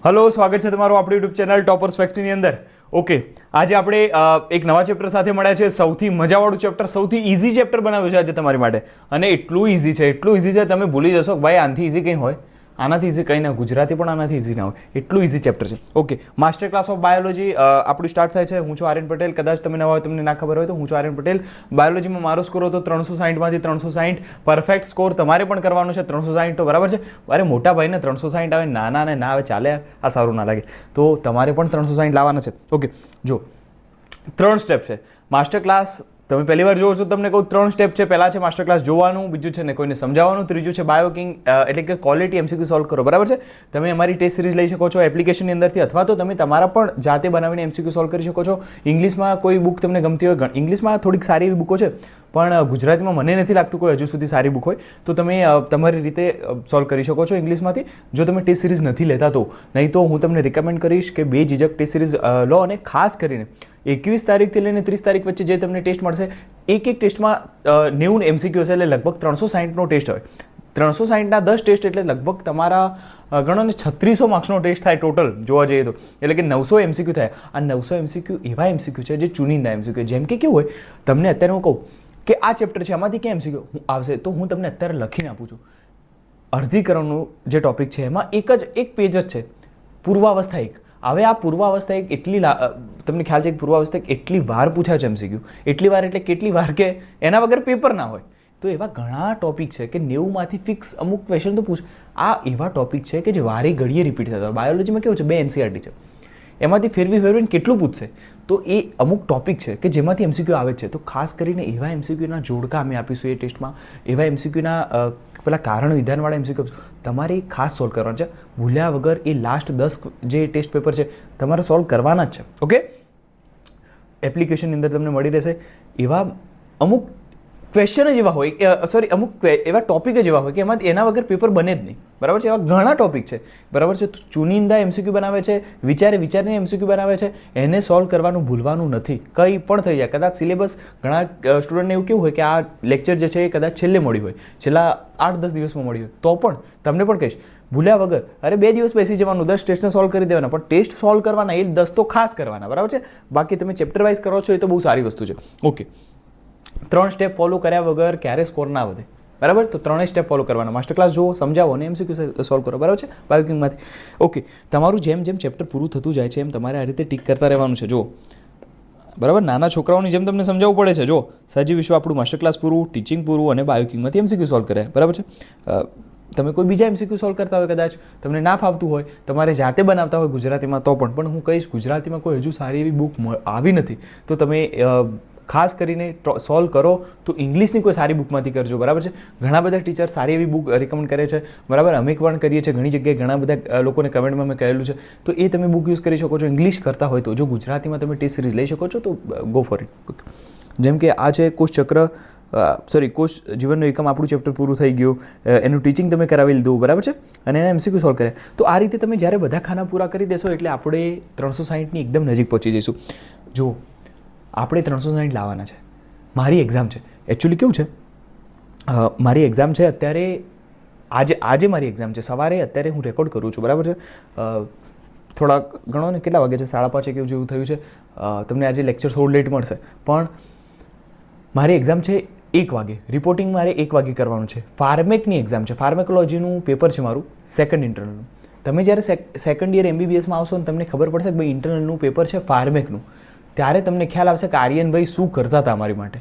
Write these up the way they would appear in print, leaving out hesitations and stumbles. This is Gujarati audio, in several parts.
હલો, સ્વાગત છે તમારું આપણી યુટ્યુબ ચેનલ ટોપર્સ ફેક્ટરીની અંદર. ઓકે, આજે આપણે એક નવા ચેપ્ટર સાથે મળ્યા છે. સૌથી મજાવાળું ચેપ્ટર, સૌથી ઇઝી ચેપ્ટર બનાવ્યું છે આજે તમારી માટે. અને એટલું ઇઝી છે તમે ભૂલી જશો કે ભાઈ આનાથી ઇઝી કંઈ હોય. આનાથી ઇઝી કંઈ ના, ગુજરાતી પણ આનાથી ઇઝી ના હોય, એટલું ઇઝી ચેપ્ટર છે. Okay, master class of biology આપણું સ્ટાર્ટ થાય છે. હું છું આર્યન પટેલ. કદાચ તમે નવા હોય, તમને ના ખબર હોય તો હું છું આર્યન પટેલ. બાયોલોજીમાં મારો સ્કોર હતો 360માંથી 360. પરફેક્ટ સ્કોર તમારે પણ કરવાનો છે 360. તો બરાબર છે. અરે મોટા ભાઈને 360 આવે, નાના ને ના આવે ચાલે, આ સારું ના લાગે. તો તમારે પણ 360 લાવવાના છે. ઓકે, જો 3 સ્ટેપ છે માસ્ટર ક્લાસ. તમે પહેલી વાર જોવો છો, તમને કહું 3 સ્ટેપ છે. પહેલા છે માસ્ટર ક્લાસ જોવાનું, બીજું છે ને કોઈને સમજાવવાનું, ત્રીજું છે બાયોકિંગ એટલે કે ક્વોલિટી એમસીક્યુ સોલ્વ કરો. બરાબર છે. તમે અમારી ટેસ્ટ સિરીઝ લઈ શકો છો એપ્લિકેશનની અંદરથી, અથવા તો તમે તમારા પણ જાતે બનાવીને એમસીક્યુ સોલ્વ કરી શકો છો. ઇંગ્લિશમાં કોઈ બુક તમને ગમતી હોય, ઇંગ્લિશમાં થોડીક સારી એવી બુકો છે, પણ ગુજરાતીમાં મને નથી લાગતું કોઈ હજુ સુધી સારી બુક હોય, તો તમે તમારી રીતે સોલ્વ કરી શકો છો ઇંગ્લિશમાંથી, જો તમે ટેસ્ટ સિરીઝ નથી લેતા તો. નહીં તો હું તમને રિકમેન્ડ કરીશ કે બે ઝીઝક ટેસ્ટ સિરીઝ લો, અને ખાસ કરીને 21 તારીખથી લઈને 30 તારીખ વચ્ચે જે તમને ટેસ્ટ મળશે, એક ટેસ્ટમાં 90 એમસીક્યુ હશે, એટલે લગભગ 360નો ટેસ્ટ હોય. 360ના 10 ટેસ્ટ એટલે લગભગ તમારા ગણો ને 3600 માર્ક્સનો ટેસ્ટ થાય ટોટલ જોવા જઈએ તો, એટલે કે 900 એમસીક્યુ થાય. આ 900 એમસીક્યુ એવા એમસીક્યુ છે જે ચુનિંદા એમસીક્યુ, જેમ કે કેવું હોય, તમને અત્યારે હું કહું કે આ ચેપ્ટર છે, આમાંથી ક્યાં એમસીક્યુ આવશે, તો હું તમને અત્યારે લખીને આપું છું. અર્ધીકરણનું જે ટોપિક છે એમાં એક પેજ જ છે, પૂર્વાવસ્થા 1. હવે આ પૂર્વાવસ્થા એક એટલી તમને ખ્યાલ છે કે પૂર્વાવસ્થા એટલી વાર પૂછાય છે એમસીક્યુ, એટલી વાર એટલે કેટલી વાર કે એના વગર પેપર ના હોય. તો એવા ઘણા ટોપિક છે કે 90માંથી ફિક્સ અમુક ક્વેશ્ચન તો પૂછ. આ એવા ટોપિક છે કે જે વારે ઘડીએ રિપીટ થતા હોય. બાયોલોજીમાં કેવું છે, 2 એનસીઆરટી છે, એમાંથી ફેરવીને કેટલું પૂછશે, તો એ અમુક ટોપિક છે કે જેમાંથી એમસીક્યુ આવે છે. તો ખાસ કરીને એવા એમસીક્યુના જોડકા અમે આપીશું એ ટેસ્ટમાં, એવા એમસીક્યુના પેલા કારણ વિધાનવાળા એમસીક્યુ તમારે ખાસ સોલ્વ કરવાના છે. ભૂલ્યા વગર એ લાસ્ટ 10 જે ટેસ્ટ પેપર છે તમારે સોલ્વ કરવાના જ છે. ઓકે, એપ્લિકેશનની અંદર તમને મળી રહેશે. એવા અમુક ક્વેશ્ચન જ એવા હોય, અમુક એવા ટોપિક જ એવા હોય કે એમાં એના વગર પેપર બને જ નહીં. બરાબર છે. એવા ઘણા ટોપિક છે. બરાબર છે. ચુનિંદા એમસીક્યુ બનાવે છે, વિચારીને એમસીક્યુ બનાવે છે, એને સોલ્વ કરવાનું ભૂલવાનું નથી. કંઈ પણ થઈ જાય, કદાચ સિલેબસ ઘણા સ્ટુડન્ટને એવું કેવું હોય કે આ લેક્ચર જે છે એ કદાચ છેલ્લે મળી હોય, છેલ્લા 8-10 દિવસમાં મળી હોય, તો પણ તમને પણ કહીશ ભૂલ્યા વગર અરે 2 દિવસ બેસી જવાનું, 10 ટેસ્ટને સોલ્વ કરી દેવાના, પણ ટેસ્ટ સોલ્વ કરવાના એ 10 તો ખાસ કરવાના. બરાબર છે. બાકી તમે ચેપ્ટર વાઇઝ કરો છો એ તો બહુ સારી વસ્તુ છે. ઓકે, 3 સ્ટેપ ફોલો કર્યા વગર ક્યારે સ્કોર ના વધે. બરાબર. તો 3 સ્ટેપ ફોલો કરવાના. માસ્ટર ક્લાસ જુઓ, સમજાવો અને એમસીક્યુ સોલ્વ કરો. બરાબર છે. બાયોકિંગમાંથી. ઓકે, તમારું જેમ જેમ ચેપ્ટર પૂરું થતું જાય છે એમ તમારે આ રીતે ટીક કરતા રહેવાનું છે. જુઓ, બરાબર, નાના છોકરાઓની જેમ તમને સમજાવવું પડે છે. જો સજીવ વિશ્વ આપણું માસ્ટર ક્લાસ પૂરું, ટીચિંગ પૂરું, અને બાયોકિંગમાંથી એમસીક્યુ સોલ્વ કર્યા. બરાબર છે. તમે કોઈ બીજા એમસીક્યુ સોલ્વ કરતા હોય, કદાચ તમને ના ફાવતું હોય, તમારે જાતે બનાવતા હોય ગુજરાતીમાં, તો પણ હું કહીશ ગુજરાતીમાં કોઈ હજુ સારી એવી બુક આવી નથી, તો તમે ખાસ કરીને સોલ્વ કરો તો ઇંગ્લિશની કોઈ સારી બુકમાંથી કરજો. બરાબર છે. ઘણા બધા ટીચર સારી એવી બુક રિકમેન્ડ કરે છે. બરાબર, અમે પણ કરીએ છીએ ઘણી જગ્યાએ, ઘણા બધા લોકોને કમેન્ટમાં મેં કહેલું છે, તો એ તમે બુક યુઝ કરી શકો છો. ઇંગ્લિશ કરતા હોય તો, જો ગુજરાતીમાં તમે ટેસ્ટ સિરીઝ લઈ શકો છો તો ગો ફોર ઇટ. જેમ કે આ છે કોષ ચક્ર, કોષ જીવનનું એકમ, આપણું ચેપ્ટર પૂરું થઈ ગયું, એનું ટીચિંગ તમે કરાવી લીધું. બરાબર છે. અને એના એમસીક્યુ સોલ્વ કર્યા. તો આ રીતે તમે જ્યારે બધા ખાના પૂરા કરી દેશો એટલે આપણે 360ની એકદમ નજીક પહોંચી જઈશું. જો આપણે 360 લાવવાના છે. મારી એક્ઝામ છે, એકચ્યુઅલી કેવું છે, મારી એક્ઝામ છે અત્યારે, આજે મારી એક્ઝામ છે સવારે, અત્યારે હું રેકોર્ડ કરું છું. બરાબર છે. થોડાક ગણો ને કેટલા વાગે છે, 5:30 કેવું જેવું થયું છે. તમને આજે લેક્ચર થોડું લેટ મળશે, પણ મારી એક્ઝામ છે 1 વાગે. રિપોર્ટિંગ મારે 1 વાગે કરવાનું છે. ફાર્મેકની એક્ઝામ છે, ફાર્મેકોલોજીનું પેપર છે મારું, સેકન્ડ ઇન્ટરનલનું. તમે જ્યારે સેકન્ડ યર MBBSમાં આવશો ને તમને ખબર પડશે કે ભાઈ ઇન્ટરનલનું પેપર છે ફાર્મેકનું, ત્યારે તમને ખ્યાલ આવશે કે આર્યનભાઈ શું કરતા હતા અમારી માટે.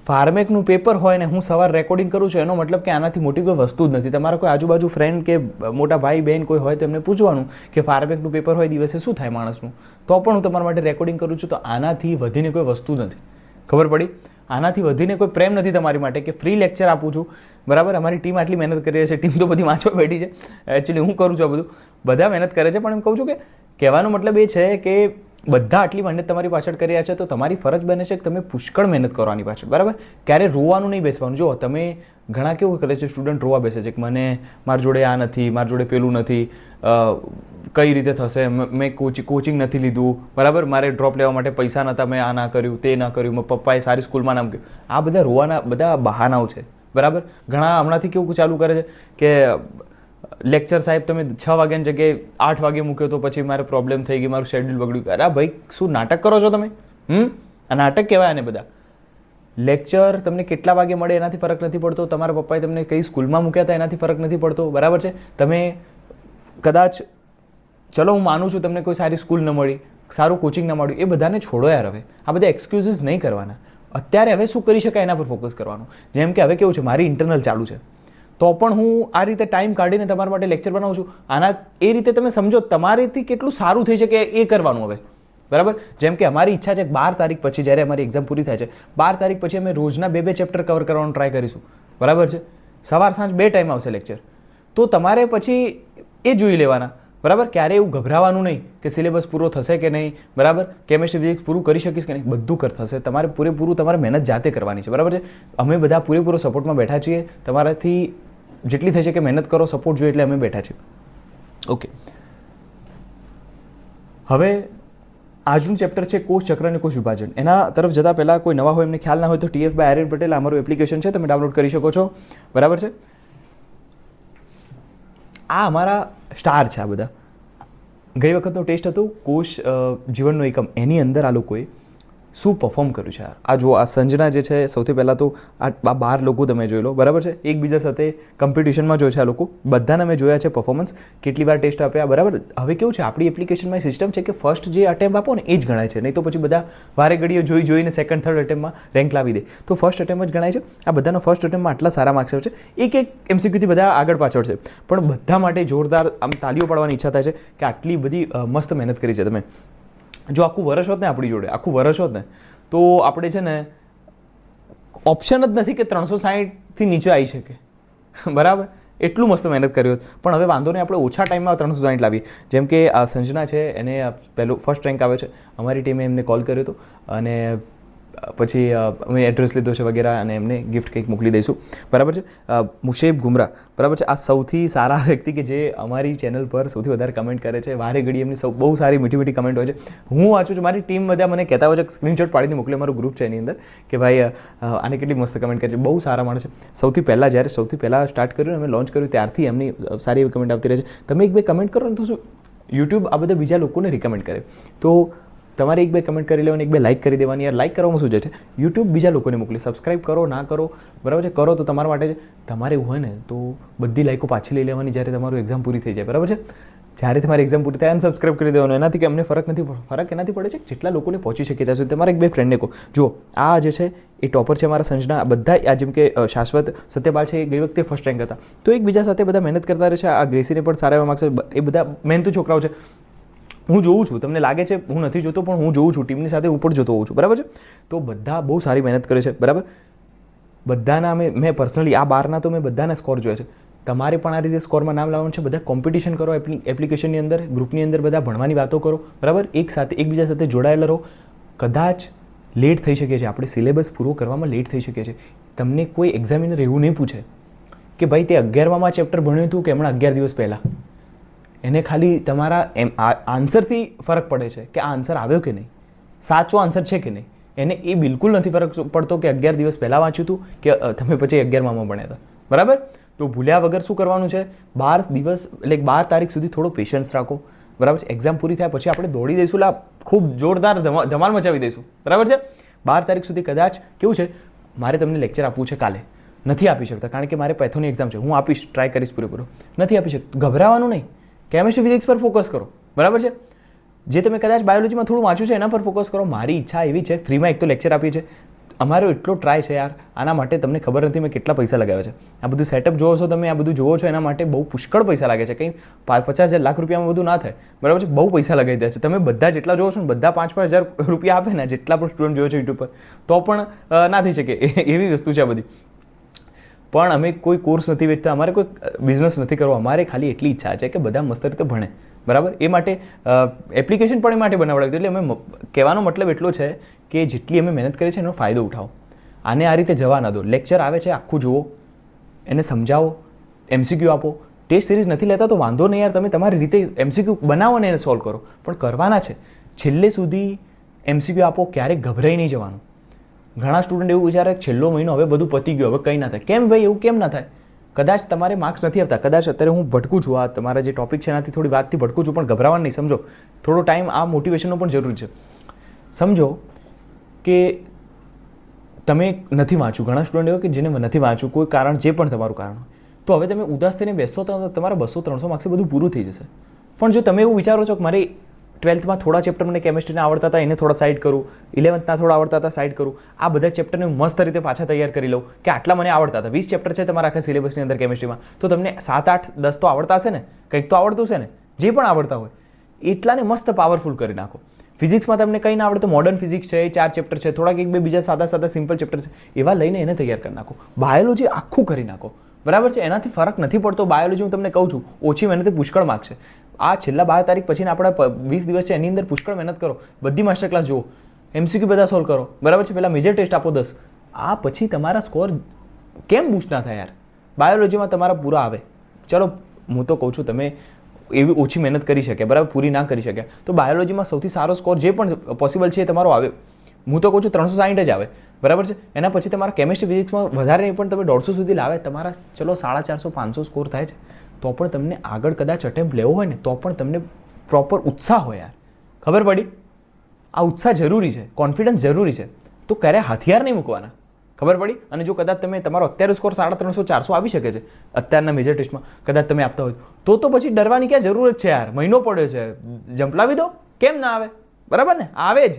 ફાર્મેકનું પેપર હોય ને હું સવાર રેકોર્ડિંગ કરું છું, એનો મતલબ કે આનાથી મોટી કોઈ વસ્તુ જ નથી. તમારા કોઈ આજુબાજુ ફ્રેન્ડ કે મોટા ભાઈ બહેન કોઈ હોય તો એમને પૂછવાનું કે ફાર્મેકનું પેપર હોય દિવસે શું થાય માણસનું, તો પણ હું તમારા માટે રેકોર્ડિંગ કરું છું. તો આનાથી વધીને કોઈ વસ્તુ નથી. ખબર પડી? આનાથી વધીને કોઈ પ્રેમ નથી તમારી માટે કે ફ્રી લેક્ચર આપું છું. બરાબર. અમારી ટીમ આટલી મહેનત કરી રહી છે, ટીમ તો બધી વાંચવા બેઠી છે. એકચ્યુઅલી હું કરું છું આ બધું, બધા મહેનત કરે છે, પણ એમ કહું છું કે કહેવાનો મતલબ એ છે કે બધા આટલી મહેનત તમારી પાછળ કરી રહ્યા છે, તો તમારી ફરજ બને છે કે તમે પુષ્કળ મહેનત કરો આની પાછળ. બરાબર. ક્યારે રોવાનું નહીં બેસવાનું. જો તમે ઘણા કેવું કરે છે, સ્ટુડન્ટ રોવા બેસે છે કે મને મારી જોડે આ નથી, મારી જોડે પેલું નથી, કઈ રીતે થશે, મેં કોચિંગ નથી લીધું. બરાબર. મારે ડ્રોપ લેવા માટે પૈસા નહોતા, મેં આ ના કર્યું, તે ના કર્યું, પપ્પાએ સારી સ્કૂલમાં નામ કર્યું. આ બધા રોવાના બધા બહાનાઓ છે. બરાબર. ઘણા હમણાંથી કેવું ચાલુ કરે છે કે લેક્ચર સાહેબ તમે 6 વાગ્યાની જગ્યાએ 8 વાગે મૂક્યો તો પછી મારે પ્રોબ્લેમ થઈ ગઈ, મારું શેડ્યુલ બગડ્યું. અરે ભાઈ શું નાટક કરો છો તમે? આ નાટક કહેવાય આને બધા. લેક્ચર તમને કેટલા વાગે મળે એનાથી ફરક નથી પડતો, તમારા પપ્પાએ તમને કઈ સ્કૂલમાં મૂક્યા હતા એનાથી ફરક નથી પડતો, બરાબર છે. તમે કદાચ ચલો હું માનું છું તમને કોઈ સારી સ્કૂલ ન મળી, સારું કોચિંગ ન મળ્યું, એ બધાને છોડો યાર. હવે આ બધા એક્સક્યુઝીસ નહીં કરવાના. અત્યારે હવે શું કરી શકાય એના પર ફોકસ કરવાનું. જેમ કે હવે કેવું છે, મારી ઇન્ટરનલ ચાલુ છે તો પણ હું આ રીતે ટાઈમ કાઢીને તમારા માટે લેક્ચર બનાવું છું. આના એ રીતે તમે સમજો તમારીથી કેટલું સારું થઈ શકે એ કરવાનું હવે, બરાબર. જેમ કે અમારી ઈચ્છા છે 12 તારીખ પછી જ્યારે અમારી એક્ઝામ પૂરી થાય છે, 12 તારીખ પછી અમે રોજના 2 ચેપ્ટર કવર કરવાનું ટ્રાય કરીશું, બરાબર છે. સવાર સાંજ 2 ટાઈમ આવશે લેક્ચર. તો તમારે પછી એ જોઈ લેવાના, બરાબર. ક્યારે એવું ગભરાવાનું નહીં કે સિલેબસ પૂરો થશે કે નહીં, બરાબર. કેમેસ્ટ્રી ફિઝિક્સ પૂરું કરી શકીશ કે નહીં, બધું થશે. તમારે પૂરેપૂરું તમારે મહેનત જાતે કરવાની છે, બરાબર છે. અમે બધા પૂરેપૂરો સપોર્ટમાં બેઠા છીએ. તમારાથી જેટલી થઈ શકે મહેનત કરો, સપોર્ટ જોઈએ એટલે અમે બેઠા છીએ. ઓકે, હવે આજનું ચેપ્ટર છે કોષ ચક્ર અને કોષ વિભાજન. એના તરફ જતાં પહેલાં કોઈ નવા હોય એમને ખ્યાલ ના હોય તો TF by આર્યન પટેલ અમારું એપ્લિકેશન છે, તમે ડાઉનલોડ કરી શકો છો, બરાબર છે. આ અમારા સ્ટાર છે. આ બધા ગઈ વખતનો ટેસ્ટ હતો કોષ જીવનનો એકમ, એની અંદર આ લોકોએ શું પરફોર્મ કર્યું છે યાર. આ જો આ સંજના જે છે, સૌથી પહેલાં તો આ 12 લોકો તમે જોઈ લો, બરાબર છે. એકબીજા સાથે કોમ્પિટિશનમાં જોયા છે આ લોકો, બધાને મેં જોયા છે પરફોર્મન્સ, કેટલી વાર ટેસ્ટ આપ્યા, બરાબર. હવે કેવું છે આપણી એપ્લિકેશનમાં સિસ્ટમ છે કે ફર્સ્ટ જે અટેમ્પ આપો ને એ જ ગણાય છે, નહીં તો પછી બધા વારે ઘડીએ જોઈને સેકન્ડ થર્ડ અટેમ્પમાં રેન્ક લાવી દે. તો ફર્સ્ટ અટેમ્પ જ ગણાય છે. આ બધાનો ફર્સ્ટ અટેમ્પમાં આટલા સારા માર્ક્સ છે. એક MCQથી બધા આગળ પાછળ છે, પણ બધા માટે જોરદાર આમ તાલીઓ પાડવાની ઈચ્છા થાય છે કે આટલી બધી મસ્ત મહેનત કરી છે તમે. જો આખું વર્ષ હોત ને આપણી જોડે, આખું વર્ષ હોત ને તો આપણે છે ને ઓપ્શન જ નથી કે 360થી નીચે આવી શકે, બરાબર. એટલું મસ્ત મહેનત કરી હોત. પણ હવે વાંધો નહીં, આપણે ઓછા ટાઈમમાં 360 લાવી. જેમ કે આ સંજના છે, એને પહેલું ફર્સ્ટ રેન્ક આવે છે. અમારી ટીમે એમને કોલ કર્યો હતો અને પછી અમે એડ્રેસ લીધો છે વગેરે, અને એમને ગિફ્ટ કંઈક મોકલી દઈશું, બરાબર છે. મુશેબ ગુમરા, બરાબર છે. આ સૌથી સારા વ્યક્તિ કે જે અમારી ચેનલ પર સૌથી વધારે કમેન્ટ કરે છે. વારે ઘડી એમની બહુ સારી મીઠી મીઠી કમેન્ટ હોય છે. હું વાંચું છું, મારી ટીમ બધા મને કહેતા હોય છે, સ્ક્રીનશોટ પાડીને મોકલે, મારું ગ્રુપ છે એની અંદર, કે ભાઈ આને કેટલી મસ્ત કમેન્ટ કરે છે. બહુ સારા માણસ છે. સૌથી પહેલાં સ્ટાર્ટ કર્યું, અમે લોન્ચ કર્યું ત્યારથી એમની સારી એવી કમેન્ટ આવતી રહે છે. તમે 1-2 કમેન્ટ કરો ને તો શું યુટ્યુબ આ બધા બીજા લોકોને રિકમેન્ડ કરે. તો તમારે 1-2 કમેન્ટ કરી લેવાની, 1-2 લાઇક કરી દેવાની. યાર લાઇક કરવામાં શું છે, યુટ્યુબ બીજા લોકોને મોકલી. સબસ્ક્રાઇબ કરો ના કરો, બરાબર છે, કરો તો તમારા માટે છે. તમારે એવું હોય ને તો બધી લાઇકો પાછી લઈ લેવાની જ્યારે તમારું એક્ઝામ પૂરી થઈ જાય, બરાબર છે. જ્યારે તમારી એક્ઝામ પૂરી થાય અનસબસ્ક્રાઇબ કરી દેવાનું. એનાથી કે અમને ફરક એનાથી પડે છે જેટલા લોકોને પહોંચી શકે ત્યાં સુધી તમારા 1-2 ફ્રેન્ડને કહો. જો આ જે છે એ ટોપર છે અમારા સંજના. બધા આ જેમ કે શાશ્વત, સત્યપાલ છે, એ ગઈ વખતે ફર્સ્ટ રેન્ક હતા. તો એકબીજા સાથે બધા મહેનત કરતા રહે છે. આ ગ્રેસીને પણ સારા એવા માર્ક્સ, એ બધા મહેનતુ છોકરાઓ છે. હું જોઉં છું, તમને લાગે છે હું નથી જોતો, પણ હું જોઉં છું, ટીમની સાથે હું પણ જોતો હોઉં છું, બરાબર છે. તો બધા બહુ સારી મહેનત કરે છે, બરાબર. બધાના મેં પર્સનલી આ 12ના તો મેં બધાના સ્કોર જોયા છે. તમારે પણ આ રીતે સ્કોરમાં નામ લાવવાનું છે. બધા કોમ્પિટિશન કરો એપ્લિકેશનની અંદર, ગ્રુપની અંદર, બધા ભણવાની વાતો કરો, બરાબર. એકબીજા સાથે જોડાયેલા રહો. કદાચ લેટ થઈ શકે છે, આપણે સિલેબસ પૂરો કરવામાં લેટ થઈ શકે છે. તમને કોઈ એક્ઝામિનર એવું નહીં પૂછે કે ભાઈ તે 11માં ચેપ્ટર ભણ્યું હતું કે હમણાં 11 દિવસ પહેલાં. એને ખાલી તમારા આન્સરથી ફરક પડે છે કે આ આન્સર આવ્યો કે નહીં, સાચો આન્સર છે કે નહીં. એને એ બિલકુલ નથી ફરક પડતો કે 11 દિવસ પહેલાં વાંચ્યું હતું કે તમે પછી 11માં ભણ્યા હતા, બરાબર. તો ભૂલ્યા વગર શું કરવાનું છે, 12 દિવસ એટલે 12 તારીખ સુધી થોડો પેશન્સ રાખો, બરાબર છે. એક્ઝામ પૂરી થાય પછી આપણે દોડી દઈશું, ખૂબ જોરદાર ધમાલ મચાવી દઈશું, બરાબર છે. 12 તારીખ સુધી કદાચ કેવું છે, મારે તમને લેક્ચર આપવું છે કાલે, નથી આપી શકતા કારણ કે મારે પેથોની એક્ઝામ છે. હું આપીશ, ટ્રાય કરીશ પૂરેપૂરો, નથી આપી શકતો. ગભરાવાનું નહીં, કેમેસ્ટ્રી ફિઝિક્સ પર ફોકસ કરો, બરાબર છે. જે તમે કદાચ બાયોલોજીમાં થોડું વાંચ્યું છે એના પર ફોકસ કરો. મારી ઈચ્છા એવી છે, ફ્રીમાં એક તો લેક્ચર આપીએ છે. અમારો એટલો ટ્રાય છે યાર, આના માટે તમને ખબર નથી મેં કેટલા પૈસા લગાવ્યા છે. આ બધું સેટઅપ જોવો છો તમે, આ બધું જોવો છો, એના માટે બહુ પુષ્કળ પૈસા લાગે છે. કંઈ 50,000 લાખ રૂપિયામાં બધું ના થાય, બરાબર છે. બહુ પૈસા લગાવી દે છે. તમે બધા જેટલા જોવો છો ને, બધા 5,000 રૂપિયા આપે ને, જેટલા પણ સ્ટુડન્ટ જોયો છે યુટ્યુબ પર, તો પણ ના થઈ શકે એવી વસ્તુ છે આ બધી. પણ અમે કોઈ કોર્સ નથી વેચતા, અમારે કોઈ બિઝનેસ નથી કરવો. અમારે ખાલી એટલી ઈચ્છા છે કે બધા મસ્ત રીતે ભણે, બરાબર. એ માટે એપ્લિકેશન પણ એ માટે બનાવડાવ્યું. એટલે અમે કહેવાનો મતલબ એટલો છે કે જેટલી અમે મહેનત કરી છે એનો ફાયદો ઉઠાવો. આને આ રીતે જવા ના દો. લેક્ચર આવે છે આખું જુઓ, એને સમજાવો, MCQ આપો. ટેસ્ટ સિરીઝ નથી લેતા તો વાંધો નહીં યાર, તમે તમારી રીતે MCQ બનાવો ને એને સોલ્વ કરો, પણ કરવાના છે. છેલ્લે સુધી MCQ આપો, ક્યારેક ગભરાઈ નહીં જવાનું. ઘણા સ્ટુડન્ટ એવું વિચારે છેલ્લો મહિનો હવે બધું પતી ગયું, હવે કંઈ ના થાય. કેમ ભાઈ, એવું કેમ ના થાય? કદાચ તમારે માર્ક્સ નથી આવતા, કદાચ અત્યારે હું ભટકું છું, આ તમારા જે ટોપિક છે એનાથી થોડી વાતથી ભટકું છું, પણ ગભરાવાનું નહીં. સમજો થોડો ટાઈમ આ મોટિવેશનનો પણ જરૂરી છે. સમજો કે તમે નથી વાંચ્યું, ઘણા સ્ટુડન્ટ એવા કે જેને નથી વાંચ્યું, કોઈ કારણ, જે પણ તમારું કારણ હોય, તો હવે તમે ઉદાસ થઈને બેસો તો તમારા 200-300 માર્ક્સે બધું પૂરું થઈ જશે. પણ જો તમે એવું વિચારો છો કે મારે 12થમાં થોડા ચેપ્ટર મને કેમિસ્ટ્રીના આવડતા હતા એને થોડા સાઈડ કરું, 11થના થોડા આવડતા હતા સાઈડ કરું, આ બધા ચેપ્ટરને મસ્ત રીતે પાછા તૈયાર કરી લઉં કે આટલા મને આવડતા હતા. 20 ચેપ્ટર છે તમારા આખા સિલેબસની અંદર કેમિસ્ટ્રીમાં, તો તમને 7, 8, 10 તો આવડતા હશે ને, કંઈક તો આવડતું છે ને, જે પણ આવડતા હોય એટલાને મસ્ત પાવરફુલ કરી નાખો. ફિઝિક્સમાં તમને કંઈ ના આવડે તો મોડર્ન ફિઝિક્સ છે, 4 ચેપ્ટર છે, થોડાક 1-2 બીજા સાદા સિમ્પલ ચેપ્ટર છે, એવા લઈને એને તૈયાર કરી નાખો. બાયોલોજી આખું કરી નાખો, બરાબર છે. એનાથી ફરક નથી પડતો. બાયોલોજી હું તમને કહું છું ઓછી મહેનતે પુષ્કળ માર્ક્સ છે. આ છેલ્લા 12 તારીખ પછીના આપણા 20 દિવસ છે એની અંદર પુષ્કળ મહેનત કરો, બધી માસ્ટર ક્લાસ જુઓ, MCQ બધા સોલ્વ કરો, બરાબર છે. પહેલાં મેજર ટેસ્ટ આપો 10, આ પછી તમારા સ્કોર કેમ બૂસ્ટ ના થાય યાર? બાયોલોજીમાં તમારા પૂરા આવે. ચલો હું તો કહું છું તમે એવી ઓછી મહેનત કરી શકે, બરાબર, પૂરી ના કરી શક્યા તો બાયોલોજીમાં સૌથી સારો સ્કોર જે પણ પોસિબલ છે એ તમારો આવે. હું તો કહું છું 360 જ આવે, બરાબર છે. એના પછી તમારા કેમિસ્ટ્રી ફિઝિક્સમાં વધારે નહીં પણ તમે 150 સુધી લાવે, તમારા ચલો 450-500 સ્કોર થાય છે તો પણ તમને આગળ કદાચ અટેમ્પ્ટ લેવો હોય ને તો પણ તમને પ્રોપર ઉત્સાહ હોય યાર. ખબર પડી? આ ઉત્સાહ જરૂરી છે, કોન્ફિડન્સ જરૂરી છે. તો ક્યારે હથિયાર નહીં મૂકવાના. ખબર પડી? અને જો કદાચ તમે તમારો અત્યારે સ્કોર 350-400 આવી શકે છે અત્યારના મેજર ટેસ્ટમાં, કદાચ તમે આપતા હોય તો પછી ડરવાની ક્યાં જરૂરત છે યાર? મહિનો પડ્યો છે, જંપલાવી દો. કેમ ના આવે? બરાબર ને? આવે જ.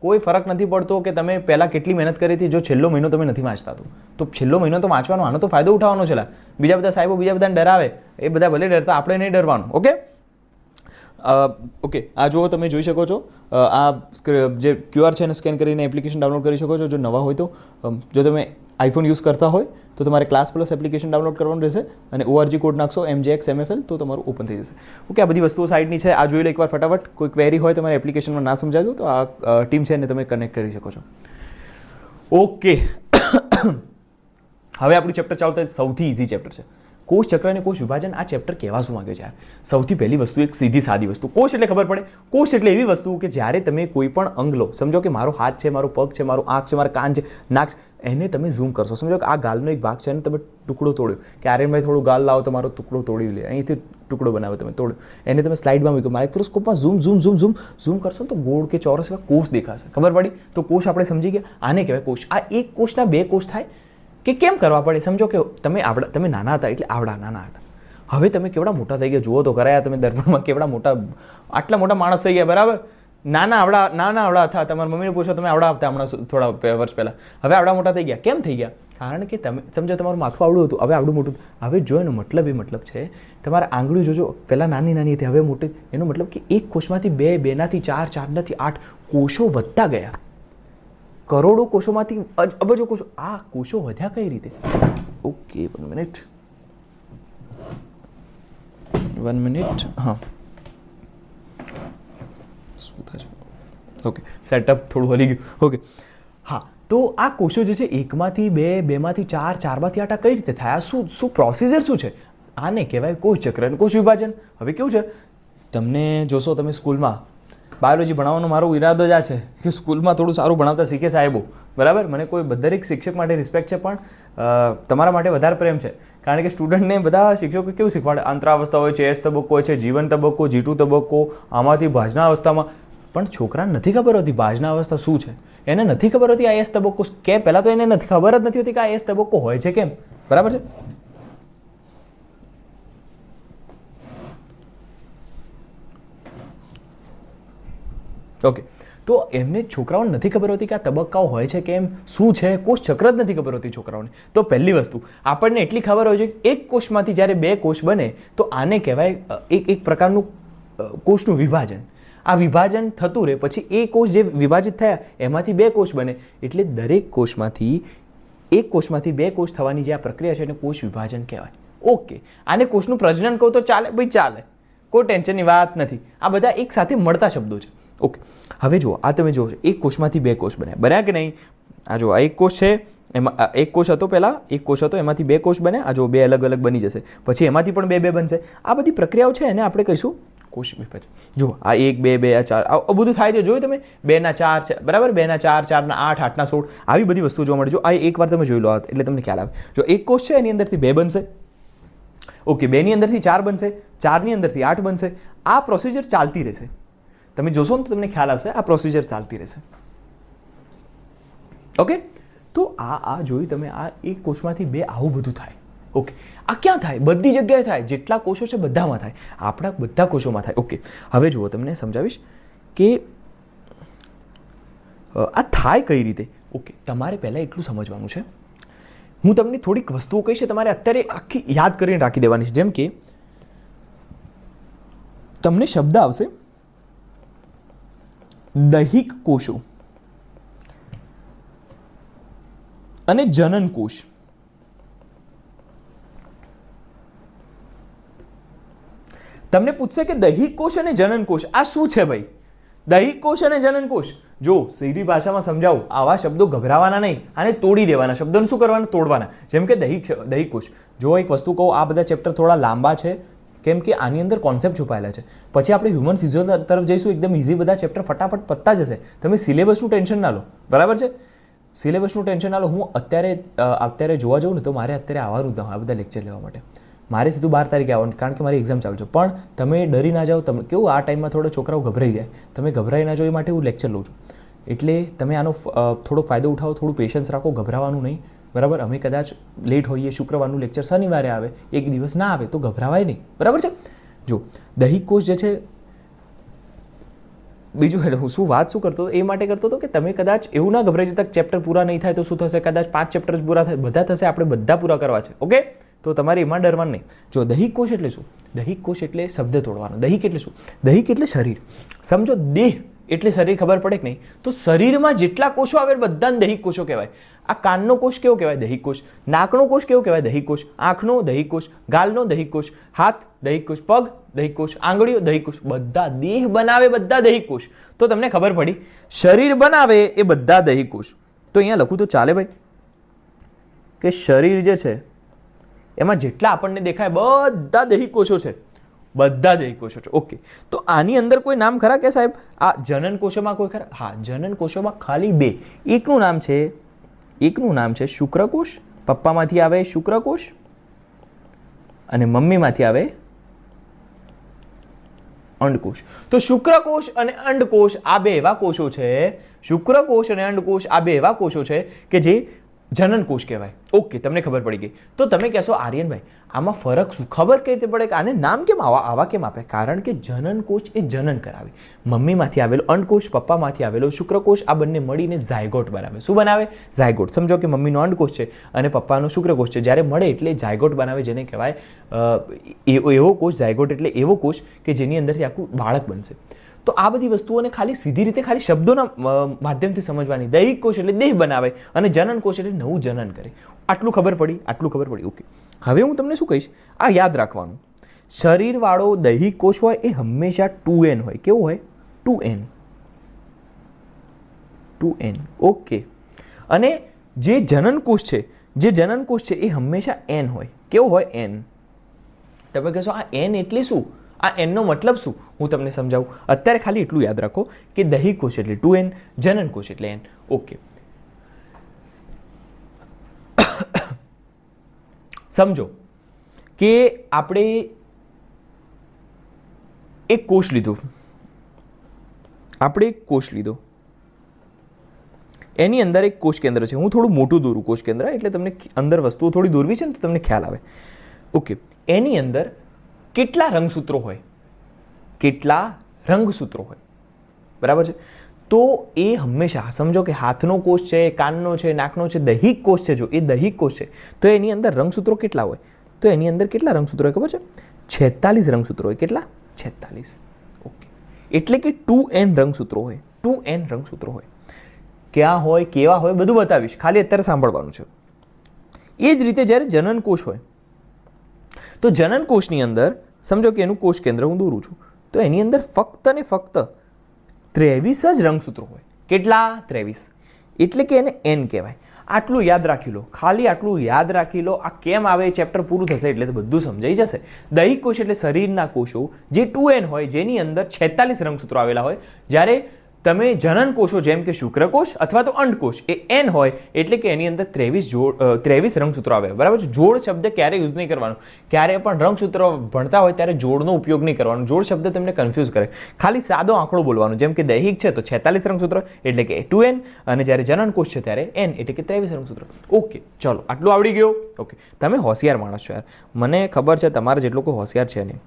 કોઈ ફરક નથી પડતો કે તમે પહેલાં કેટલી મહેનત કરી હતી. જો છેલ્લો મહિનો તમે નથી વાંચતા તો છેલ્લો મહિનો તો વાંચવાનો, આનો તો ફાયદો ઉઠાવવાનો છે. બીજા બધા સાહેબો બીજા બધાને ડરાવે, એ બધા ભલે ડરતા, આપણે નહીં ડરવાનું. ઓકે ઓકે, આ જુઓ તમે જોઈ શકો છો, આ જે QR છે એને સ્કેન કરીને એપ્લિકેશન ડાઉનલોડ કરી શકો છો. જો નવા હોય તો, જો તમે આઈફોન યુઝ કરતા હોય તો તમારે ક્લાસ પ્લસ એપ્લિકેશન ડાઉનલોડ કરવાનું રહેશે અને ORG કોડ નાખશો MJX MFL તો તમારું ઓપન થઈ જશે. ઓકે, આ બધી વસ્તુઓ સાઈડની છે, આ જોઈ લો એકવાર ફટાફટ. કોઈ ક્વેરી હોય તમારે એપ્લિકેશનમાં ના સમજાજો તો આ ટીમ છે એને તમે કનેક્ટ કરી શકો છો. ઓકે, હવે આપણું ચેપ્ટર ચાલુ થાય, સૌથી ઇઝી ચેપ્ટર છે કોષ ચક્ર અને કોષ વિભાજન. આ ચેપ્ટર કહેવા શું માંગ્યો છે યાર? સૌથી પહેલી વસ્તુ એક સીધી સાદી વસ્તુ, કોષ એટલે ખબર પડે. કોષ એટલે એવી વસ્તુ કે જ્યારે તમે કોઈ પણ અંગ લો, સમજો કે મારો હાથ છે, મારો પગ છે, મારું આંખ છે, મારા કાન છે, નાક છે, એને તમે ઝૂમ કરશો. સમજો કે આ ગાલનો એક ભાગ છે અને તમે ટુકડો તોડ્યો, કે આર્યનભાઈ થોડું ગાલ લાવો તો મારો ટુકડો તોડી લે, અહીંથી ટુકડો બનાવો તમે તોડ્યો, એને તમે સ્લાઇડમાં મૂક્યો, માઇક્રોસ્કોપમાં ઝૂમ કરશો તો ગોળ કે ચોરસ એવા કોષ દેખાશે. ખબર પડી? તો કોષ આપણે સમજી ગયા, આને કહેવાય કોષ. આ એક કોષના 2 કોષ થાય કે કેમ કરવા પડે? સમજો કે તમે નાના હતા એટલે આવડા નાના હતા, હવે તમે કેવડા મોટા થઈ ગયા, જુઓ તો કરાયા તમે દર્પણમાં, કેવડા મોટા, આટલા મોટા માણસ થઈ ગયા, બરાબર. નાના આવડા હતા, તમારા મમ્મીને પૂછો તમે આવડા હતા હમણાં થોડા વર્ષ પહેલાં, હવે આવડા મોટા થઈ ગયા. કેમ થઈ ગયા? કારણ કે તમે સમજો તમારું માથું આવડું હતું, હવે આવડું મોટું. હવે જો એનો મતલબ એ મતલબ છે તમારા આંગળી જોજો, પહેલાં નાની હતી, હવે મોટી. એનો મતલબ કે એક કોષમાંથી 2, 2નાથી 4, 4નાથી 8 કોષો વધતા ગયા. કરોડો કોષોમાંથી અબજો કોષો. આ કોષો વધ્યા કઈ રીતે? Okay, 1 minute. હા, શું થાય છે? ઓકે, સેટઅપ થોડું હલી ગયું. ઓકે, હા, તો આ કોષો જે છે 1માંથી 2, 2માંથી 4, 4માંથી 8 કઈ રીતે થાય? શું પ્રોસિજર શું છે? આને કહેવાય કોષ ચક્ર અને કોષ વિભાજન. હવે કેવું છે, તમને જોશો તમે સ્કૂલમાં બાયોલોજી ભણાવવાનો મારો ઈરાદો જ આ છે કે સ્કૂલમાં થોડું સારું ભણાવતા શીખે સાહેબો, બરાબર. મને કોઈ દરેક શિક્ષક માટે રિસ્પેક્ટ છે, પણ તમારા માટે વધારે પ્રેમ છે, કારણ કે સ્ટુડન્ટને બધા શિક્ષકો કેવું શીખવાડે? અંતરાવસ્થા હોય છે, એસ તબક્કો હોય છે, જીવન તબક્કો, G2 તબક્કો, આમાંથી ભાજના અવસ્થામાં. પણ છોકરાને નથી ખબર હોતી ભાજના અવસ્થા શું છે, એને નથી ખબર હોતી આ એસ તબક્કો કે, પહેલાં તો એને ખબર જ નથી હોતી કે આ એસ તબક્કો હોય છે કેમ, બરાબર છે. ઓકે, તો એમને છોકરાઓને નથી ખબર હોતી કે આ તબક્કાઓ હોય છે કેમ, શું છે, કોષ ચક્ર જ નથી ખબર હોતી છોકરાઓને. તો પહેલી વસ્તુ આપણને એટલી ખબર હોય છે કે એક કોષમાંથી જ્યારે 2 કોષ બને તો આને કહેવાય એક પ્રકારનું કોષનું વિભાજન. આ વિભાજન થતું રહે, પછી એ કોષ જે વિભાજિત થયા એમાંથી 2 કોષ બને, એટલે દરેક કોષમાંથી એક કોષમાંથી 2 કોષ થવાની જે આ પ્રક્રિયા છે એને કોષ વિભાજન કહેવાય. ઓકે, આને કોષનું પ્રજનન કહું તો ચાલે ભાઈ, ચાલે, કોઈ ટેન્શનની વાત નથી. આ બધા એક સાથે મળતા શબ્દો છે. ઓકે, હવે જુઓ, આ તમે જુઓ એક કોષમાંથી 2 કોષ બન્યા કે નહીં? આ જુઓ, આ એક કોષ છે, એમાં એક કોષ હતો, પહેલાં એક કોષ હતો, એમાંથી 2 કોષ બન્યા. આ જુઓ 2 અલગ અલગ બની જશે, પછી એમાંથી પણ 2 બનશે. આ બધી પ્રક્રિયાઓ છે એને આપણે કહીશું કોષ વિભાજન જુઓ, આ 1 2 2 આ 4 આ બધું થાય છે. જોયું તમે 2 ના 4 છે બરાબર, 2 ના 4 4 ના 8 8 ના 16 આવી બધી વસ્તુઓ જોવા મળે. જો આ એકવાર તમે જોઈ લો એટલે તમને ખ્યાલ આવે. જો એક કોષ છે એની અંદરથી 2 બનશે, ઓકે, 2 ની અંદરથી 4 બનશે, 4 ની અંદરથી 8 બનશે. આ પ્રોસિજર ચાલતી રહેશે. તમે જોશો ને તો તમને ખ્યાલ આવશે આ પ્રોસિજર ચાલતી રહેશે. ઓકે, તો આ જોયું તમે, આ એક કોષમાંથી 2 આવું બધું થાય. ઓકે, આ ક્યાં થાય? બધી જગ્યાએ થાય. જેટલા કોષો છે બધામાં થાય, આપણા બધા કોષોમાં થાય. ઓકે, હવે જુઓ તમને સમજાવીશ કે આ થાય કઈ રીતે. ઓકે, તમારે પહેલાં એટલું સમજવાનું છે. હું તમને થોડીક વસ્તુઓ કહીશ, તમારે અત્યારે આખી યાદ કરીને રાખી દેવાની છે. જેમ કે તમને શબ્દ આવશે દૈહિક કોષો અને જનન કોષ. તમને પૂછશે કે દૈહિક કોષ અને જનન કોષ આ શું છે ભાઈ? દૈહિક કોષ અને જનન કોષ, જો સીધી ભાષામાં સમજાવું, આવા શબ્દો ગભરાવાના નહીં, આને તોડી દેવાના. શબ્દોને શું કરવાના? તોડવાના. જેમ કે દૈહિક કોષ. જો એક વસ્તુ કહું, આ બધા ચેપ્ટર થોડા લાંબા છે કેમ કે આની અંદર કોન્સેપ્ટ છુપાયેલા છે. પછી આપણે હ્યુમન ફિઝિયોલોજી તરફ જઈશું, એકદમ ઇઝી બધા ચેપ્ટર ફટાફટ પતતા જશે. તમે સિલેબસનું ટેન્શન ના લો, બરાબર છે? સિલેબસનું ટેન્શન ના લો. હું અત્યારે જોવા જાઉં ને તો મારે અત્યારે આવવાનું હતું આ બધા લેક્ચર લેવા માટે. મારે સીધું 12 તારીખે આવવાનું, કારણ કે મારી એક્ઝામ ચાલુ છે. પણ તમે ડરી ના જાઓ. તમે કેવું આ ટાઈમમાં થોડા છોકરાઓ ગભરાઈ જાય, તમે ગભરાઈ ના જાઓ એ માટે હું લેક્ચર લઉં છું. એટલે તમે આનો થોડોક ફાયદો ઉઠાવો, થોડું પેશન્સ રાખો, ગભરાવાનું નહીં, બરાબર? અમે કદાચ લેટ હોઈએ, શુક્રવારનું લેક્ચર શનિવારે આવે, એક દિવસ ના આવે તો ગભરાવાય નહીં, બરાબર છે? જો દૈહિક કોષ જે છે, બીજું એટલે હું વાત શું કરતો એ માટે કરતો હતો કે તમે કદાચ એવું ના ગભરાઈ જતા ચેપ્ટર પૂરા નહીં થાય તો શું થશે, કદાચ 5 ચેપ્ટર જ પૂરા થાય, બધા થશે, આપણે બધા પૂરા કરવા છે. ઓકે, તો તમારે એમાં ડરવાનું નહીં. જો દૈહિક કોષ એટલે શું? દૈહિક કોષ એટલે શબ્દ તોડવાનો. દૈહિક એટલે શું? દૈહિક એટલે શરીર. સમજો, દેહ એટલે શરીર, ખબર પડે કે નહીં? તો શરીરમાં જેટલા કોષો આવે બધાને દૈહિક કોષો કહેવાય. આ કાનનો કોષ કેવો કહેવાય? દૈહિક કોષ. નાકનો કોષ કેવો કહેવાય? દૈહિક કોષ. આંખનો દૈહિક કોષ, ગાલનો દૈહિક કોષ, હાથ દૈહિક કોષ, પગ દૈહિક કોષ, આંગળીઓ દૈહિક કોષ. બધા દેહ બનાવે, બધા દૈહિક કોષ. તો તમને ખબર પડી, શરીર બનાવે એ બધા દૈહિક કોષ. તો અહીંયા લખું તો ચાલે ભાઈ કે શરીર જે છે એમાં જેટલા આપણને દેખાય બધા દૈહિક કોષો છે, બધા દૈહિક કોષો છે. ઓકે, તો આની અંદર કોઈ નામ ખરા કે સાહેબ? આ જનન કોષોમાં કોઈ ખરા? હા, જનન કોષોમાં ખાલી 2. એકનું નામ છે શુક્રકોષ, પપ્પામાંથી આવે શુક્રકોષ, અને મમ્મીમાંથી આવે અંડકોષ. તો શુક્રકોષ અને અંડકોષ આ 2 એવા કોષો છે, શુક્રકોષ અને અંડકોષ આ 2 એવા કોષો છે કે જે જનન કોષ કહેવાય. ઓકે, તમને ખબર પડી ગઈ. તો તમે કહેશો આર્યનભાઈ આમાં ફરક શું? ખબર કઈ રીતે પડે કે આને નામ કેમ આવા કેમ આપે? કારણ કે જનન કોષ એ જનન કરાવે, મમ્મીમાંથી આવેલો અંડકોષ, પપ્પામાંથી આવેલો શુક્રકોષ, આ બંને મળીને ઝાયગોટ બનાવે. શું બનાવે? ઝાયગોટ. સમજો કે મમ્મીનો અંડકોષ છે અને પપ્પાનો શુક્રકોષ છે, જ્યારે મળે એટલે ઝાયગોટ બનાવે, જેને કહેવાય એવો કોષ. ઝાયગોટ એટલે એવો કોષ કે જેની અંદરથી આખું બાળક બનશે. તો આ બધી વસ્તુઓને ખાલી સીધી રીતે ખાલી શબ્દોના માધ્યમથી સમજવાની. દૈહિક કોષ એટલે દેહ બનાવે અને જનન કોષ એટલે નવું જનન કરે. આટલું ખબર પડી? આટલું ખબર પડી. ઓકે, હવે હું તમને શું કહીશ, આ યાદ રાખવાનું. શરીરવાળો દૈહિક કોષ હોય એ હંમેશા 2n હોય. કેવું હોય? 2n. 2n. ઓકે, અને જે જનન કોષ છે એ હંમેશા n હોય. કેવો હોય? n. તમે કહેશો આ n એટલે શું? આ n નો મતલબ શું? હું તમને સમજાવું. અત્યારે ખાલી એટલું યાદ રાખો કે દૈહિક કોષ એટલે 2n, જનન કોષ એટલે n. ઓકે, સમજો કે આપણે એક કોષ લીધો, એની અંદર એક કોષ કેન્દ્ર છે. હું થોડું મોટું દોરું કોષ કેન્દ્ર, એટલે તમને અંદર વસ્તુઓ થોડી દોરવી છે ને તો તમને ખ્યાલ આવે. ઓકે, એની અંદર કેટલા રંગસૂત્રો હોય? બરાબર છે? તો એ હંમેશા સમજો કે હાથનો કોષ છે, કાનનો છે, નાકનો છે, દૈહિક કોષ છે. જો એ દૈહિક કોષ છે તો એની અંદર રંગસૂત્રો કેટલા હોય? તો એની અંદર કેટલા રંગસૂત્રો હોય ખબર છે? 46 રંગસૂત્રો હોય. કેટલા? 46. ઓકે, એટલે કે 2n રંગસૂત્રો હોય. 2n રંગસૂત્રો હોય. ક્યાં હોય, કેવા હોય, બધું બતાવીશ, ખાલી અત્યારે સાંભળવાનું છે. એ જ રીતે જ્યારે જનન કોષ હોય તો જનન કોષની અંદર સમજો કે એનું કોષ કેન્દ્ર હું દોરું છું, તો એની અંદર ફક્ત ને ફક્ત 23 જ રંગસૂત્રો હોય. કેટલા? 23. એટલે કે એને n કહેવાય. આટલું યાદ રાખી લો, ખાલી આટલું યાદ રાખી લો. આ કેમ આવે એ ચેપ્ટર પૂરું થશે એટલે તો બધું સમજાઈ જશે. દૈહિક કોષ એટલે શરીરના કોષો જે 2n હોય, જેની અંદર 46 રંગસૂત્રો આવેલા હોય. જ્યારે તમે જનન કોષો જેમ કે શુક્રકોષ અથવા તો અંડકોષ એ n હોય એટલે કે એની અંદર 23 રંગસૂત્રો આવે. બરાબર છે. જોડ શબ્દ ક્યારે યુઝ નહીં કરવાનો. ક્યારે પણ રંગસૂત્રો ભણતા હોય ત્યારે જોડનો ઉપયોગ નહીં કરવાનો. જોડ શબ્દ તમને કન્ફ્યુઝ કરે. ખાલી સાદો આંકડો બોલવાનો. જેમ કે દૈહિક છે તો 46 રંગસૂત્ર એટલે કે 2n, અને જ્યારે જનન કોષ છે ત્યારે n એટલે કે 23 રંગસૂત્ર. ઓકે, ચલો આટલું આવડી ગયું. ઓકે, તમે હોશિયાર માણસ છો યાર, મને ખબર છે તમારા જેટલો કોઈ હોશિયાર છે નહીં.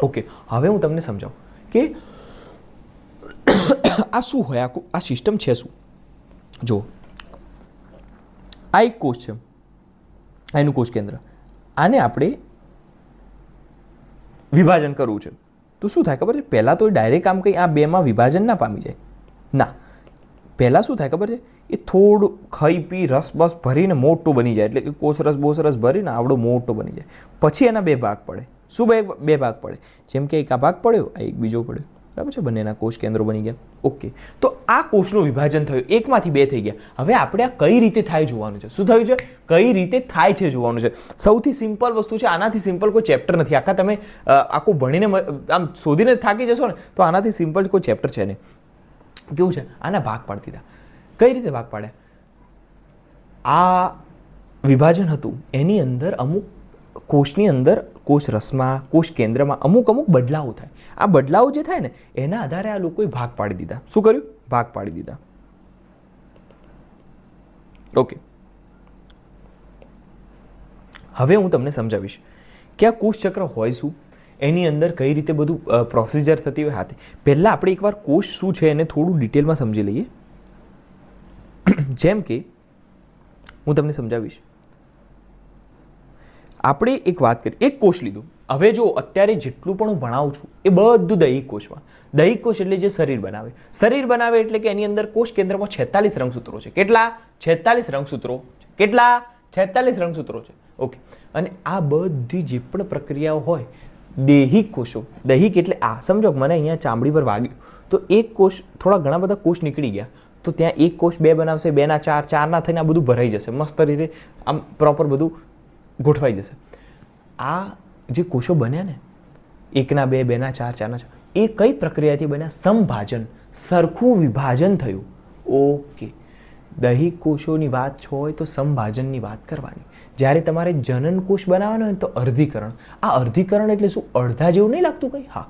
ઓકે, હવે હું તમને સમજાવું કે આ શું હોય, આ સિસ્ટમ છે શું. જો આ એક કોષ છે, આ એનું કોષ કેન્દ્ર. આને આપણે વિભાજન કરવું છે તો શું થાય ખબર છે? પહેલાં તો ડાયરેક્ટ આમ કંઈ આ બેમાં વિભાજન ના પામી જાય ના. પહેલાં શું થાય ખબર છે? એ થોડું ખાઈ પી રસ બસ ભરીને મોટું બની જાય, એટલે કે કોષ રસ બોસ રસ ભરીને આવડો મોટો બની જાય. પછી એના બે ભાગ પડે. શું બે ભાગ પડે? જેમ કે એક આ ભાગ પડ્યો, આ એક બીજો પડ્યો. બરાબર છે. બંનેના કોષ કેન્દ્રો બની ગયા. ઓકે, તો આ કોષનું વિભાજન થયું, એકમાંથી બે થઈ ગયા. હવે આપણે આ કઈ રીતે થાય જોવાનું છે. શું થયું છે? કઈ રીતે થાય છે જોવાનું છે. સૌથી સિમ્પલ વસ્તુ છે. આનાથી સિમ્પલ કોઈ ચેપ્ટર નથી. આખા તમે આખું ભણીને આમ શોધીને થાકી જશો ને તો આનાથી સિમ્પલ કોઈ ચેપ્ટર છે નહીં. કેવું છે? આના ભાગ પાડી દીધા. કઈ રીતે ભાગ પાડ્યા? આ વિભાજન હતું એની અંદર અમુક કોષની અંદર કોષ રસમાં, કોષ કેન્દ્રમાં અમુક બદલાવો થાય. આ બદલાવો જે થાય ને એના આધારે આ લોકોએ ભાગ પાડી દીધા. શું કર્યું? ભાગ પાડી દીધા. ઓકે, હવે હું તમને સમજાવીશ કે આ કોષ ચક્ર હોય શું, એની અંદર કઈ રીતે બધું પ્રોસિજર થતી હોય. હાથે પહેલાં આપણે એકવાર કોષ શું છે એને થોડું ડિટેલમાં સમજી લઈએ. જેમ કે હું તમને સમજાવીશ. આપણે એક વાત કરી, એક કોષ લીધું. હવે જો અત્યારે જેટલું પણ હું ભણાવું છું એ બધું દૈહિક કોષમાં. દૈહિક કોષ એટલે જે શરીર બનાવે. શરીર બનાવે એટલે કે એની અંદર કોષ કેન્દ્રમાં 46 રંગસૂત્રો છે. કેટલા? 46 રંગસૂત્રો. કેટલા? 46 રંગસૂત્રો છે. ઓકે, અને આ બધી જે પણ પ્રક્રિયાઓ હોય દૈહિક કોષો, દૈહિક એટલે આ સમજો મને અહીંયા ચામડી પર વાગ્યું તો એક કોષ, થોડા ઘણા બધા કોષ નીકળી ગયા તો ત્યાં એક કોષ બે બનાવશે, 2 ના 4, 4 ના થઈને આ બધું ભરાઈ જશે. મસ્ત રીતે આમ પ્રોપર બધું ગોઠવાઈ જશે. આ જે કોષો બન્યા ને 1 ના 2, 2 ના 4, 4 ના 6, એ કઈ પ્રક્રિયાથી બન્યા? સંભાજન, સરખું વિભાજન થયું. ઓકે, દૈહિક કોષોની વાત હોય તો સંભાજનની વાત કરવાની. જ્યારે તમારે જનન કોષ બનાવવાનો હોય તો અર્ધીકરણ. આ અર્ધીકરણ એટલે શું? અડધા જેવું નહીં લાગતું કંઈ? હા,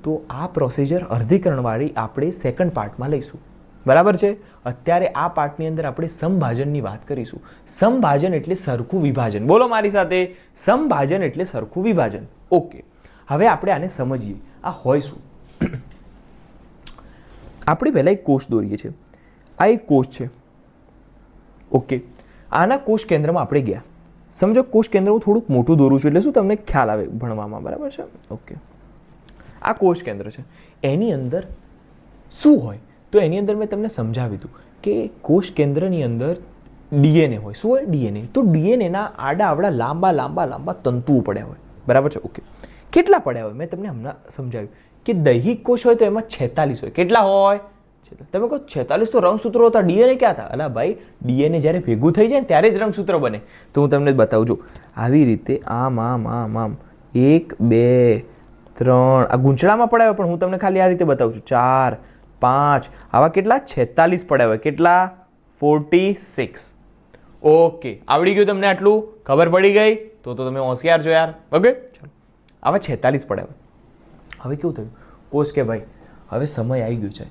તો આ પ્રોસિજર અર્ધીકરણવાળી આપણે સેકન્ડ પાર્ટમાં લઈશું. બરાબર છે. અત્યારે આ પાર્ટની અંદર આપણે સંભાજનની વાત કરીશું. સંભાજન એટલે સરખું વિભાજન. બોલો મારી સાથે, સંભાજન એટલે સરખું વિભાજન. ઓકે, હવે આપણે આને સમજીએ. આ હોય શું? આપણે પહેલા એક કોષ દોરીએ છીએ. આ એક કોષ છે. ઓકે, આના કોષ કેન્દ્રમાં આપણે ગયા. સમજો કોષ કેન્દ્ર હું થોડુંક મોટું દોરું છું એટલે શું તમને ખ્યાલ આવે ભણવામાં. બરાબર છે. ઓકે, આ કોષ કેન્દ્ર છે. એની અંદર શું હોય? તો એની અંદર મેં તમને સમજાવ્યું હતું કે કોષ કેન્દ્રની અંદર ડીએનએ હોય. શું હોય? ડીએનએ. તો ડીએનએના આડા આવડા લાંબા તંતુઓ પડ્યા હોય. બરાબર છે. ઓકે, કેટલા પડ્યા હોય? મેં તમને હમણાં સમજાવ્યું કે દૈહિક કોષ હોય તો એમાં 46 હોય. કેટલા હોય? તમે કહો 46 તો રંગસૂત્રો હતા, ડીએનએ ક્યાં હતા? અલા ભાઈ, ડીએનએ જ્યારે ભેગું થઈ જાય ને ત્યારે જ રંગસૂત્ર બને. તો હું તમને બતાવું છું. આવી રીતે આમ 1 2 3 આ ગૂંચળામાં પડ્યા હોય પણ હું તમને ખાલી આ રીતે બતાવું છું. 4 5 આવા કેટલા? 46 પડ્યા હોય. કેટલા? 46. ઓકે, આવડી ગયું તમને? આટલું ખબર પડી ગઈ? તો તમે હોશિયાર છો યાર. ઓકે, ચાલો, આવા 46 પડ્યા હોય. હવે કેવું થયું? કોષ કે ભાઈ હવે સમય આવી ગયો છે,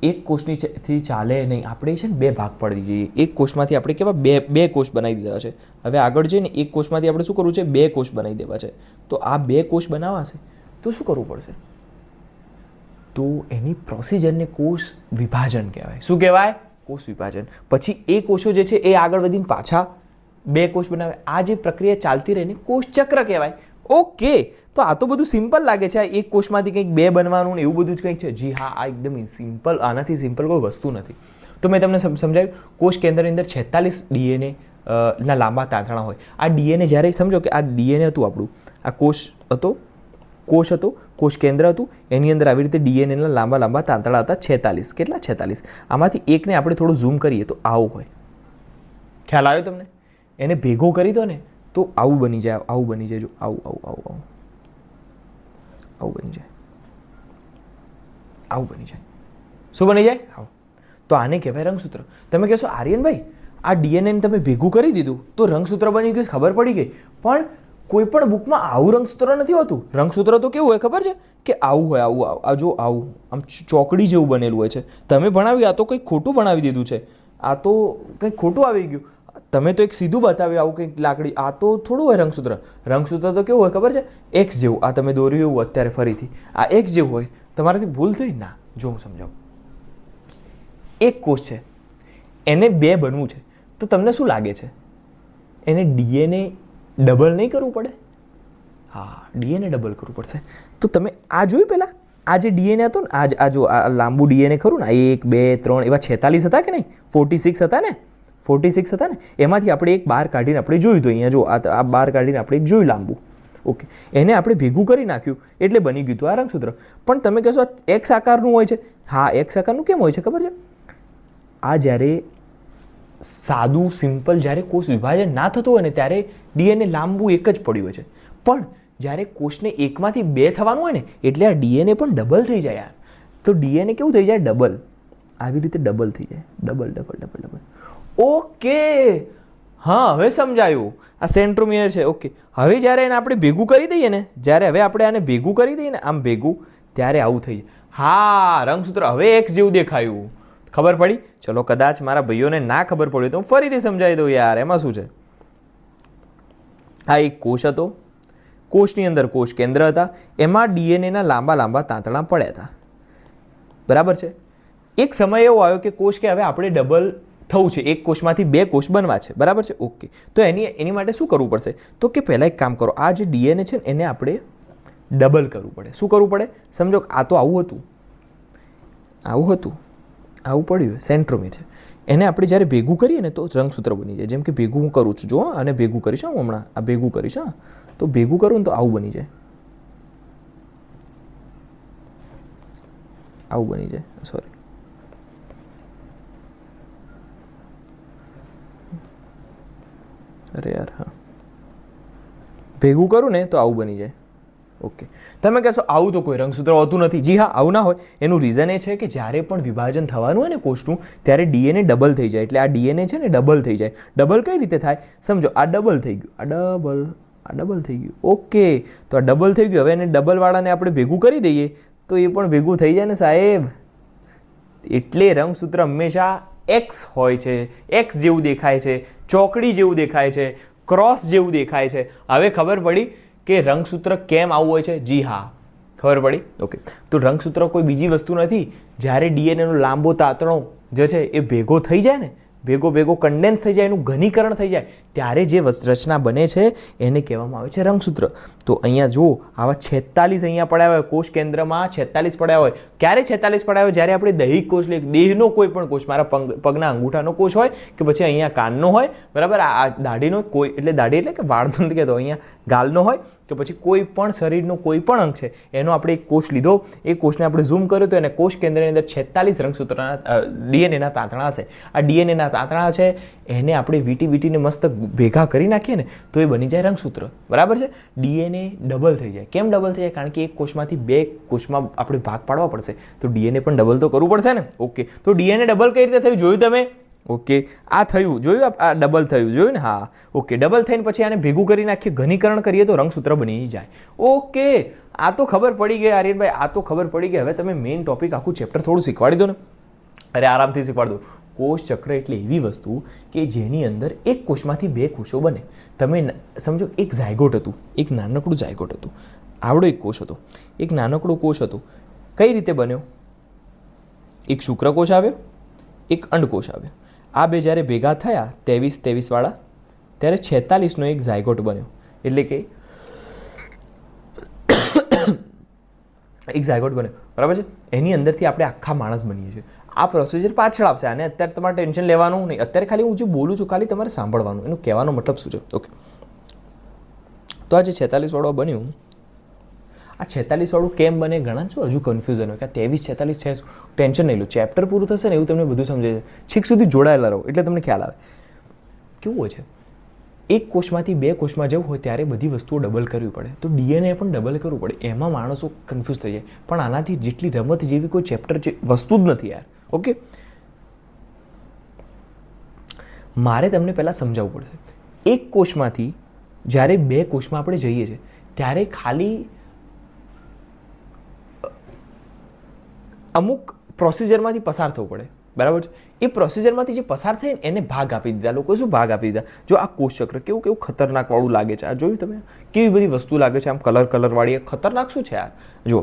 એક કોષની થી ચાલે નહીં, આપણે છે ને બે ભાગ પાડી દઈએ. એક કોષમાંથી આપણે કેવા બે કોષ બનાવી દીધા છે. હવે આગળ જઈને એક કોષમાંથી આપણે શું કરવું છે? 2 કોષ બનાવી દેવા છે. તો આ 2 કોષ બનાવવાશે તો શું કરવું પડશે? તો એની પ્રોસિજરને કોષ વિભાજન કહેવાય. શું કહેવાય? કોષ વિભાજન. પછી એ કોષો જે છે એ આગળ વધીને પાછા 2 કોષ બનાવે. આ જે પ્રક્રિયા ચાલતી રહીને કોષ ચક્ર કહેવાય. ઓકે, તો આ તો બધું સિમ્પલ લાગે છે. આ એક કોષમાંથી કંઈક 2 બનવાનું ને એવું બધું જ કંઈક છે. જી હા, આ એકદમ સિમ્પલ. આનાથી સિમ્પલ કોઈ વસ્તુ નથી. તો મેં તમને સમજાવ્યું કોષ કેન્દ્રની અંદર 46 ડીએનએ ના લાંબા તાંતણા હોય. આ ડીએનએ જ્યારે સમજો કે આ ડીએનએ હતું આપણું, આ કોષ હતો, કોષ કેન્દ્ર હતું, એની અંદર આવી રીતે ડીએનએના લાંબા તાંતણા હતા 46. કેટલા? 46. આમાંથી એકને આપણે થોડું ઝૂમ કરીએ તો આવું હોય. ખ્યાલ આવ્યો તમને? એને ભેગો કરી દો ને તો આવું બની જાય, આવું બની જાય. જો આવું આવું આવું આવું આવું બની જાય, આવું બની જાય. શું બની જાય? આવું. તો આને કહેવાય રંગસૂત્ર. તમે કહેશો આર્યનભાઈ આ ડીએનએને તમે ભેગું કરી દીધું તો રંગસૂત્ર બની ગયું, ખબર પડી ગઈ. પણ કોઈ પણ બુકમાં આવું રંગસૂત્ર નથી હોતું. રંગસૂત્ર તો કેવું હોય ખબર છે કે આવું હોય, આવું આ જો આવું આમ ચોકડી જેવું બનેલું હોય છે. તમે ભણાવ્યું, આ તો કંઈક ખોટું ભણાવી દીધું છે, આ તો કંઈક ખોટું આવી ગયું. તમે તો એક સીધું બતાવ્યું આવું કંઈક લાકડી, આ તો થોડું હોય રંગસૂત્ર. રંગસૂત્ર તો કેવું હોય ખબર છે? એક્સ જેવું. આ તમે દોર્યું એવું અત્યારે ફરીથી આ એક્સ જેવું હોય. તમારાથી ભૂલ થઈ ના? જો હું સમજાવું. એક કોષ છે, એને 2 બનવું છે, તો તમને શું લાગે છે એને ડીએનએ ડબલ નહીં કરવું પડે? હા, ડીએનએ ડબલ કરવું પડશે. તો તમે આ જોયું પહેલાં, આ જે ડીએનએ હતો ને, આ જો આ લાંબુ ડીએનએ ખરું ને, 1 2 3 એવા 46 હતા કે નહીં? 46 હતા ને? 46 હતા ને? એમાંથી આપણે એક બહાર કાઢીને આપણે જોયું હતું. અહીંયા જો આ બહાર કાઢીને આપણે એક જોયું લાંબુ. ઓકે, એને આપણે ભેગું કરી નાખ્યું એટલે બની ગયું હતું આ રંગસૂત્ર. પણ તમે કહેશો આ એક્સ આકારનું હોય છે. હા, એક્સ આકારનું કેમ હોય છે ખબર છે? આ જ્યારે સાદું સિમ્પલ જ્યારે કોષ વિભાજન ના થતું હોય ને ત્યારે ડીએનએ લાંબુ એક જ પડ્યું હોય છે. પણ જ્યારે કોષને એકમાંથી 2 થવાનું હોય ને એટલે આ ડીએનએ પણ ડબલ થઈ જાય યાર. તો ડીએનએ કેવું થઈ જાય? ડબલ. આવી રીતે ડબલ થઈ જાય. Double double double double. Okay, હા હવે સમજાયું. આ સેન્ટ્રોમિયર છે. ઓકે, હવે જ્યારે એને આપણે ભેગું કરી દઈએ ને, જ્યારે હવે આપણે આને ભેગું કરી દઈએ ને આમ ભેગું, ત્યારે આવું થઈ જાય. હા, રંગસૂત્ર હવે એક્સ જેવું દેખાયું. ખબર પડી? ચલો, કદાચ મારા ભાઈઓને ના ખબર પડી તો હું ફરીથી સમજાવી દઉં યાર, એમાં શું છે. આ એક કોષ હતો, કોષની અંદર કોષ કેન્દ્ર હતા, એમાં ડીએનએના લાંબા લાંબા તાંતણા પડ્યા હતા. બરાબર છે? એક સમય એવો આવ્યો કે કોષ કે હવે આપણે ડબલ થવું છે, એક કોષમાંથી 2 કોષ બનવા છે. બરાબર છે? ઓકે, તો એની માટે શું કરવું પડશે? તો કે પહેલાં એક કામ કરો, આ જે ડીએનએ છે ને એને આપણે ડબલ કરવું પડે. શું કરવું પડે? સમજો આ તો આવું હતું, આવું હતું, આવું પડ્યું, સેન્ટ્રોમિયર છે. એને આપણે જ્યારે ભેગું કરીએ ને તો રંગસૂત્ર બની જાય. જેમ કે ભેગું હું કરું છું, જો અને ભેગું કરીશ હું હમણાં, આ ભેગું કરીશ. હા, તો ભેગું કરું ને તો આવું બની જાય, આવું બની જાય. સોરી, અરે યાર, હા, ભેગું કરું ને તો આવું બની જાય. ઓકે, તમે કહેશો આવું તો કોઈ રંગસૂત્ર હોતું નથી. જી હા, આવું ના હોય. એનું રીઝન એ છે કે જ્યારે પણ વિભાજન થવાનું હોય ને કોષનું ત્યારે ડીએનએ ડબલ થઈ જાય. એટલે આ ડીએનએ છે ને ડબલ થઈ જાય. ડબલ કઈ રીતે થાય? સમજો આ ડબલ થઈ ગયું, આ ડબલ થઈ ગયું. ઓકે, તો આ ડબલ થઈ ગયું. હવે એને ડબલવાળાને આપણે ભેગું કરી દઈએ તો એ પણ ભેગું થઈ જાય ને સાહેબ. એટલે રંગસૂત્ર હંમેશા એક્સ હોય છે, એક્સ જેવું દેખાય છે, ચોકડી જેવું દેખાય છે, ક્રોસ જેવું દેખાય છે. હવે ખબર પડી કે રંગસૂત્ર કેમ આવું હોય છે? જી હા, ખબર પડી. ઓકે, તો રંગસૂત્ર કોઈ બીજી વસ્તુ નથી. જ્યારે ડીએનએનો લાંબો તાંતણો જે છે એ ભેગો થઈ જાય ને, ભેગો કન્ડેન્સ થઈ જાય, એનું ઘનીકરણ થઈ જાય, ત્યારે જે રચના બને છે એને કહેવામાં આવે છે રંગસૂત્ર. તો અહીંયા જુઓ, આવા 46 અહીંયા પડ્યા હોય, કોષ કેન્દ્રમાં 46 પડ્યા હોય. ક્યારે 46 પડ્યા હોય? જ્યારે આપણે દૈહિક કોષ લઈએ, દેહનો કોઈ પણ કોષ, મારા પગના અંગૂઠાનો કોષ હોય કે પછી અહીંયા કાનનો હોય, બરાબર, આ દાઢીનો કોઈ, એટલે દાઢી એટલે કે વાળ તો નથી કહેતો, અહીંયા ગાલનો હોય કે પછી કોઈ પણ શરીરનો કોઈ પણ અંગ છે એનો આપણે એક કોષ લીધો, એ કોષને આપણે ઝૂમ કર્યો તો એને કોષ કેન્દ્રની અંદર 46 રંગસૂત્રના ડીએનએના તાંતણા હશે. આ ડીએનએના તાંતણા છે એને આપણે વીટીને મસ્ત ભેગા કરી નાખીએ ને તો એ બની જાય રંગસૂત્ર. બરાબર છે? ડીએનએ ડબલ થઈ જાય. કેમ ડબલ થઈ જાય? કારણ કે એક કોષમાંથી 2 કોષમાં આપણે ભાગ પાડવા પડશે, તો ડીએનએ પણ ડબલ તો કરવું પડશે ને. ઓકે, તો ડીએનએ ડબલ કઈ રીતે થયું જોયું તમે? ઓકે, આ થયું, જોયું? આ ડબલ થયું, જોયું ને? હા, ઓકે, ડબલ થઈને પછી આને ભેગું કરી નાખીએ, ઘનીકરણ કરીએ તો રંગસૂત્ર બની જાય. ઓકે, આ તો ખબર પડી ગઈ આર્યનભાઈ, આ તો ખબર પડી ગઈ. હવે તમે મેઇન ટોપિક આખું ચેપ્ટર થોડું શીખવાડી દો ને. અરે આરામથી શીખવાડી દો. કોષ ચક્ર એટલે એવી વસ્તુ કે જેની અંદર એક કોષમાંથી 2 કોષો બને. તમે સમજો એક ઝાયગોટ હતું, એક નાનકડું ઝાયગોટ હતું, આવડો એક કોષ હતો, એક નાનકડો કોષ હતો. કઈ રીતે બન્યો? એક શુક્રકોષ આવ્યો, એક અંડકોષ આવ્યો. આ બે જ્યારે ભેગા થયા 23 વાળા, ત્યારે 46નો એક ઝાયગોટ બન્યો. એટલે કે એક ઝાયગોટ બન્યો, બરાબર છે? એની અંદરથી આપણે આખા માણસ બનીએ છીએ. આ પ્રોસિજર પાછળ આવશે, આને અત્યારે તમારે ટેન્શન લેવાનું નહીં. અત્યારે ખાલી હું જે બોલું છું ખાલી તમારે સાંભળવાનું, એનું કહેવાનો મતલબ શું છે. ઓકે, તો આ જે 46 વાળું બન્યું, આ 46 વાળું કેમ બને? ઘણા છો હજુ કન્ફ્યુઝન હોય કે 23 46 છે. ટેન્શન નહીં લો, ચેપ્ટર પૂરું થશે ને એવું તમને બધું સમજાય છે. છેક સુધી જોડાયેલા રહો એટલે તમને ખ્યાલ આવે કેવું હોય છે, એક કોષમાંથી બે કોષમાં જવું હોય ત્યારે બધી વસ્તુઓ ડબલ કરવી પડે, તો ડીએનએ પણ ડબલ કરવું પડે. એમાં માણસો કન્ફ્યુઝ થઈ જાય. પણ આનાથી જેટલી રમત જેવી કોઈ ચેપ્ટર વસ્તુ જ નથી યાર. ઓકે, મારે તમને પહેલાં સમજાવવું પડશે. એક કોષમાંથી જ્યારે બે કોષમાં આપણે જઈએ છીએ ત્યારે ખાલી અમુક પ્રોસિજરમાંથી પસાર થવું પડે, બરાબર છે. એ પ્રોસિજરમાંથી જે પસાર થાય એને ભાગ આપી દીધા. લોકોએ શું ભાગ આપી દીધા? જો આ કોષચક્ર કેવું કેવું ખતરનાક વાળું લાગે છે, આ જોયું તમે? કેવી બધી વસ્તુ લાગે છે આમ કલર વાળી, ખતરનાક શું છે યાર? જો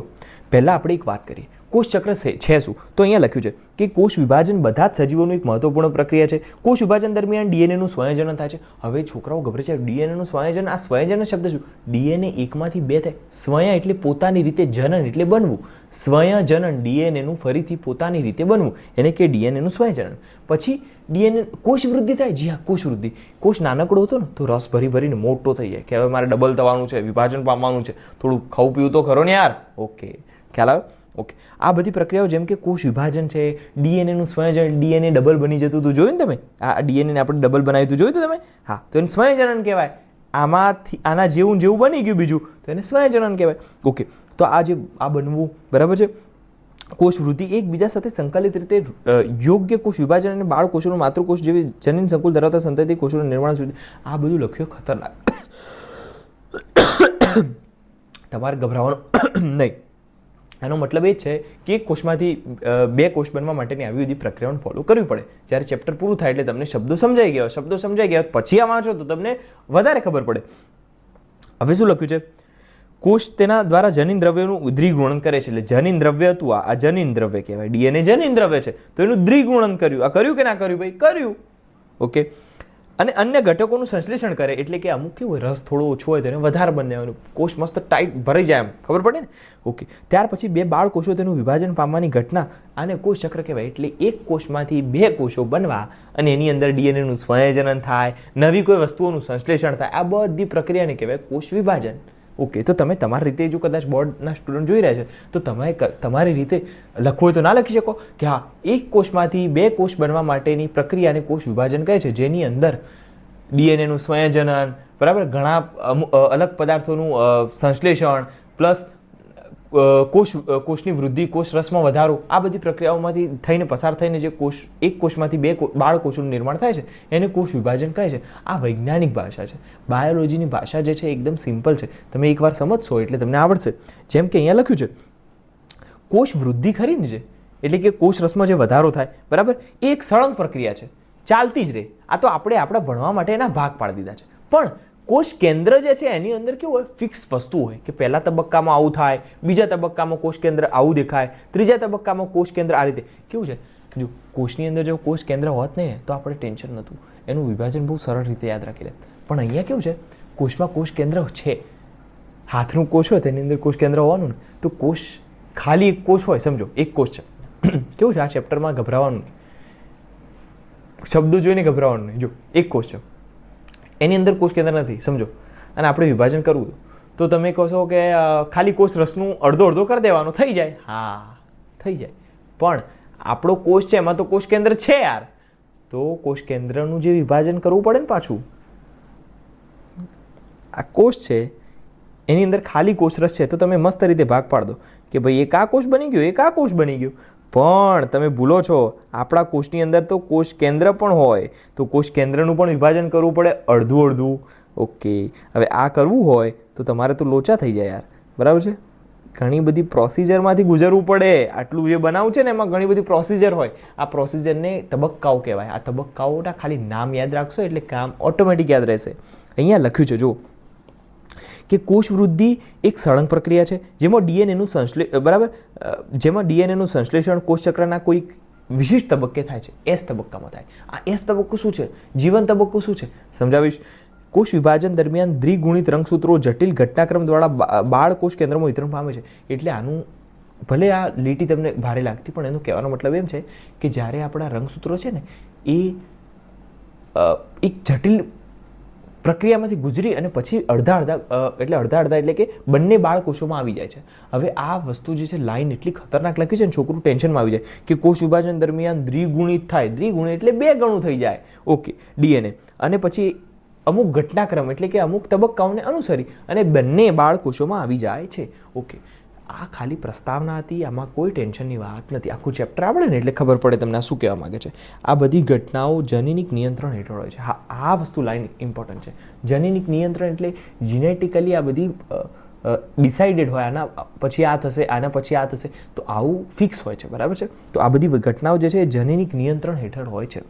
પહેલાં આપણે એક વાત કરીએ, કોષચક્ર છે શું? તો અહીંયા લખ્યું છે કે કોષ વિભાજન બધા જ સજીવોનું એક મહત્વપૂર્ણ પ્રક્રિયા છે. કોષ વિભાજન દરમિયાન ડીએનએનું સંયોજન થાય છે. હવે છોકરાઓ ગભરે છે, ડીએનએનું સંયોજન, આ સંયોજન શબ્દ શું? ડીએનએ એકમાંથી બે થાય. સ્વયં એટલે પોતાની રીતે, જનન એટલે બનવું. સ્વયંજનન, ડીએનએનું ફરીથી પોતાની રીતે બનવું, એને કે ડીએનએનું સ્વયંજનન. પછી ડીએનએ કોષ વૃદ્ધિ થાય. જી હા, કોષ વૃદ્ધિ. કોષ નાનકડો હતો ને તો રસ ભરીને મોટો થઈ જાય કે હવે મારે ડબલ થવાનું છે, વિભાજન પામવાનું છે, થોડું ખાવું પીવું તો ખરો ને યાર. ઓકે, ખ્યાલ આવે? ઓકે, આ બધી પ્રક્રિયાઓ જેમ કે કોષ વિભાજન છે, ડીએનએનું સંયોજન, ડીએનએ ડબલ બની જતું હતું, જોયું ને તમે? આ ડીએનએ આપણે ડબલ બનાવ્યું હતું, જોયું તમે? હા, તો એને સંયોજનન કહેવાય. આમાંથી આના જેવું બની ગયું બીજું તો એને સંયોજનન કહેવાય. ઓકે, તો આ બનવું, બરાબર છે. કોષ વૃદ્ધિ એકબીજા સાથે સંકલિત રીતે યોગ્ય કોષ વિભાજન અને બાળ કોષોનું માતૃકોષ જેવી જનીન સંકુલ ધરાવતા સંતતિ કોષોનું નિર્માણ સુધી, આ બધું લખ્યું ખતરનાક. તમારે ગભરાવાનું નહીં. આનો મતલબ એ જ છે કે એક કોષમાંથી બે કોષ બનવા માટેની આવી બધી પ્રક્રિયાઓને ફોલો કરવી પડે. જ્યારે ચેપ્ટર પૂરું થાય એટલે તમને શબ્દો સમજાઈ ગયા પછી આ વાંચો તો તમને વધારે ખબર પડે. હવે શું લખ્યું છે? કોષ તેના દ્વારા જનીન દ્રવ્યનું દ્વિગુણન કરે છે. એટલે જનીન દ્રવ્ય હતું, આ જનીન દ્રવ્ય કહેવાય. ડીએનએ જનીન દ્રવ્ય છે તો એનું દ્વિગુણન કર્યું. આ કર્યું કે ના કર્યું ભાઈ? કર્યું. ઓકે, અને અન્ય ઘટકોનું સંશ્લેષણ કરે, એટલે કે અમુક કેવું હોય, રસ થોડો ઓછો હોય તો એને વધારે બનાવવાનું, કોષ મસ્ત ટાઈટ ભરાઈ જાય એમ, ખબર પડે ને? ઓકે, ત્યાર પછી બે બાળ કોષો તેનું વિભાજન પામવાની ઘટના આને કોષ ચક્ર કહેવાય. એટલે એક કોષમાંથી બે કોષો બનવા અને એની અંદર ડીએનએનું સંયોજન થાય, નવી કોઈ વસ્તુઓનું સંશ્લેષણ થાય, આ બધી પ્રક્રિયાને કહેવાય કોષ વિભાજન. ઓકે, તો તમે તમારી રીતે જો કદાચ બોર્ડના સ્ટુડન્ટ જોઈ રહ્યા છે તો તમે તમારી રીતે લખવું હોય તો ના લખી શકો કે હા, એક કોષમાંથી બે કોષ બનવા માટેની પ્રક્રિયાને કોષ વિભાજન કહે છે, જેની અંદર ડીએનએનું સંયોજન, બરાબર, ઘણા અલગ પદાર્થોનું સંશ્લેષણ પ્લસ કોષની વૃદ્ધિ, કોષ રસમાં વધારો, આ બધી પ્રક્રિયાઓમાંથી થઈને પસાર થઈને જે એક કોષમાંથી બે બાળ કોષોનું નિર્માણ થાય છે એને કોષ વિભાજન કહે છે. આ વૈજ્ઞાનિક ભાષા છે. બાયોલોજીની ભાષા જે છે એકદમ સિમ્પલ છે. તમે એકવાર સમજશો એટલે તમને આવડશે. જેમ કે અહીંયા લખ્યું છે કોષ વૃદ્ધિ ખરી ને, જે એટલે કે કોષ રસમાં જે વધારો થાય, બરાબર, એ એક સળંગ પ્રક્રિયા છે, ચાલતી જ રહે. આ તો આપણે આપણા ભણવા માટે એના ભાગ પાડી દીધા છે. પણ કોષ કેન્દ્ર જે છે એની અંદર કેવું હોય, ફિક્સ વસ્તુ હોય કે પહેલા તબક્કામાં આવું થાય, બીજા તબક્કામાં કોષ કેન્દ્ર આવું દેખાય, ત્રીજા તબક્કામાં કોષ કેન્દ્ર આ રીતે. કેવું છે, જો કોષની અંદર જો કોષ કેન્દ્ર હોત નહીં તો આપણે ટેન્શન નહોતું, એનું વિભાજન બહુ સરળ રીતે યાદ રાખી લે. પણ અહીંયા કેવું છે, કોષમાં કોષ કેન્દ્ર છે, હાથનું કોષ હોય તેની અંદર કોષ કેન્દ્ર હોવાનું ને, તો કોષ ખાલી એક કોષ હોય, સમજો એક કોષ છે. કેવું છે, આ ચેપ્ટરમાં ગભરાવાનું નહીં, શબ્દો જોઈને ગભરાવાનું નહીં. જો એક કોષ છે, એની અંદર કોષ કેન્દ્ર નથી, સમજો, અને આપણે વિભાજન કરવું તો તમે કહો છો કે ખાલી કોષ રસનું અડધો કરી દેવાનો, થઈ જાય. હા, થઈ જાય. પણ આપણો કોષ છે એમાં તો કોષ કેન્દ્ર છે યાર, તો કોષ કેન્દ્રનું જે વિભાજન કરવું પડે ને પાછું. આ કોષ છે એની અંદર ખાલી કોષ રસ છે તો તમે મસ્ત રીતે ભાગ પાડ દો કે ભાઈ એક આ કોષ બની ગયો, એક આ કોષ બની ગયો. પણ તમે ભૂલો છો, આપણા કોષની અંદર તો કોષ કેન્દ્ર પણ હોય, તો કોષ કેન્દ્રનું પણ વિભાજન કરવું પડે અડધું. ઓકે, હવે આ કરવું હોય તો તમારે તો લોચા થઈ જાય યાર, બરાબર છે. ઘણી બધી પ્રોસિજરમાંથી ગુજરવું પડે. આટલું જે બનાવું છે ને એમાં ઘણી બધી પ્રોસિજર હોય. આ પ્રોસિજરને તબક્કાઓ કહેવાય. આ તબક્કાઓના ખાલી નામ યાદ રાખશો એટલે કામ ઓટોમેટિક યાદ રહેશે. અહીંયા લખ્યું છે જો કે કોષ વૃદ્ધિ એક સળંગ પ્રક્રિયા છે જેમાં ડીએનએનું સંશ્લેષણ કોષચક્રના કોઈ વિશિષ્ટ તબક્કે થાય છે. એસ તબક્કામાં થાય. આ એસ તબક્કો શું છે, જીવન તબક્કો શું છે, સમજાવીશ. કોષ વિભાજન દરમિયાન દ્વિગુણિત રંગસૂત્રો જટિલ ઘટનાક્રમ દ્વારા બાળ કોષ કેન્દ્રમાં વિતરણ પામે છે. એટલે આનું ભલે આ લીટી તમને ભારે લાગતી પણ એનો કહેવાનો મતલબ એમ છે કે જ્યારે આપણા રંગસૂત્રો છે ને એ એક જટિલ પ્રક્રિયામાંથી ગુજરી અને પછી અડધા એટલે કે બંને બાળકોષોમાં આવી જાય છે. હવે આ વસ્તુ જે છે લાઈન એટલી ખતરનાક લખી છે ને છોકરું ટેન્શનમાં આવી જાય કે કોષ વિભાજન દરમિયાન દ્વિગુણિત થાય. દ્વિગુણિત એટલે 2 ગણું થઈ જાય. ઓકે, ડીએનએ અને પછી અમુક ઘટનાક્રમ એટલે કે અમુક તબક્કાઓને અનુસરી અને બંને બાળકોષોમાં આવી જાય છે. ઓકે, આ ખાલી પ્રસ્તાવના હતી, આમાં કોઈ ટેન્શનની વાત નથી. આખું ચેપ્ટર આવડે ને એટલે ખબર પડે તમને આ શું કહેવા માંગે છે. આ બધી ઘટનાઓ જનીનિક નિયંત્રણ હેઠળ હોય છે. હા, આ વસ્તુ લાઈન ઇમ્પોર્ટન્ટ છે. જનીનિક નિયંત્રણ એટલે જીનેટિકલી આ બધી ડિસાઇડેડ હોય, આના પછી આ થશે, આના પછી આ થશે, તો આવું ફિક્સ હોય છે. બરાબર છે? તો આ બધી ઘટનાઓ જે છે એ જનીનિક નિયંત્રણ હેઠળ હોય છે.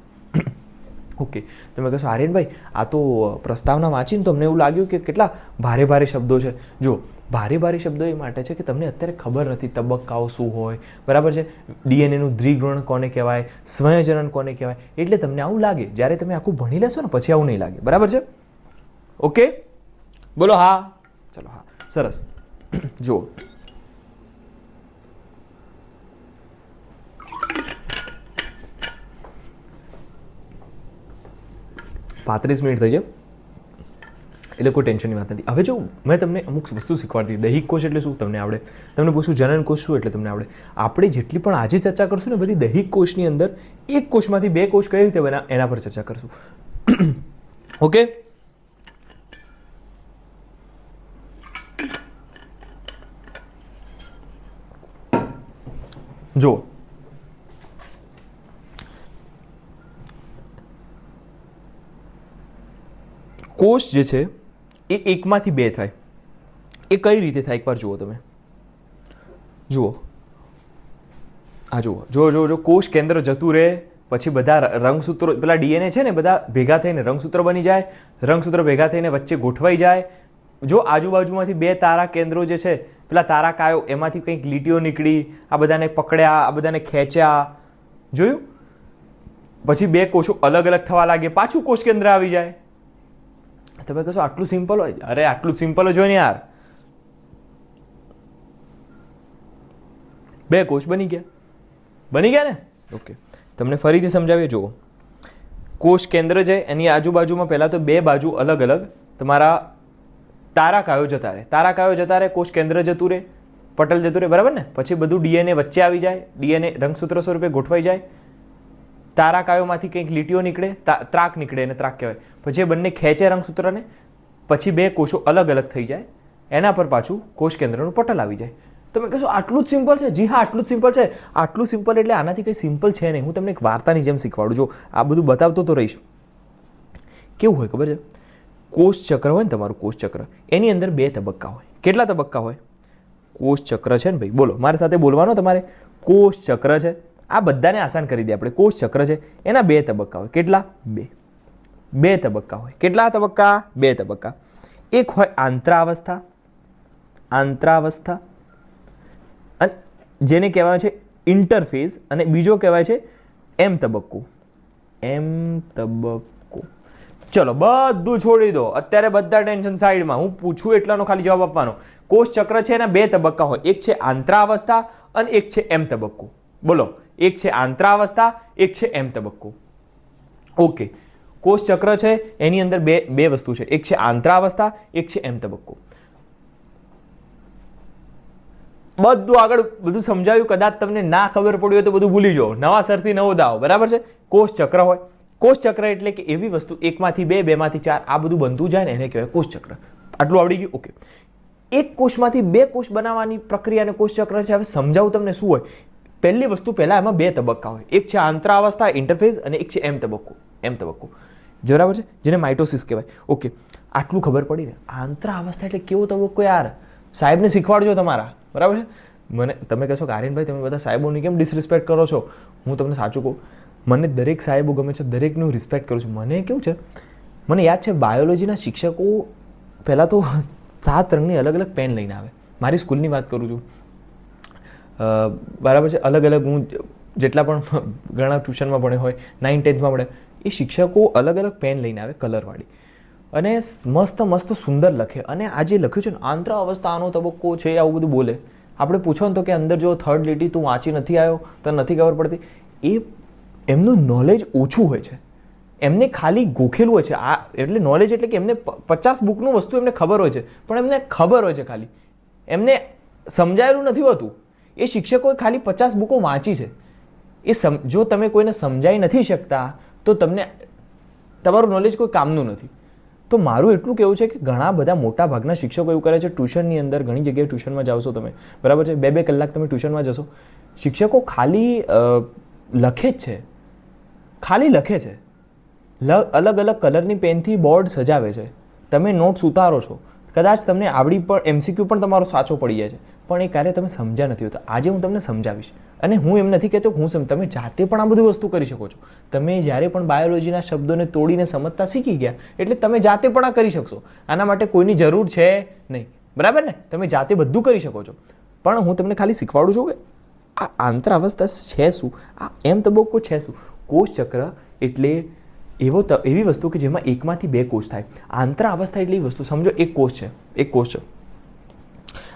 ઓકે, તમે કહેશો આર્યનભાઈ આ તો પ્રસ્તાવના વાંચીને તો અમને એવું લાગ્યું કે કેટલા ભારે ભારે શબ્દો છે. જો, ભારે ભારે શબ્દો એ માટે છે કે તમને અત્યારે ખબર નથી તબક્કાઓ શું હોય. બરાબર છે? ડીએનએનું દ્વિગુણન કોને કહેવાય, સંયોજન કોને કહેવાય, એટલે તમને આવું લાગે. જ્યારે તમે આખું ભણી લેશો ને પછી આવું નહીં લાગે. બરાબર છે? ઓકે, બોલો હા. ચલો હા, સરસ. જુઓ, 35 મિનિટ થઈ છે એટલે કોઈ ટેન્શનની વાત નથી. હવે જો મેં તમને અમુક વસ્તુ શીખવાડી દીધી. દૈહિક કોષ એટલે શું તમને આવડે, તમને પૂછું જનન કોષ શું એટલે તમને આવડે. આપણે જેટલી પણ આજે ચર્ચા કરશું ને બધી દૈહિક કોષની અંદર એક કોષમાંથી 2 કોષ કઈ રીતે બના એના પર ચર્ચા કરશું. ઓકે, જો કોષ જે છે એ એકમાંથી 2 થાય. એ કઈ રીતે થાય એકવાર જુઓ તમે. જુઓ, આ જુઓ, કોષ કેન્દ્ર જતું રહે પછી બધા રંગસૂત્રો, પેલા ડીએનએ છે ને બધા ભેગા થઈને રંગસૂત્ર બની જાય. રંગસૂત્ર ભેગા થઈને વચ્ચે ગોઠવાઈ જાય. જો આજુબાજુમાંથી 2 તારા કેન્દ્રો જે છે, પેલા તારા કાયો, એમાંથી કંઈક લીટીઓ નીકળી, આ બધાને પકડ્યા, આ બધાને ખેંચ્યા, જોયું? પછી 2 કોષો અલગ અલગ થવા લાગે, પાછું કોષ કેન્દ્ર આવી જાય. તમે કહેશો આટલું સિમ્પલ હોય? અરે આટલું સિમ્પલ જ હોય ને યાર. 2 કોષ બની ગયા ને. ઓકે, તમને ફરીથી સમજાવીએ. જુઓ, કોષ કેન્દ્ર છે એની આજુબાજુમાં પહેલા તો 2 બાજુ અલગ અલગ તમારા તારા કાયો જતા રહે, કોષ કેન્દ્ર જતું રહે, પટલ જતું રહે. બરાબર ને? પછી બધું ડીએનએ વચ્ચે આવી જાય, ડીએનએ રંગસૂત્ર સ્વરૂપે ગોઠવાઈ જાય. તારા કાયોમાંથી કંઈક લીટીઓ નીકળે, ત્રાક નીકળે, એને ત્રાક કહેવાય. પછી એ બંને ખેંચે રંગસૂત્રને, પછી 2 કોષો અલગ અલગ થઈ જાય, એના પર પાછું કોષ કેન્દ્રનું પટલ આવી જાય. તમે કહેશો આટલું જ સિમ્પલ છે? જી હા, આટલું જ સિમ્પલ છે. આટલું સિમ્પલ એટલે આનાથી કંઈ સિમ્પલ છે નહીં. હું તમને એક વાર્તાની જેમ શીખવાડું. જો આ બધું બતાવતો તો રહીશ. કેવું હોય ખબર છે? કોષ ચક્ર હોય ને તમારું, કોષ ચક્ર, એની અંદર 2 તબક્કા હોય. કેટલા તબક્કા હોય? કોષ ચક્ર છે ને ભાઈ, બોલો મારી સાથે બોલવાનો તમારે. કોષ ચક્ર છે, આ બધાને આસાન કરી દે આપણે. કોષ ચક્ર છે એના 2 તબક્કા હોય. કેટલા? 2 તબક્કા હોય. કેટલા તબક્કા? 2 તબક્કા. એક હોય આંતરાવસ્થા, અને જેને કહેવાય છે ઇન્ટરફેઝ, અને બીજો કહેવાય છે એમ તબક્કો. ચલો બધું છોડી દો અત્યારે, બધા ટેન્શન સાઈડમાં. હું પૂછું એટલાનો ખાલી જવાબ આપવાનો. કોષ ચક્ર છે એના 2 તબક્કા હોય. એક છે આંતરાવસ્થા અને એક છે એમ તબક્કો. બોલો, એક છે આંતરાવસ્થા, એક છે એમ તબક્કો. ઓકે, કોષ ચક્ર છે એની અંદર બે વસ્તુ છે. એક છે આંતરાવસ્થા, એક છે એમ તબક્કો. બધું આગળ બધું સમજાવ્યું. કદાચ તમને ના ખબર પડી હોય તો બધું ભૂલી જાઓ. નવા સરથી નવો દાવ. બરાબર છે? કોષ ચક્ર હોય. કોષ ચક્ર એટલે કે એવી વસ્તુ 1માંથી 2, 2માંથી 4 આ બધું બનતું જાય ને એને કહેવાય કોષ ચક્ર. આટલું આવડી ગયું? ઓકે. એક કોષમાંથી 2 કોષ બનાવવાની પ્રક્રિયાને કોષ ચક્ર છે. હવે સમજાવું તમને શું હોય. પહેલી વસ્તુ, પહેલા એમાં 2 તબક્કા હોય. એક છે આંતરાવસ્થા, ઇન્ટરફેઝ, અને એક છે એમ તબક્કો. બરાબર છે? જેને માઇટોસિસ કહેવાય. ઓકે, આટલું ખબર પડી ને. આંતરાવસ્થા એટલે કેવો તબક્કો યાર? સાહેબને શીખવાડજો તમારા. બરાબર છે? મને તમે કહેશો કે આર્યનભાઈ તમે બધા સાહેબોની કેમ ડિસરિસ્પેક્ટ કરો છો? હું તમને સાચું કહું, મને દરેક સાહેબો ગમે છે, દરેકનું રિસ્પેક્ટ કરું છું. મને કેવું છે, મને યાદ છે બાયોલોજીના શિક્ષકો પહેલાં તો 7 રંગની અલગ અલગ પેન લઈને આવે. મારી સ્કૂલની વાત કરું છું. બરાબર છે? અલગ અલગ હું જેટલા પણ ઘણા ટ્યુશનમાં ભણે હોય, 9th 10thમાં ભણે, એ શિક્ષકો અલગ અલગ પેન લઈને આવે કલરવાળી, અને મસ્ત સુંદર લખે. અને આ જે લખ્યું છે ને આંતરાવસ્થાનો તબક્કો છે આવું બધું બોલે. આપણે પૂછો ને તો કે અંદર જો 3rd લીટી તું વાંચી નથી આવ્યો, તને નથી ખબર પડતી. એ એમનું નોલેજ ઓછું હોય છે. એમને ખાલી ગોખેલું હોય છે આ, એટલે નોલેજ એટલે કે એમને 50 બુકનું વસ્તુ એમને ખબર હોય છે, પણ એમને ખબર હોય છે ખાલી, એમને સમજાયેલું નથી હોતું. એ શિક્ષકોએ ખાલી 50 બુકો વાંચી છે. જો તમે કોઈને સમજાવી નથી શકતા તો તમને તમારું નોલેજ કોઈ કામનું નથી. તો મારું એટલું કહેવું છે કે ઘણા બધા મોટા ભાગના શિક્ષકો એવું કરે છે, ટ્યુશનની અંદર ઘણી જગ્યાએ ટ્યુશનમાં જાઓ છો તમે, બરાબર છે, 2-2 કલાક તમે ટ્યુશનમાં જશો, શિક્ષકો ખાલી લખે જ છે, ખાલી લખે છે, અલગ અલગ કલરની પેનથી બોર્ડ સજાવે છે, તમે નોટ્સ ઉતારો છો, કદાચ તમને આવડી પણ MCQ પણ તમારો સાચો પડી જાય છે, પણ એ કાર્ય તમે સમજ્યા નથી હોતા. આજે હું તમને સમજાવીશ, અને હું એમ નથી કહેતો કે તમે જાતે પણ આ બધી વસ્તુ કરી શકો છો. તમે જ્યારે પણ બાયોલોજીના શબ્દોને તોડીને સમજતા શીખી ગયા એટલે તમે જાતે પણ આ કરી શકશો. આના માટે કોઈની જરૂર છે નહીં, બરાબર ને? તમે જાતે બધું કરી શકો છો. પણ હું તમને ખાલી શીખવાડું છું કે આ આંતરાવસ્થા છે શું, આ તબક્કો છે શું. કોષ ચક્ર એટલે એવી વસ્તુ કે જેમાં 1માંથી 2 કોષ થાય. આંતરાવસ્થા એટલે એવી વસ્તુ, સમજો એક કોષ છે,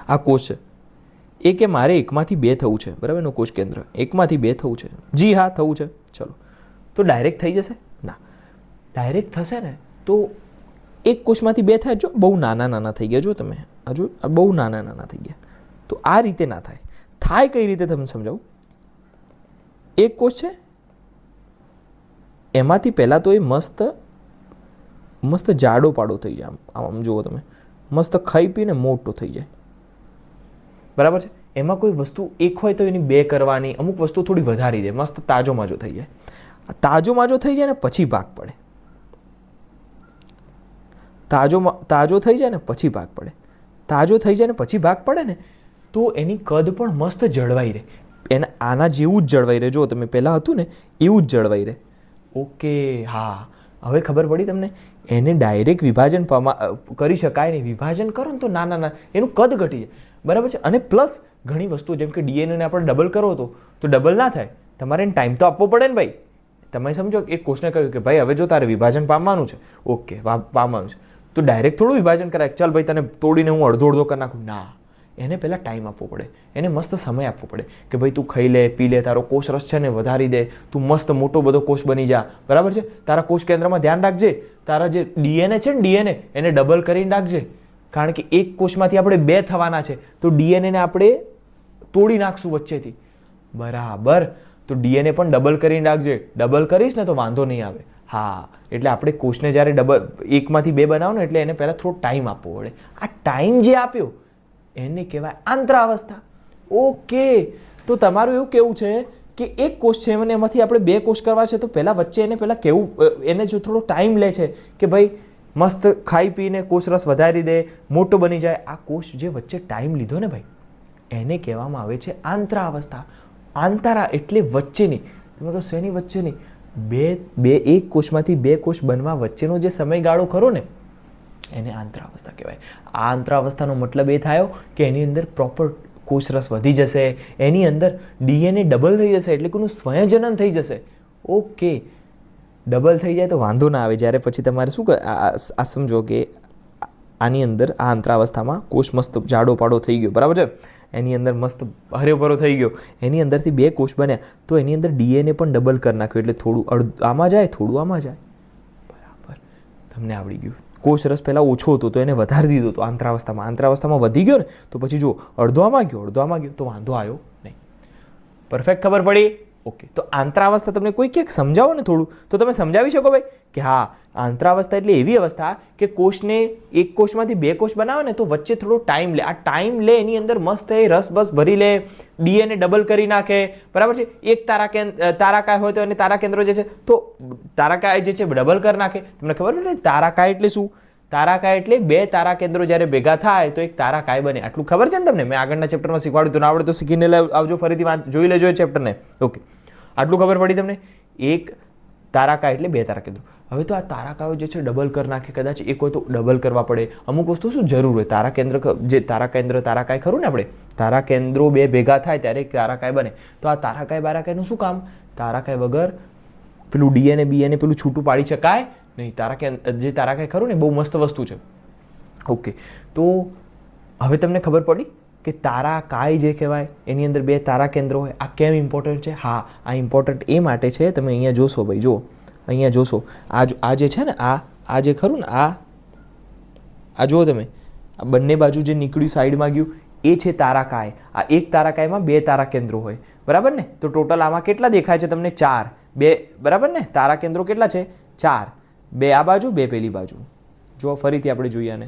આ કોષ છે, એ કે મારે 1માંથી 2 થવું છે, બરાબર? એનું કોષ કેન્દ્ર 1માંથી 2 થવું છે. જી હા, થવું છે. ચલો, તો ડાયરેક્ટ થઈ જશે? ના, ડાયરેક્ટ થશે ને તો એક કોષમાંથી 2 થાય. જો બહુ નાના થઈ ગયા, જો તમે હજુ બહુ નાના થઈ ગયા, તો આ રીતે ના થાય. થાય કઈ રીતે તમને સમજાવું. એક કોષ છે, એમાંથી પહેલાં તો એ મસ્ત જાડો પાડો થઈ જાય. આમ જુઓ તમે, મસ્ત ખાઈ પીને મોટો થઈ જાય, બરાબર છે. એમાં કોઈ વસ્તુ એક હોય તો એની 2 કરવાની, અમુક વસ્તુ થોડી વધારી દે, મસ્ત તાજો માજો થઈ જાય. તાજો માજો થઈ જાય ને પછી ભાગ પડે, તાજો થઈ જાય ને પછી ભાગ પડે, તાજો થઈ જાય ને પછી ભાગ પડે ને તો એની કદ પણ મસ્ત જળવાઈ રહે. આના જેવું જ જળવાઈ રહે. જો તમે પહેલાં હતું ને એવું જ જળવાઈ રહે. ઓકે, હા, હવે ખબર પડી તમને. એને ડાયરેક્ટ વિભાજન કરી શકાય નહીં. વિભાજન કરો ને તો નાના એનું કદ ઘટી જાય, બરાબર છે. અને પ્લસ ઘણી વસ્તુઓ, જેમ કે DNA આપણે ડબલ કરો તો ડબલ ના થાય. તમારે એને ટાઈમ તો આપવો પડે ને ભાઈ. તમે સમજો એક કોષને કહ્યું કે ભાઈ હવે જો તારે વિભાજન પામવાનું છે, ઓકે, પામવાનું છે, તો ડાયરેક્ટ થોડું વિભાજન કરાય. ચાલ ભાઈ તને તોડીને હું અડધો કરી નાખું. ના, એને પહેલાં ટાઈમ આપવો પડે, એને મસ્ત સમય આપવો પડે કે ભાઈ તું ખાઈ લે, પી લે, તારો કોષ રસ છે ને વધારી દે, તું મસ્ત મોટો બધો કોષ બની જા, બરાબર છે. તારા કોષ કેન્દ્રમાં ધ્યાન રાખજે, તારા જે DNA છે ને DNA એને ડબલ કરીને રાખજે, કારણ કે એક કોષમાંથી આપણે 2 થવાના છે, તો DNA ને આપણે તોડી નાખશું વચ્ચેથી, બરાબર. તો DNA પણ ડબલ કરીને રાખજે. ડબલ કરીશ ને તો વાંધો નહીં આવે. હા, એટલે આપણે કોષને જ્યારે 1માંથી 2 બનાવો ને એટલે એને પહેલાં થોડો ટાઈમ આપવો પડે. આ ટાઈમ જે આપ્યો એને કહેવાય આંતરાવસ્થા. ઓકે, તો તમારું એવું કેવું છે કે એક કોષ છે અને એમાંથી આપણે 2 કોષ કરવા છે, તો પહેલાં વચ્ચે એને પહેલાં કેવું, એને જો થોડો ટાઈમ લે છે કે ભાઈ મસ્ત ખાઈ પીને કોષ રસ વધારી દે, મોટો બની જાય. આ કોષ જે વચ્ચે ટાઈમ લીધો ને ભાઈ, એને કહેવામાં આવે છે આંતરાવસ્થા. આંતરા એટલે વચ્ચેની. તમે કહો શેની વચ્ચેની? એક કોષમાંથી 2 કોષ બનવા વચ્ચેનો જે સમયગાળો ખરો ને એને આંતરાવસ્થા કહેવાય. આ આંતરાવસ્થાનો મતલબ એ થયો કે એની અંદર પ્રોપર કોષ રસ વધી જશે, એની અંદર DNA ડબલ થઈ જશે, એટલે કે એનું સ્વયંજનન થઈ જશે. ઓકે, ડબલ થઈ જાય તો વાંધો ના આવે. જ્યારે પછી તમારે શું આ સમજો કે આની અંદર આ આંતરાવસ્થામાં કોષ મસ્ત જાડો પાડો થઈ ગયો, બરાબર છે, એની અંદર મસ્ત હર્યોભરો થઈ ગયો, એની અંદરથી 2 કોષ બન્યા, તો એની અંદર DNA પણ ડબલ કરી નાખ્યો, એટલે થોડું આમાં જાય, થોડું આમાં જાય, બરાબર. તમને આવડી ગયું. કોષ રસ પહેલાં ઓછો હતો તો એને વધારી દીધો તો આંતરાવસ્થામાં વધી ગયો ને, તો પછી જો અડધો આમાં ગયો તો વાંધો આવ્યો નહીં. પરફેક્ટ ખબર પડી? ઓકે, તો આંતરાવસ્થા તમને કોઈ ક્યાંક સમજાવો ને થોડું, તો તમે સમજાવી શકો ભાઈ કે હા, આંતરાવસ્થા એટલે એવી અવસ્થા કે કોષને એક કોષમાંથી 2 કોષ બનાવે ને તો વચ્ચે થોડો ટાઈમ લે. આ ટાઈમ લે એની અંદર મસ્ત એ રસ બસ ભરી લે, DNA ડબલ કરી નાખે, બરાબર છે. એક તારાકાય હોય તો એને તારા કેન્દ્રો જે છે તો તારાકાય જે છે ડબલ કરી નાખે. તમને ખબર પડે તારાકાય એટલે શું? તારાકાય એટલે 2 તારા કેન્દ્રો જ્યારે ભેગા થાય તો એક તારાકાય બને. આટલું ખબર છે ને તમને? મેં આગળના ચેપ્ટરમાં શીખવાડ્યું હતું, ના આવડે તો શીખીને આવજો, ફરીથી જોઈ લેજો એ ચેપ્ટરને. ઓકે, આટલું ખબર પડી તમને? એક તારાકાય એટલે 2 તારા કેન્દ્રો. હવે તો આ તારાકાયો જે છે ડબલ કરી નાખે, કદાચ એક હોય તો ડબલ કરવા પડે. અમુક વસ્તુ શું જરૂર હોય, તારાકાય ખરું ને, આપણે તારા કેન્દ્રો 2 ભેગા થાય ત્યારે એક તારાકાય બને. તો આ તારાકાયનું શું કામ? તારાકાય વગર પેલું DNA પેલું છૂટું પાડી શકાય નહીં. તારાકાય ખરું ને, બહુ મસ્ત વસ્તુ છે. ઓકે, તો હવે તમને ખબર પડી કે તારાકાય જે કહેવાય એની અંદર 2 તારા કેન્દ્રો હોય. આ કેમ ઇમ્પોર્ટન્ટ છે? હા, આ ઇમ્પોર્ટન્ટ એ માટે છે, તમે અહીંયા જોશો ભાઈ, જુઓ અહીંયા જોશો આ જે છે ને આ જે ખરું ને આ જુઓ તમે, આ બંને બાજુ જે નીકળ્યું સાઈડમાં ગયું એ છે તારાકાય. આ એક તારાકાયમાં 2 તારા કેન્દ્રો હોય, બરાબર ને? તો ટોટલ આમાં કેટલા દેખાય છે તમને? 4. 2, બરાબર ને? તારા કેન્દ્રો કેટલા છે? 4. 2 આ બાજુ, 2 પેલી બાજુ. જુઓ ફરીથી આપણે જોઈએ આને.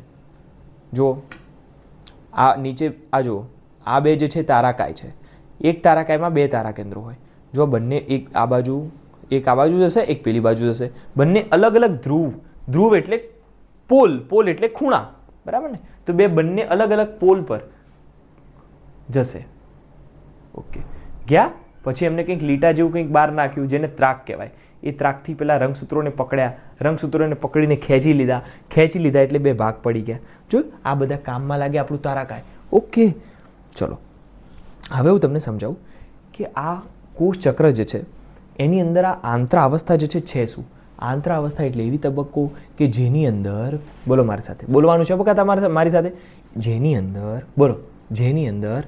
જુઓ આ નીચે આ જુઓ, આ 2 જે છે તારાકાય છે. એક તારાકાયમાં 2 તારા કેન્દ્રો હોય. જો બંને એક આ બાજુ જશે, એક પેલી બાજુ જશે. બંને અલગ અલગ ધ્રુવ એટલે પોલ એટલે ખૂણા, બરાબર ને? તો બંને અલગ અલગ પોલ પર જશે. ઓકે, ગયા પછી એમને કંઈક લીટા જેવું કંઈક બહાર નાખ્યું જેને ત્રાક કહેવાય. એ ત્રાકથી પેલા રંગસૂત્રોને પકડ્યા, રંગસૂત્રોને પકડીને ખેંચી લીધા એટલે 2 ભાગ પડી ગયા. જો આ બધા કામમાં લાગે આપણું તારાકાય. ઓકે, ચલો હવે હું તમને સમજાવું કે આ કોષ ચક્ર જે છે એની અંદર આ આંતરાવસ્થા જે છે શું? આંતરાવસ્થા એટલે એવી તબક્કો કે જેની અંદર, બોલો મારી સાથે, બોલવાનું છે બકા તમારે મારી સાથે, જેની અંદર, બોલો, જેની અંદર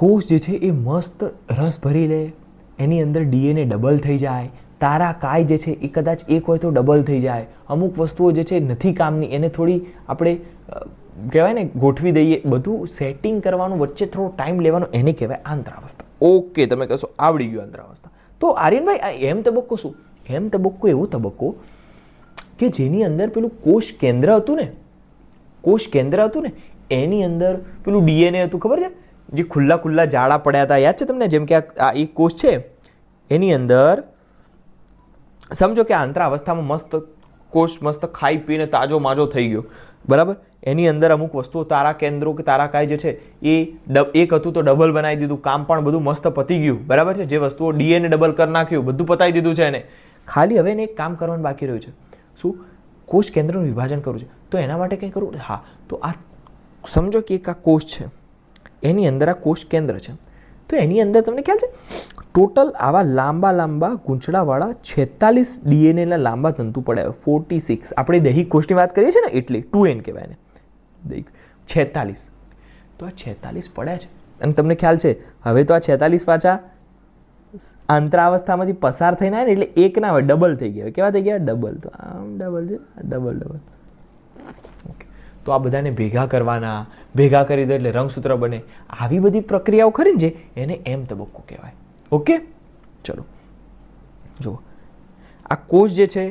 કોષ જે છે એ મસ્ત રસ ભરી લે, એની અંદર ડીએનએ ડબલ થઈ જાય, તારાકાય જે છે એ કદાચ એક હોય તો ડબલ થઈ જાય, અમુક વસ્તુઓ જે છે નથી કામની એને થોડી આપણે કહેવાય ને ગોઠવી દઈએ, બધું સેટિંગ કરવાનું, વચ્ચે થોડો ટાઈમ લેવાનો, એને કહેવાય આંતરાવસ્થા. ઓકે, તમે કહેશો આવડી ગયું આંતરાવસ્થા. તો આર્યનભાઈ આ એમ તબક્કો શું? એમ તબક્કો એવો તબક્કો કે જેની અંદર પેલું કોષ કેન્દ્ર હતું ને એની અંદર પેલું ડીએનએ હતું, ખબર છે? જે ખુલ્લા જાળા પડ્યા હતા, યાદ છે તમને? જેમ કે આ એક કોષ છે એની અંદર સમજો કે આંતરાવસ્થામાં મસ્ત કોષ મસ્ત ખાઈ પીને તાજો માજો થઈ ગયો, બરાબર? એની અંદર અમુક વસ્તુઓ તારા કેન્દ્રો કે તારાકાય જે છે એ એક હતું તો ડબલ બનાવી દીધું, કામ પણ બધું મસ્ત પતી ગયું, બરાબર છે? જે વસ્તુઓ ડીએનએ ડબલ કરી નાખ્યું, બધું પતાવી દીધું છે એને. ખાલી હવે એને એક કામ કરવાનું બાકી રહ્યું છે. શું? કોષ કેન્દ્રનું વિભાજન કરવું છે. તો એના માટે કંઈ કરવું? હા, તો આ સમજો કે એક આ કોષ છે, એની અંદર આ કોષ કેન્દ્ર છે. તો એની અંદર તમને ખ્યાલ છે ટોટલ આવા લાંબા ગૂંચળાવાળા 46 ડીએનએના લાંબા તંતુ પડ્યા. 46 આપણે દૈહિક કોષની વાત કરીએ છીએ ને એટલે 2N કહેવાય ને, દૈહિક 46. તો આ 46 પડ્યા છે અને તમને ખ્યાલ છે હવે તો આ 46 પાછા આંતરાવસ્થામાંથી પસાર થઈને આવે ને એટલે એક ના હોય, ડબલ થઈ ગયા. કેવા થઈ ગયા? ડબલ. તો આમ ડબલ છે, ડબલ. ઓકે, તો આ બધાને ભેગા કરવાના, ભેગા કરી દો એટલે રંગસૂત્ર બને. આવી બધી પ્રક્રિયાઓ ખરી ને જે એને એમ તબક્કો કહેવાય. ઓકે, ચલો જુઓ આ કોષ જે છે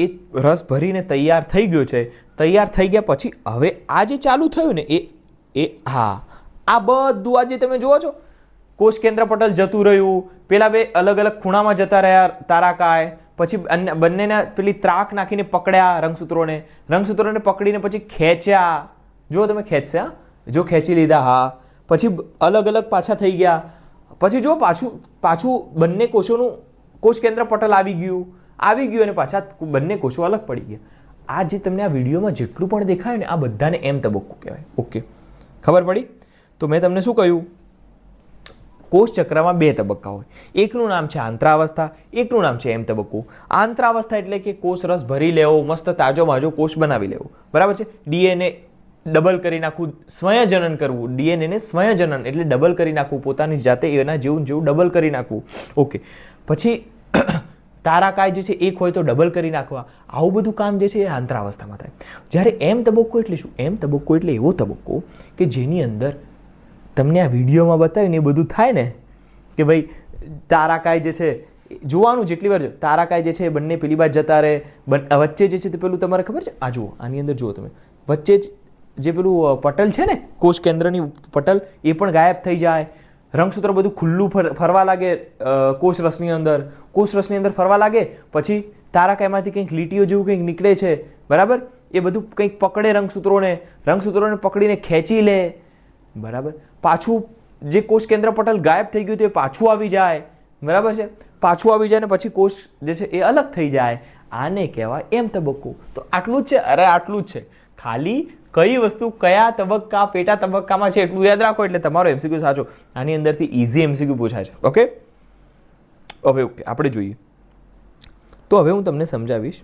એ રસ ભરીને તૈયાર થઈ ગયો છે. તૈયાર થઈ ગયા પછી હવે આ જે ચાલુ થયું ને એ હા, આ બધું આજે તમે જુઓ છો કોષ કેન્દ્ર પટલ જતું રહ્યું, પેલા 2 અલગ અલગ ખૂણામાં જતા રહ્યા તારાકાય, પછી બંનેને પેલી ત્રાક નાખીને પકડ્યા રંગસૂત્રોને પકડીને પછી ખેંચ્યા. જો તમે ખેંચ્યા, જો ખેંચી લીધા, હા, પછી અલગ અલગ પાછા થઈ ગયા. પછી જો પાછું બંને કોષોનું કોષ કેન્દ્ર પટલ આવી ગયું અને પાછા બંને કોષો અલગ પડી ગયા. આ જે તમને આ વિડીયોમાં જેટલું પણ દેખાયું ને આ બધાને એમ તબક્કો કહેવાય. ઓકે, ખબર પડી? તો મેં તમને શું કહ્યું? કોષ ચક્રમાં 2 તબક્કા હોય. એકનું નામ છે આંતરાવસ્થા, એકનું નામ છે એમ તબક્કો. આંતરાવસ્થા એટલે કે કોષ રસ ભરી લેવો, મસ્ત તાજો માજો કોષ બનાવી લેવો, બરાબર છે? ડીએનએ ડબલ કરી નાખવું, સ્વયંજનન કરવું. ડીએનએને સ્વયંજનન એટલે ડબલ કરી નાખવું, પોતાની જાતે એના જેવું ડબલ કરી નાખવું. ઓકે, પછી તારાકાય જે છે એક હોય તો ડબલ કરી નાખવા. આવું બધું કામ જે છે એ આંતરાવસ્થામાં થાય. જ્યારે એમ તબક્કો એટલે શું? એમ તબક્કો એટલે એવો તબક્કો કે જેની અંદર તમને આ વિડીયોમાં બતાવ્યું ને એ બધું થાય ને કે ભાઈ તારાકાય જે છે જોવાનું જેટલી વાર તારાકાય જે છે બંને પેલી બાજુ જતા રહે, વચ્ચે જે છે તે પેલું તમારે ખબર છે આ જુઓ, આની અંદર જુઓ તમે, વચ્ચે જે પેલું પટલ છે ને કોષ કેન્દ્રની પટલ એ પણ ગાયબ થઈ જાય. રંગસૂત્ર બધું ખુલ્લું ફરવા લાગે કોષ રસની અંદર ફરવા લાગે. પછી તારાકાયમાંથી કંઈક લીટીઓ જેવું કંઈક નીકળે છે, બરાબર? એ બધું કંઈક પકડે રંગસૂત્રોને પકડીને ખેંચી લે, બરાબર? પાછું જે કોષ કેન્દ્ર પટલ ગાયબ થઈ ગયું તે પાછું આવી જાય, બરાબર છે? પાછું આવી જાય ને પછી કોષ જે છે એ અલગ થઈ જાય. આને કહેવાય એમ તબક્કો. તો આટલું જ છે. અરે આટલું જ છે. ખાલી કઈ વસ્તુ કયા તબક્કા પેટા તબક્કામાં છે એટલું યાદ રાખો એટલે તમારો એમસીક્યુ સાચો. આની અંદરથી ઇઝી એમસીક્યુ પૂછાય છે. ઓકે, હવે ઓકે આપણે જોઈએ. તો હવે હું તમને સમજાવીશ.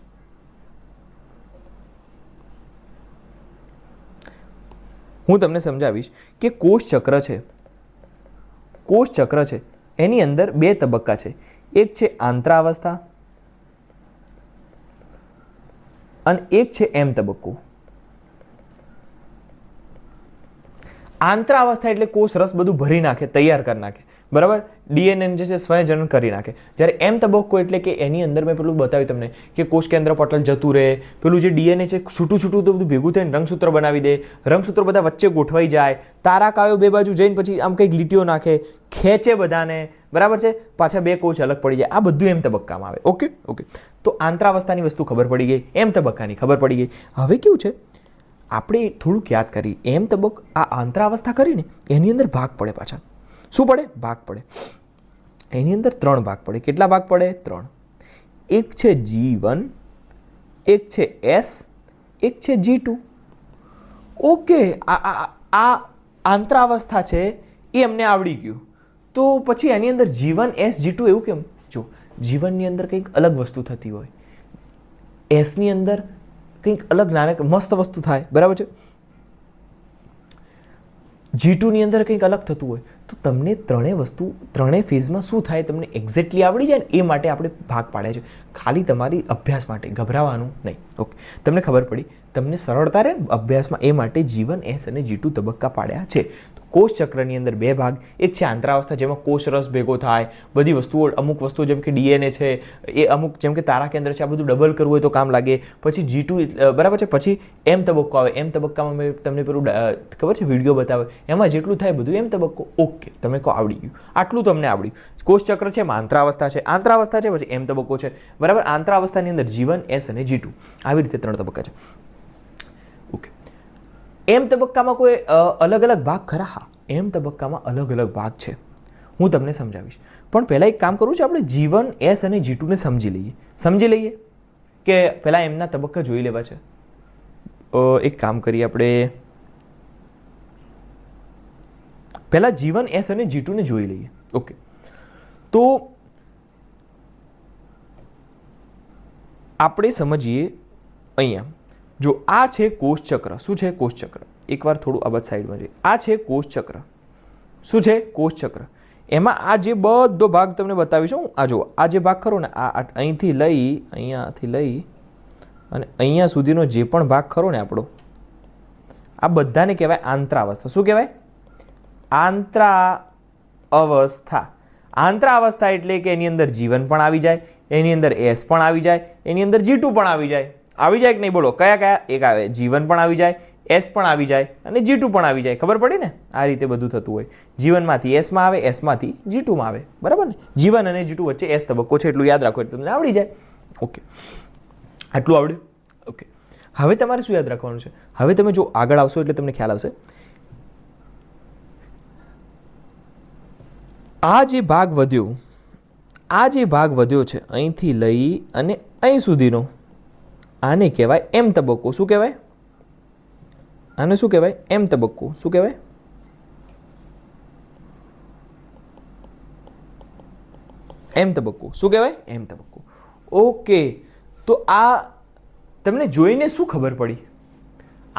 કે કોષ ચક્ર છે એની અંદર 2 તબક્કા છે. એક છે આંતરાવસ્થા અને એક છે એમ તબક્કો. આંતરાવસ્થા એટલે કોષ રસ બધું ભરી નાખે, તૈયાર કરી નાખે, બરાબર, ડીએનએ જે છે સ્વયંજનન કરી નાખે. જ્યારે એમ તબક્કો એટલે કે એની અંદર મેં પેલું બતાવ્યું તમને કે કોષ કેન્દ્ર પટલ જતું રહે, પેલું જે ડીએનએ છે છૂટું છૂટું તો બધું ભેગું થઈને રંગસૂત્ર બનાવી દે, રંગસૂત્રો બધા વચ્ચે ગોઠવાઈ જાય, તારાકાયો બે બાજુ જઈને પછી આમ કંઈક લીટીઓ નાખે, ખેંચે બધાને, બરાબર છે, પાછા બે કોષ અલગ પડી જાય. આ બધું એમ તબક્કામાં આવે. ઓકે ઓકે, તો આંતરાવસ્થાની વસ્તુ ખબર પડી ગઈ, એમ તબક્કાની ખબર પડી ગઈ. હવે કેવું છે, આપણે થોડુંક યાદ કરી, એમ તબક્કો આ આંતરાવસ્થા કરીને એની અંદર ભાગ પડે, પાછા શું પડે, ભાગ પડે. એની અંદર 3 ભાગ પડે. કેટલા ભાગ પડે? 3. એક છે G1, એક છે S, એક છે G2. ઓકે, આ આંતરાવસ્થા છે એ અમને આવડી ગયું. તો પછી એની અંદર G1 S G2 એવું કેમ? જો G1 ની અંદર કંઈક અલગ વસ્તુ થતી હોય, S ની અંદર કંઈક અલગ નાનક મસ્ત વસ્તુ થાય, બરાબર છે, G2 ની અંદર કંઈક અલગ થતું હોય, તો તમને ત્રણેય ફેઝમાં શું થાય તમને એક્ઝેક્ટલી આવડી જાય ને, એ માટે આપણે ભાગ પાડ્યા છે, ખાલી તમારી અભ્યાસ માટે, ગભરાવાનું નહીં. ઓકે, તમને ખબર પડી, તમને સરળતા રહે અભ્યાસમાં, એ માટે G1 S અને G2 તબક્કા પાડ્યા છે. કોષ ચક્રની અંદર 2 ભાગ, એક છે આંતરાવસ્થા જેમાં કોષ રસ ભેગો થાય, બધી વસ્તુઓ, અમુક વસ્તુઓ જેમ કે ડીએનએ છે, એ અમુક જેમ કે તારા કેન્દ્ર છે, આ બધું ડબલ કરવું હોય તો કામ લાગે. પછી G2, બરાબર છે, પછી એમ તબક્કો આવે. એમ તબક્કામાં મેં તમને પેલું ખબર છે વિડીયો બતાવે, એમાં જેટલું થાય બધું એમ તબક્કો. ઓકે, તમે કહો આવડી ગયું, આટલું તમને આવડ્યું. કોષ ચક્ર છે, આંતરાવસ્થા છે, આંતરાવસ્થા છે, પછી એમ તબક્કો છે, બરાબર. આંતરાવસ્થાની અંદર G1 S અને G2 આવી રીતે 3 તબક્કા છે. ઓકે, એમ તબક્કામાં કોઈ અલગ અલગ ભાગ ખરા? હા, એમ તબક્કામાં અલગ અલગ ભાગ છે, હું તમને સમજાવીશ. પણ પહેલાં એક કામ કરવું છે, આપણે G1 S અને G2 ને સમજી લઈએ કે પહેલાં એમના તબક્કા જોઈ લેવા છે. એક કામ કરીએ, આપણે પહેલાં G1 S અને G2 ને જોઈ લઈએ. ઓકે, તો આપણે સમજીએ અહીંયા. જો આ છે કોષ ચક્ર. શું છે? કોષ ચક્ર. એકવાર થોડું આ બાજુ સાઈડમાં જઈએ. આ છે કોષ ચક્ર. શું છે? કોષ ચક્ર. એમાં આ જે બધો ભાગ તમને બતાવીશું, આ જુઓ, આ જે ભાગ ખરો ને, આ અહીંયાથી લઈ અને અહીંયા સુધીનો જે પણ ભાગ ખરો ને આપણો, આ બધાને કહેવાય આંતરાવસ્થા. શું કહેવાય? આંતરાવસ્થા. આંતરાવસ્થા એટલે કે એની અંદર G1 પણ આવી જાય, એની અંદર S પણ આવી જાય, એની અંદર G2 પણ આવી જાય. આવી જાય કે નહીં? બોલો, કયા કયા એક આવે? G1 પણ આવી જાય, S પણ આવી જાય અને G2 પણ આવી જાય. ખબર પડી ને? આ રીતે બધું થતું હોય. G1 માંથી S માં આવે, S માંથી G2 માં આવે, બરાબર ને? G1 અને G2 વચ્ચે S તબક્કો છે, એટલું યાદ રાખો એટલે તમને આવડી જાય. ઓકે, આટલું આવડ્યું. ઓકે, હવે તમારે શું યાદ રાખવાનું છે? હવે તમે જો આગળ આવશો એટલે તમને ખ્યાલ આવશે. આ જે ભાગ વધ્યો છે અહીંથી લઈ અને અહીં સુધીનો, આને કહેવાય એમ તબક્કો. શું કહેવાય? આને શું કહેવાય? એમ તબક્કો. શું કહેવાય? એમ તબક્કો. શું કહેવાય? એમ તબક્કો. ઓકે, તો આ તમને જોઈને શું ખબર પડી?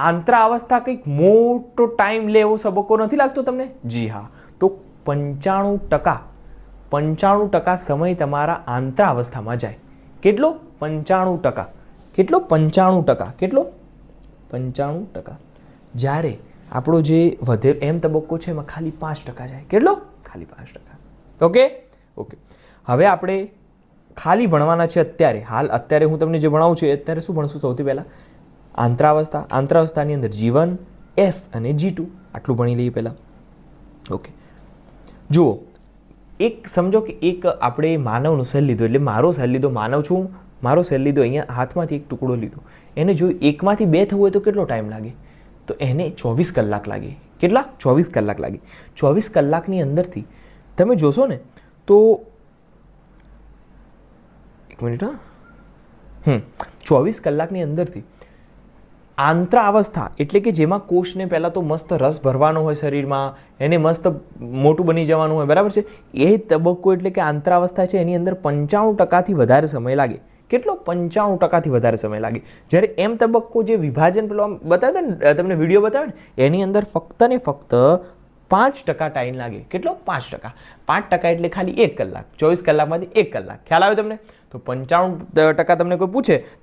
આંતરાવસ્થા કંઈક મોટો ટાઈમ લે એવો તબક્કો નથી લાગતો તમને? જી હા. તો 95% સમય તમારા આંતરાવસ્થામાં જાય. કેટલો? 95%. કેટલો? 95%. કેટલો? 95%. જ્યારે આપણો જે વધે એમ તબક્કો છે એમાં ખાલી 5% જાય. કેટલો? ખાલી 5%. ઓકે ઓકે, હવે આપણે ખાલી ભણવાના છે અત્યારે હું તમને જે ભણાવું છું અત્યારે શું ભણશું? સૌથી પહેલાં આંતરાવસ્થા. આંતરાવસ્થાની અંદર G1 S અને G2 આટલું ભણી લઈએ પહેલાં. ઓકે, જુઓ, એક સમજો કે એક આપણે માનવનો સેલ લીધો, એટલે મારો સેલ લીધો, માનવ છું, મારો સેલ લીધો, અહીંયા હાથમાંથી એક ટુકડો લીધો, એને જો 1માંથી 2 થવું હોય તો કેટલો ટાઈમ લાગે? તો એને 24 કલાક લાગે. કેટલા? 24 કલાક લાગે. 24 કલાકની અંદરથી તમે જોશો ને તો 1 મિનિટ, 24 કલાકની અંદરથી આંતરાવસ્થા એટલે કે જેમાં કોષને પહેલાં તો મસ્ત રસ ભરવાનો હોય શરીરમાં, એને મસ્ત મોટું બની જવાનું હોય, બરાબર છે, એ તબક્કો એટલે કે આંતરાવસ્થા છે, એની અંદર 95%થી વધારે સમય લાગે. કેટલો? 95%થી વધારે સમય લાગે. જ્યારે એમ તબક્કો જે વિભાજન પેલો આમ બતાવે ને, તમને વિડીયો બતાવે ને, એની અંદર ફક્ત ને ફક્ત 5% ટાઈમ લાગે. કેટલો? 5%. 5% એટલે ખાલી 1 કલાક. 24 કલાકમાંથી 1 કલાક. ખ્યાલ આવ્યો તમને? તો 95%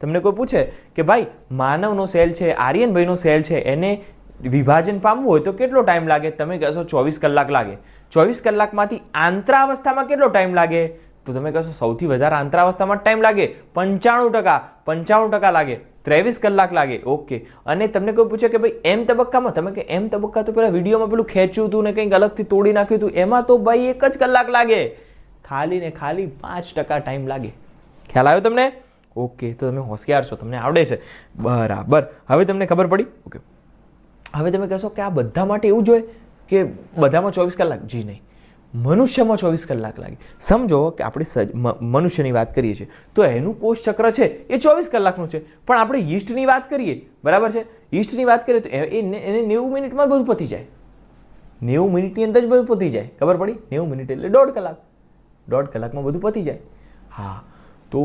તમને કોઈ પૂછે કે ભાઈ માનવનો સેલ છે, આર્યનભાઈનો સેલ છે, એને વિભાજન પામવું હોય તો કેટલો ટાઈમ લાગે? તમે કહેશો 24 કલાક લાગે. 24 કલાકમાંથી આંતરાવસ્થામાં કેટલો ટાઈમ લાગે? તો તમે કહેશો સૌથી વધારે આંતરાવસ્થામાં ટાઈમ લાગે 95% લાગે, 23 કલાક લાગે. ઓકે. અને તમને કોઈ પૂછે કે ભાઈ એમ તબક્કામાં, તમે કે એમ તબક્કા તો પેલા વિડીયોમાં પેલું ખેંચ્યું હતું ને કંઈક અલગથી તોડી નાખ્યું હતું, એમાં તો ભાઈ 1 જ કલાક લાગે. ખાલી ને ખાલી 5% ટાઈમ લાગે. ખ્યાલ આવ્યો તમને? ઓકે. તો તમે હોશિયાર છો, તમને આવડે છે. બરાબર. હવે તમને ખબર પડી? ઓકે. હવે તમે કહેશો કે આ બધા માટે એવું જ હોય કે બધામાં 24 કલાક? જી નહીં. મનુષ્યમાં 24 કલાક લાગે. સમજો કે આપણે મનુષ્યની વાત કરીએ છીએ તો એનું કોષ ચક્ર છે એ 24 કલાકનું છે, પણ આપણે યીસ્ટની વાત કરીએ, બરાબર છે, યીસ્ટની વાત કરીએ તો એને 90 મિનિટમાં બધું પતી જાય. 90 મિનિટની અંદર જ બધું પતી જાય. ખબર પડી? 90 મિનિટ એટલે 1.5 કલાક. 1.5 કલાકમાં બધું પતી જાય. હા. તો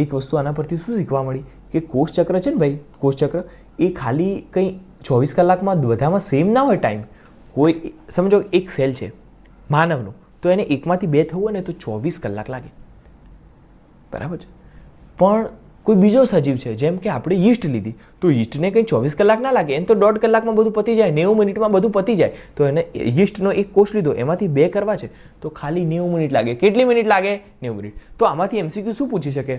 એક વસ્તુ આના પરથી શું શીખવા મળી કે કોષ ચક્ર છે ને ભાઈ, કોષ ચક્ર એ ખાલી કંઈ 24 કલાકમાં બધામાં સેમ ના હોય ટાઈમ. કોઈ સમજો એક સેલ છે માનવનું, તો એને 1 માંથી 2 થવું હોય ને તો 24 કલાક લાગે. બરાબર છે. પણ કોઈ બીજો સજીવ છે, જેમ કે આપણે યીસ્ટ લીધી, તો યીસ્ટને કંઈ 24 કલાક ના લાગે, એને તો 1.5 કલાકમાં બધું પતી જાય, 90 મિનિટમાં બધું પતી જાય. તો એને યીસ્ટનો એક કોષ લીધો, એમાંથી 2 કરવા છે તો ખાલી 90 મિનિટ લાગે. કેટલી મિનિટ લાગે? 90 મિનિટ. તો આમાંથી એમસીક્યુ શું પૂછી શકે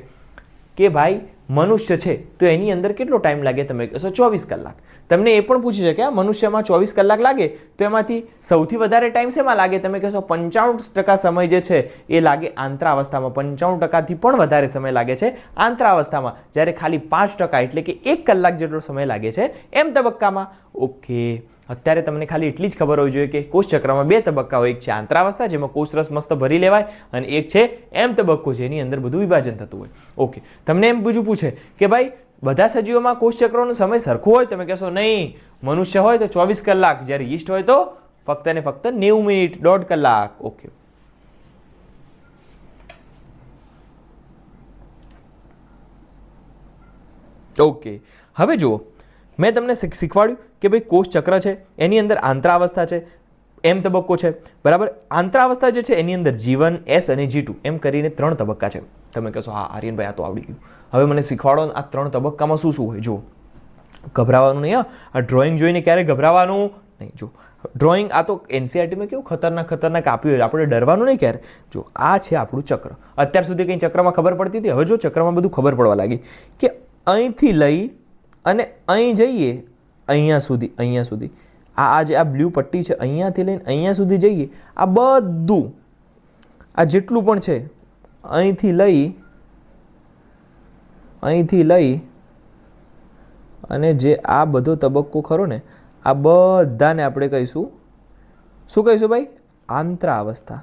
કે ભાઈ મનુષ્ય છે તો એની અંદર કેટલો ટાઈમ લાગે? તમે કહેશો 24 કલાક. તમને એ પણ પૂછી શકે આ મનુષ્યમાં 24 કલાક લાગે તો એમાંથી સૌથી વધારે ટાઈમ શેમાં લાગે? તમે કહેશો 95% સમય જે છે એ લાગે આંતરાવસ્થામાં. 95%થી પણ વધારે સમય લાગે છે આંતરાવસ્થામાં, જ્યારે ખાલી 5% એટલે કે 1 કલાક જેટલો સમય લાગે છે એમ તબક્કામાં. ઓકે. અત્યારે તમને ખાલી એટલી જ ખબર હોવી જોઈએ કે કોષ ચક્રમાં 2 તબક્કા હોય. એક છે આંતરાવસ્થા, જેમાં કોષરસ મસ્ત ભરી લેવાય, અને એક છે એમ તબક્કો, જેની અંદર બધું વિભાજન થતું હોય. ઓકે. તમને એમ બીજું પૂછે કે ભાઈ બધા સજીવોમાં કોષ ચક્રનો સમય સરખો હોય? તમે કહેશો નહીં. મનુષ્ય હોય તો 24 કલાક, જ્યારે યીસ્ટ હોય તો ફક્ત ને ફક્ત 90 મિનિટ, 1.5 કલાક. ઓકે. ઓકે. હવે જુઓ, મેં તમને શીખવાડ્યું કે ભાઈ કોષ ચક્ર છે, એની અંદર આંતરાવસ્થા છે, એમ તબક્કો છે, બરાબર. આંતરાવસ્થા જે છે એની અંદર G1, S અને G2 એમ કરીને 3 તબક્કા છે. તમે કહેશો હા આર્યનભાઈ આ તો આવડી ગયું, હવે મને શીખવાડો આ 3 તબક્કામાં શું શું હોય. જુઓ, ગભરાવાનું નહીં. આ ડ્રોઈંગ જોઈને ક્યારે ગભરાવાનું નહીં. જો ડ્રોઈંગ આ તો એનસીઆરટીમાં કેવું ખતરનાક આપ્યું હોય, આપણે ડરવાનું નહીં ક્યારે. જો આ છે આપણું ચક્ર. અત્યાર સુધી કંઈ ચક્રમાં ખબર પડતી હતી, હવે જો ચક્રમાં બધું ખબર પડવા લાગી કે અહીંથી લઈ અને અહીં જઈએ, અહીંયા સુધી આ જે આ બ્લુ પટ્ટી છે, અહીંયાથી લઈને અહીંયા સુધી જઈએ, આ બધું આ જેટલું પણ છે અહીંથી લઈ અને જે આ બધો તબક્કો ખરો ને, આ બધાને આપણે કહીશું, શું કહીશું ભાઈ? આંતરાવસ્થા.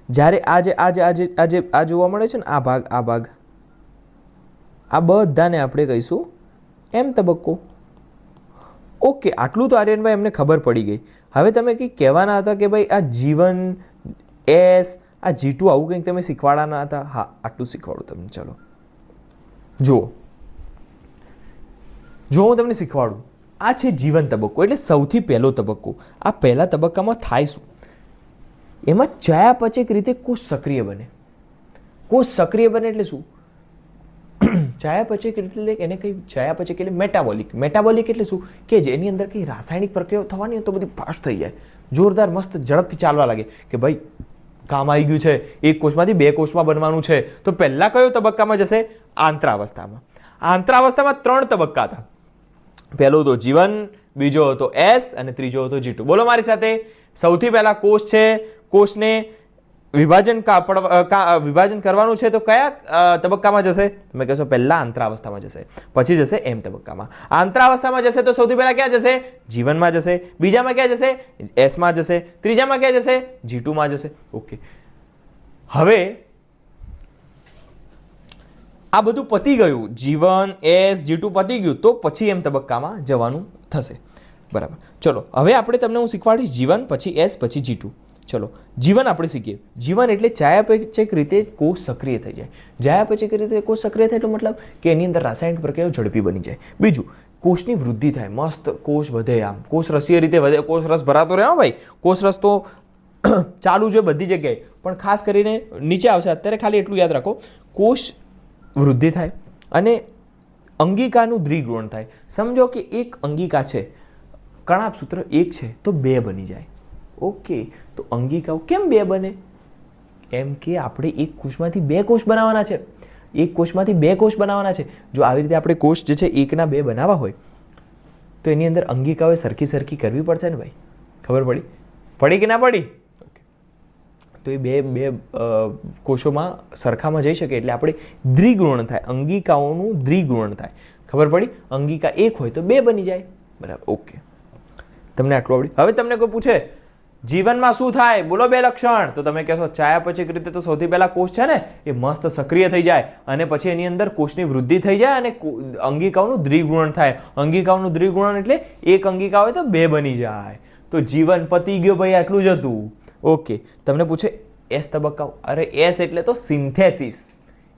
જ્યારે આ જોવા મળે છે ને, આ ભાગ આ બધાને આપણે કહીશું એમ તબક્કો. ઓકે. આટલું તો આર્યનભાઈ એમને ખબર પડી ગઈ. હવે તમે કંઈક કહેવાના હતા કે ભાઈ આ G1, S, આ G2 આવું કંઈક તમે શીખવાડવાના હતા. હા, આટલું શીખવાડું તમને. ચલો જો હું તમને શીખવાડું. આ છે જીવન તબક્કો, એટલે સૌથી પહેલો તબક્કો. આ પહેલા તબક્કામાં થાય શું? એમાં ચયાપચયક રીતે કોષ સક્રિય બને. કોષ સક્રિય બને એટલે શું? ચયાપચયક એટલે એને કંઈ ચયાપચયક એટલે મેટાબોલિક એટલે શું કે જેની અંદર કંઈ રાસાયણિક પ્રક્રિયાઓ થવાની હોય તો બધી ફાસ્ટ થઈ જાય, જોરદાર મસ્ત ઝડપથી ચાલવા લાગે કે ભાઈ કામ આવી ગયું છે, એક કોષમાંથી 2 કોષમાં બનવાનું છે. તો પહેલા કયો તબક્કામાં જશે? આંતરાવસ્થામાં. આંતરાવસ્થામાં 3 તબક્કા હતા. પહેલો હતો G1, બીજો હતો S અને ત્રીજો હતો G2. બોલો મારી સાથે. સૌથી પહેલા કોષ છે, કોષને વિભાજન કરવાનું છે તો કયા તબક્કામાં જશે? તમે કહેશો પહેલા આંતરાવસ્થામાં જશે, પછી જશે એમ તબક્કામાં. આંતરાવસ્થામાં જશે તો સૌથી પહેલા ક્યાં જશે? G1 માં જશે. બીજામાં ક્યાં જશે? S માં જશે. ત્રીજામાં ક્યાં જશે? G2 માં જશે. ઓકે. હવે આ બધું પતી ગયું, G1, S, G2 પતી ગયું, તો પછી એમ તબક્કામાં જવાનું થશે. બરાબર. ચલો હવે આપણે તમને હું શીખવાડીશ G1 પછી S પછી G2. ચલો જીવન આપણે શીખીએ. જીવન એટલે ચયાપચયક રીતે કોષ સક્રિય થઈ જાય. ચયાપચયક રીતે કોષ સક્રિય થાય એટલે મતલબ કે એની અંદર રાસાયણિક પ્રક્રિયાઓ ઝડપી બની જાય. બીજું, કોષની વૃદ્ધિ થાય, મસ્ત કોષ વધે, આમ કોષ રસીય રીતે વધે, કોષ રસ ભરાતો રહે. ભાઈ કોષ રસ તો ચાલુ છે બધી જગ્યાએ, પણ ખાસ કરીને નીચે આવશે. અત્યારે ખાલી એટલું યાદ રાખો, કોષ વૃદ્ધિ થાય અને અંગિકાનું દ્વિગુણન થાય. સમજો કે એક અંગિકા છે, કણાપ સૂત્ર એક છે તો બે બની જાય. ઓકે, તો અંગિકાઓ કેમ બે બને? એમ કે આપણે એક કોષમાંથી બે કોષ બનાવવાના છે. એક કોષમાંથી બે કોષ બનાવવાના છે. જો આવી રીતે આપણે કોષ જે છે એકના બે બનાવવા હોય તો એની અંદર અંગિકાઓએ સરખી સરખી કરવી પડશે ને ભાઈ. ખબર પડી કે ના પડી? તો એ બે કોષોમાં સરખામાં જઈ શકે એટલે આપણે દ્વિગુણન થાય, અંગિકાઓનું દ્વિગુણન થાય. ખબર પડી? અંગિકા એક હોય તો બે બની જાય. બરાબર, ઓકે, તમને આટલું આવડી. હવે તમને કોઈ પૂછે જીવનમાં શું થાય, બોલો બે લક્ષણ, તો તમે કહેશો ચયાપચયક રીતે તો સૌથી પહેલા કોષ છે ને એ મસ્ત સક્રિય થઈ જાય અને પછી એની અંદર કોષની વૃદ્ધિ થઈ જાય અને અંગિકાઓનું દ્વિગુણન થાય. અંગિકાઓનું દ્વિગુણન એટલે એક અંગિકા હોય તો બે બની જાય. તો જીવન પતી ગયો ભાઈ, આટલું જ હતું. ઓકે, તમને પૂછે એસ તબક્કાઓ. અરે એસ એટલે તો સિન્થેસિસ.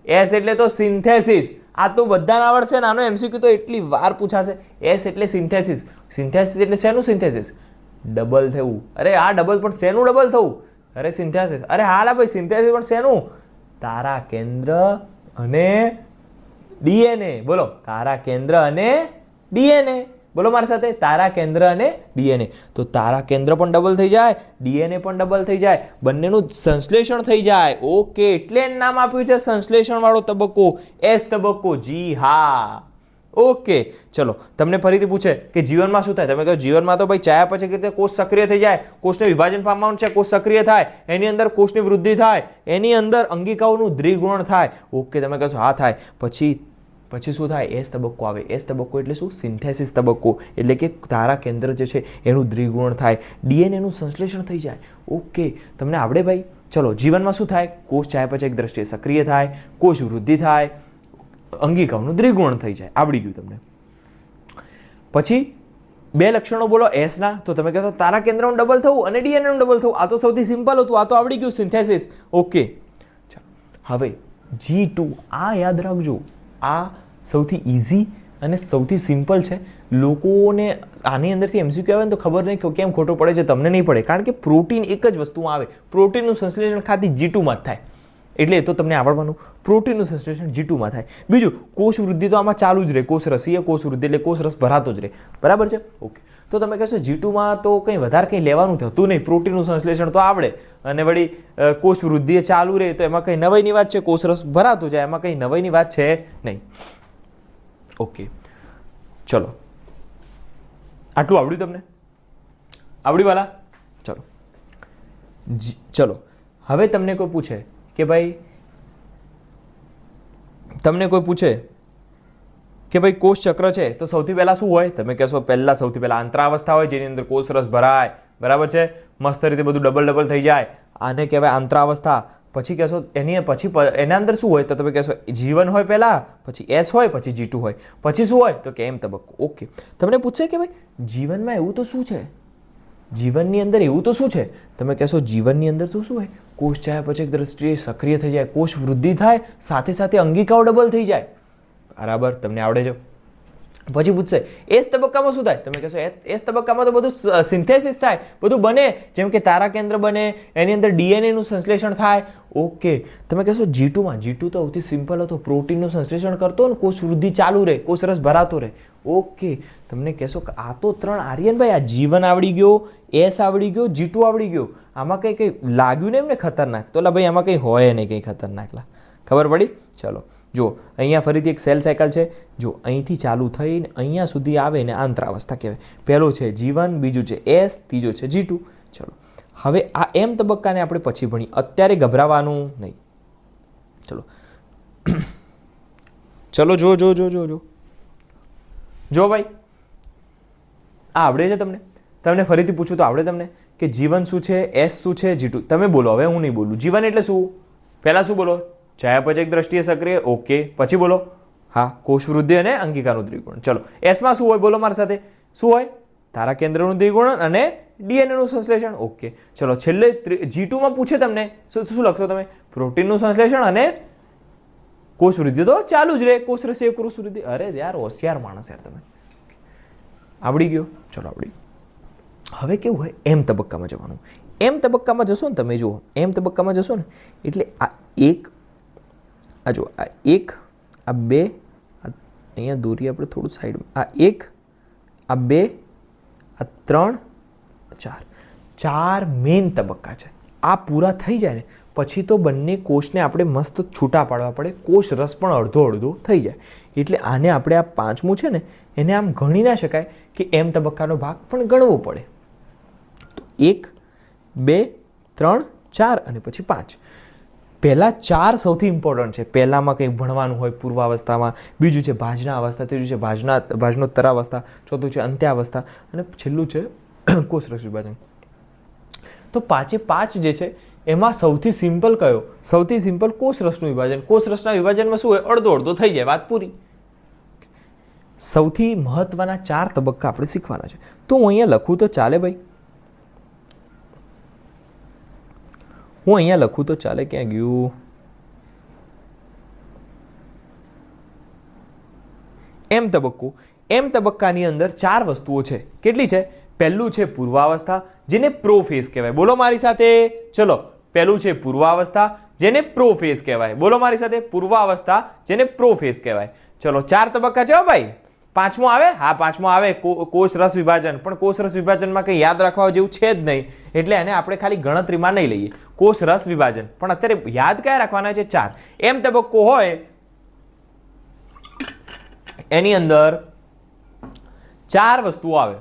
એસ એટલે તો સિન્થેસિસ. આ તો બધાને આવડશે. નાનો એમસીક્યુ તો એટલી વાર પૂછાશે. એસ એટલે સિન્થેસિસ. સિન્થેસિસ એટલે શેનું સિન્થેસિસ? ડબલ થવું. અરે આ ડબલ પણ શેનું ડબલ થવું? અરે સિન્થેસિસ. અરે હાલા ભાઈ સિન્થેસિસ પણ શેનું? તારા કેન્દ્ર અને ડીએનએ. બોલો, તારા કેન્દ્ર અને ડીએનએ. બોલો મારી સાથે, તારા કેન્દ્ર અને ડીએનએ. તો તારા કેન્દ્ર પણ ડબલ થઈ જાય, ડીએનએ પણ ડબલ થઈ જાય, બંનેનું સંશ્લેષણ થઈ જાય. ઓકે, એટલે નામ આપ્યું છે સંશ્લેષણ વાળો તબક્કો, એસ તબક્કો. જી હા. ઓકે, ચલો તમને ફરીથી પૂછે કે જીવનમાં શું થાય, તમે કહો જીવનમાં તો ભાઈ ચયાપચયક રીતે કોષ સક્રિય થઈ જાય, કોષને વિભાજન પામવાનું છે, કોષ સક્રિય થાય, એની અંદર કોષની વૃદ્ધિ થાય, એની અંદર અંગિકાઓનું દ્વિગુણન થાય. ઓકે, તમે કહેશો હા થાય. પછી શું થાય? એસ તબક્કો આવે. એસ તબક્કો એટલે શું? સિન્થેસિસ તબક્કો. એટલે કે તારા કેન્દ્ર જે છે એનું દ્વિગુણન થાય, ડીએનએનું સંશ્લેષણ થઈ જાય. ઓકે, તમને આવડે ભાઈ? ચલો જીવનમાં શું થાય? કોષ ચયાપચયક દ્રષ્ટિએ સક્રિય થાય, કોષ વૃદ્ધિ થાય, અંગિકાઓનું દ્વિગુણન થઈ જાય. આવડી ગયું તમને. પછી બે લક્ષણો બોલો એસના, તો તમે કહેશો તારા કેન્દ્રનું ડબલ થવું અને ડીએનએનું ડબલ થવું. આ તો સૌથી સિમ્પલ હતું, આ તો આવડી ગયું, સિન્થેસિસ. ઓકે, હવે G2 આ યાદ રાખજો, આ સૌથી ઇઝી અને સૌથી સિમ્પલ છે. લોકોને આની અંદરથી એમસીક્યુ આવે ને તો ખબર નહીં કે કેમ ખોટો પડે છે, તમને નહીં પડે, કારણ કે પ્રોટીન એક જ વસ્તુમાં આવે. પ્રોટીનનું સંશ્લેષણ ખાલી G2 માં જ થાય, એટલે એ તો તમને આવડવાનું. પ્રોટીનનું સંશ્લેષણ G2 માં થાય. બીજું, કોષ વૃદ્ધિ તો આમાં ચાલુ જ રહે, કોષ રસીય કોષ વૃદ્ધિ એટલે કોષ રસ ભરાતો જ રહે. બરાબર છે? ઓકે, તો તમે કહેશો G2 માં તો કંઈ વધારે કંઈ લેવાનું થતું નહીં, પ્રોટીનનું સંશ્લેષણ તો આવડે અને વળી કોષ વૃદ્ધિ ચાલુ રહે તો એમાં કંઈ નવાઈની વાત છે, કોષ રસ ભરાતો જાય એમાં કંઈ નવાઈની વાત છે નહીં. ઓકે, ચલો આટલું આવડ્યું તમને? આવડ્યું વાલા? ચલો હવે તમને કોઈ પૂછે કે ભાઈ કોષ ચક્ર છે તો સૌથી પહેલા શું હોય? તમે કહેશો પહેલા સૌથી પહેલા આંતરાવસ્થા હોય જેની અંદર કોષ રસ ભરાય. બરાબર છે? મસ્ત રીતે બધું ડબલ થઈ જાય, આને કહેવાય આંતરાવસ્થા. પછી કહેશો એના અંદર શું હોય? તો તમે કહેશો જીવન હોય પહેલા, પછી એસ હોય, પછી G2 હોય, પછી શું હોય? તો કે એમ તબક્કો. ઓકે, તમને પૂછશે કે ભાઈ જીવનમાં એવું તો શું છે? જીવનની અંદર એવું તો શું છે? તમે કહેશો જીવનની અંદર તો શું હોય? કોષ ચયાપચયક દ્રષ્ટિએ સક્રિય થઈ જાય, કોષ વૃદ્ધિ થાય, સાથે સાથે અંગિકાઓ ડબલ થઈ જાય. બરાબર, તમને આવડે છે. પછી પૂછશે એસ તબક્કામાં શું થાય? તમે કહેશો એસ તબક્કામાં તો બધું સિન્થેસિસ થાય, બધું બને, જેમ કે તારા કેન્દ્ર બને, એની અંદર ડીએનએ નું સંશ્લેષણ થાય. ઓકે, તમે કહેશો G2 માં? G2 તો સૌથી સિમ્પલ હતો, પ્રોટીનનું સંશ્લેષણ કરતો ને કોષ વૃદ્ધિ ચાલુ રહે, કોષ રસ ભરાતો રહે. ઓકે, તમને કહેશો કે આ તો ત્રણ આર્યનભાઈ, આ જીવન આવડી ગયો, એસ આવડી ગયો, G2 આવડી ગયો, આમાં કંઈ લાગ્યું ને એમને ખતરનાક? તો ભાઈ આમાં કંઈ હોય નહીં કંઈ ખતરનાક. ખબર પડી? ચલો જો અહીંયા ફરીથી એક સેલ સાયકલ છે. જો અહીંથી ચાલુ થઈને અહીંયા સુધી આવે ને આંતરાવસ્થા કહેવાય. પહેલો છે જીવન, બીજું છે એસ, ત્રીજો છે G2. ચલો હવે આ એમ તબક્કાને આપણે પછી ભણી, અત્યારે ગભરાવાનું નહીં. ચલો જો ભાઈ આ આવડે છે તમને ફરીથી પૂછું તો આવડે તમને કે જીવન શું છે, એસ શું છે, G2? તમે બોલો, હવે હું નહીં બોલું. જીવન એટલે શું? પહેલા શું બોલો? ચયાપચયક દ્રષ્ટિએ સક્રિય. ઓકે, પછી બોલો? હા, કોષ વૃદ્ધિ અને અંગિકાનું દ્વિગુણન. ચલો એસમાં શું હોય? બોલો મારી સાથે. શું હોય? તારા કેન્દ્રનું દ્વિગુણન અને ડીએનએ નું સંશ્લેષણ. ઓકે, ચલો છેલ્લે G2 માં પૂછે તમને શું લખશો તમે? પ્રોટીનનું સંશ્લેષણ અને કોષ વૃદ્ધિ તો ચાલુ જ રહે. કોષ વૃદ્ધિ. અરે યાર હોશિયાર માણસ યાર તમે. આવડી ગયો? ચલો આવડી. હવે કેવું હોય, એમ તબક્કામાં જવાનું. એમ તબક્કામાં જશો ને તમે, જુઓ એમ તબક્કામાં જશો ને એટલે આ એક, આ જો આ એક, આ બે, અહીંયા દોરી આપણે થોડું સાઈડમાં, આ એક, આ બે, આ 3, 4 મેઇન તબક્કા છે. આ પૂરા થઈ જાય ને પછી તો બંને કોષને આપણે મસ્ત છૂટા પાડવા પડે. કોષ રસ પણ અડધો અડધો થઈ જાય. એટલે આને આપણે આ 5મું છે ને એને આમ ગણી ના શકાય કે એમ તબક્કાનો ભાગ પણ ગણવો પડે. તો 1, 2, 3, 4 અને પછી 5. પહેલા 4 સૌથી ઇમ્પોર્ટન્ટ છે. પહેલામાં કંઈક ભણવાનું હોય પૂર્વાવસ્થામાં, બીજું છે ભાજના અવસ્થા, ત્રીજું છે ભાજનોત્તરાવસ્થા, ચોથું છે અંત્યાવસ્થા અને છેલ્લું છે કોષરસ વિભાજન. તો 5 જે છે એમાં સૌથી સિમ્પલ કયો? સૌથી સિમ્પલ કોષરસનું વિભાજન. કોષરસના વિભાજનમાં શું હોય? અડધો અડધો થઈ જાય, વાત પૂરી. સૌથી મહત્વના 4 તબક્કા આપણે શીખવાના છે. તો હું અહીંયા લખું તો ચાલે ભાઈ? હું અહીંયા લખું તો ચાલે? ક્યાં ગયું? એમ તબક્કો. એમ તબક્કાની અંદર 4 વસ્તુઓ છે. કેટલી છે? પહેલું છે પૂર્વાવસ્થા, જેને પ્રોફેઝ કહેવાય. બોલો મારી સાથે, ચલો. પહેલું છે પૂર્વાવસ્થા, જેને પ્રોફેઝ કહેવાય. બોલો મારી સાથે, પૂર્વાવસ્થા જેને પ્રોફેઝ કહેવાય. ચલો 4 તબક્કા છે ભાઈ. 5મો આવે? હા 5મો આવે, કોષ રસ વિભાજન. પણ કોષ રસ વિભાજનમાં કંઈ યાદ રાખવા જેવું છે જ નહીં, એટલે એને આપણે ખાલી ગણતરીમાં નહીં લઈએ. કોષ રસ વિભાજન પણ અત્યારે યાદ કયા રાખવાના છે? 4. એમ તબક્કો હોય એની અંદર 4 વસ્તુઓ આવે.